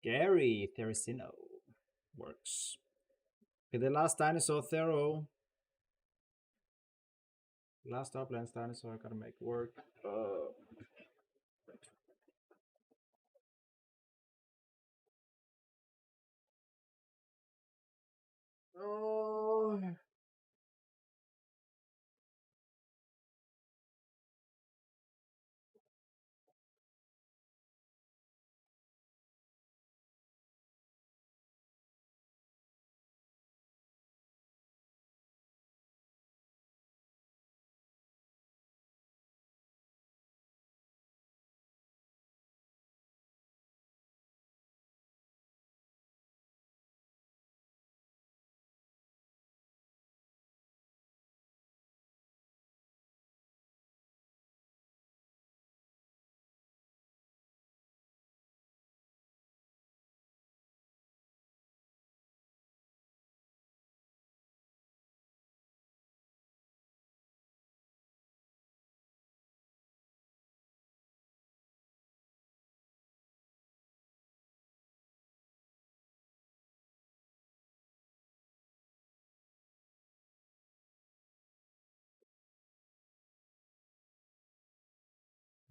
A: Scary Terracino works. Okay, the last dinosaur, Thero. Last Uplands dinosaur, I gotta make work. Oh.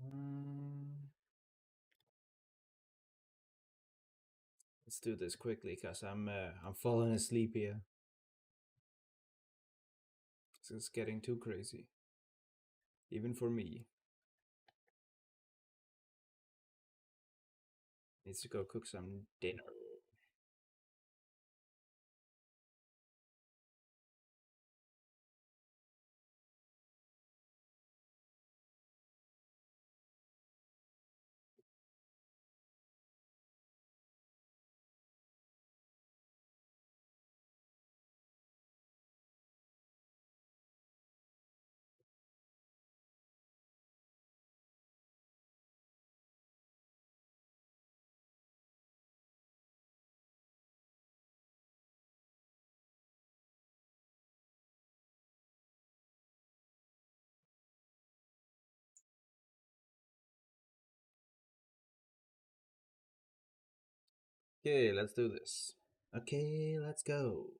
A: Mm, let's do this quickly, cause I'm falling asleep here. It's getting too crazy, even for me. Needs to go cook some dinner. Okay, let's do this. Okay, let's go.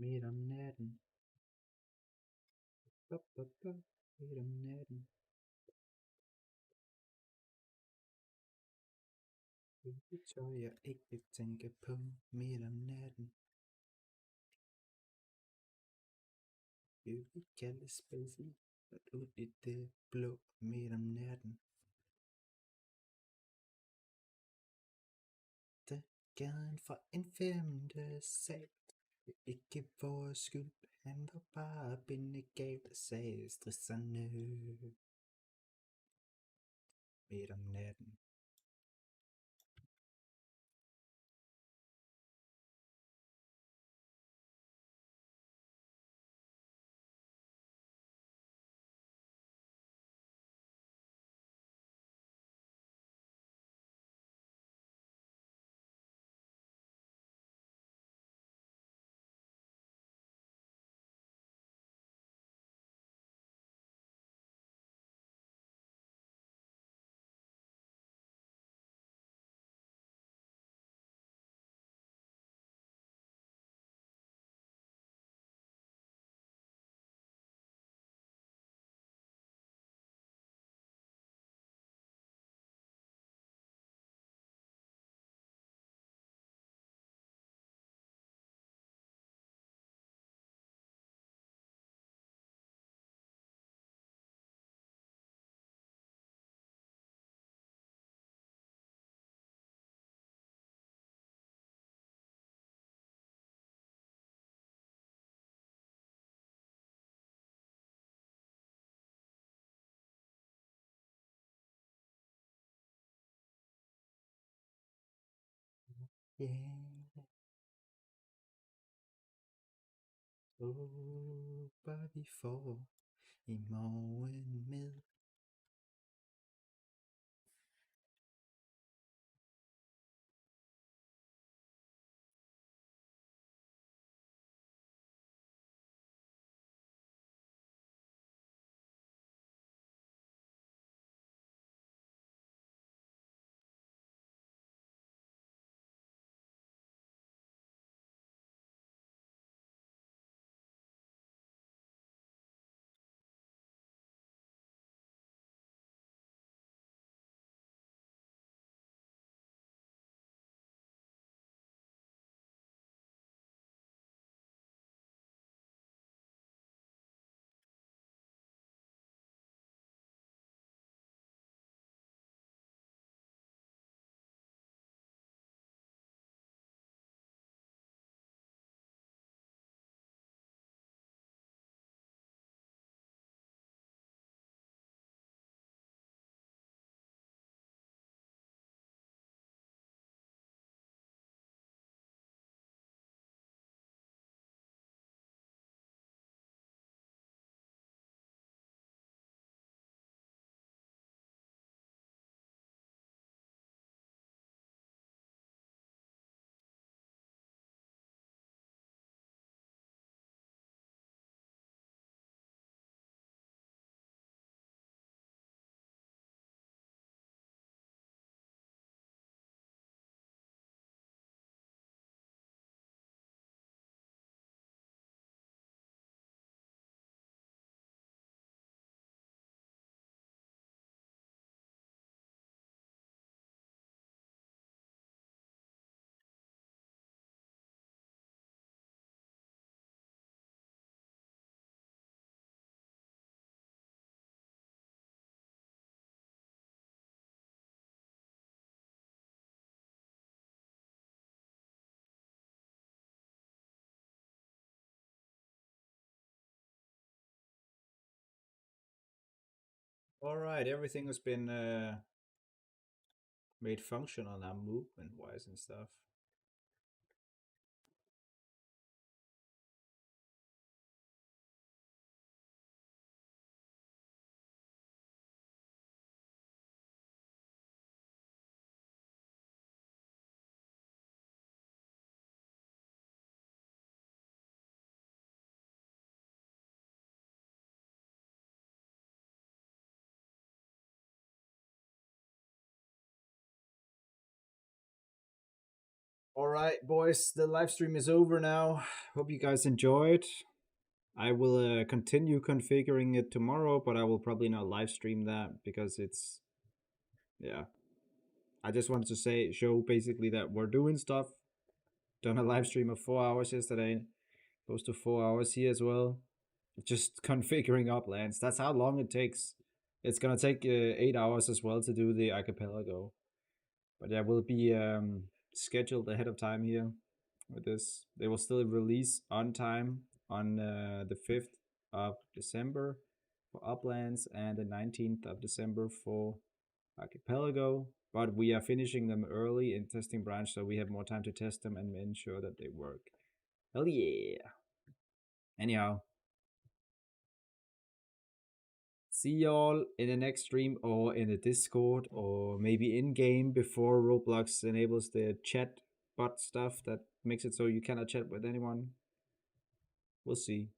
A: Midt om natten. Bup, bup, bup. Midt om natten. Det tror jeg ikke vil tænke på. Midt om natten. Det vi kalder spacey. Og ud i det blå. Midt om natten. Det gaden for en femte sal. Det er ikke vores skyld. Han var bare bindegalt, sagde stresserne. Midt om natten. Yeah. Håber vi får i morgen med. Alright, everything has been made functional now, movement wise and stuff. All right, boys, the live stream is over now. Hope you guys enjoyed. I will continue configuring it tomorrow, but I will probably not live stream that because it's, yeah. I just wanted to show basically that we're doing stuff. Done a live stream of 4 hours yesterday, close to 4 hours here as well. Just configuring Uplands. That's how long it takes. It's gonna take 8 hours as well to do the archipelago. But yeah, will be scheduled ahead of time here with this. They will still release on time on the 5th of December for Uplands and the 19th of December for Archipelago. But we are finishing them early in testing branch, so we have more time to test them and ensure that they work. Hell yeah. Anyhow, see y'all in the next stream or in the Discord or maybe in game before Roblox enables the chat bot stuff that makes it so you cannot chat with anyone. We'll see.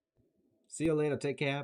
A: See you later. Take care.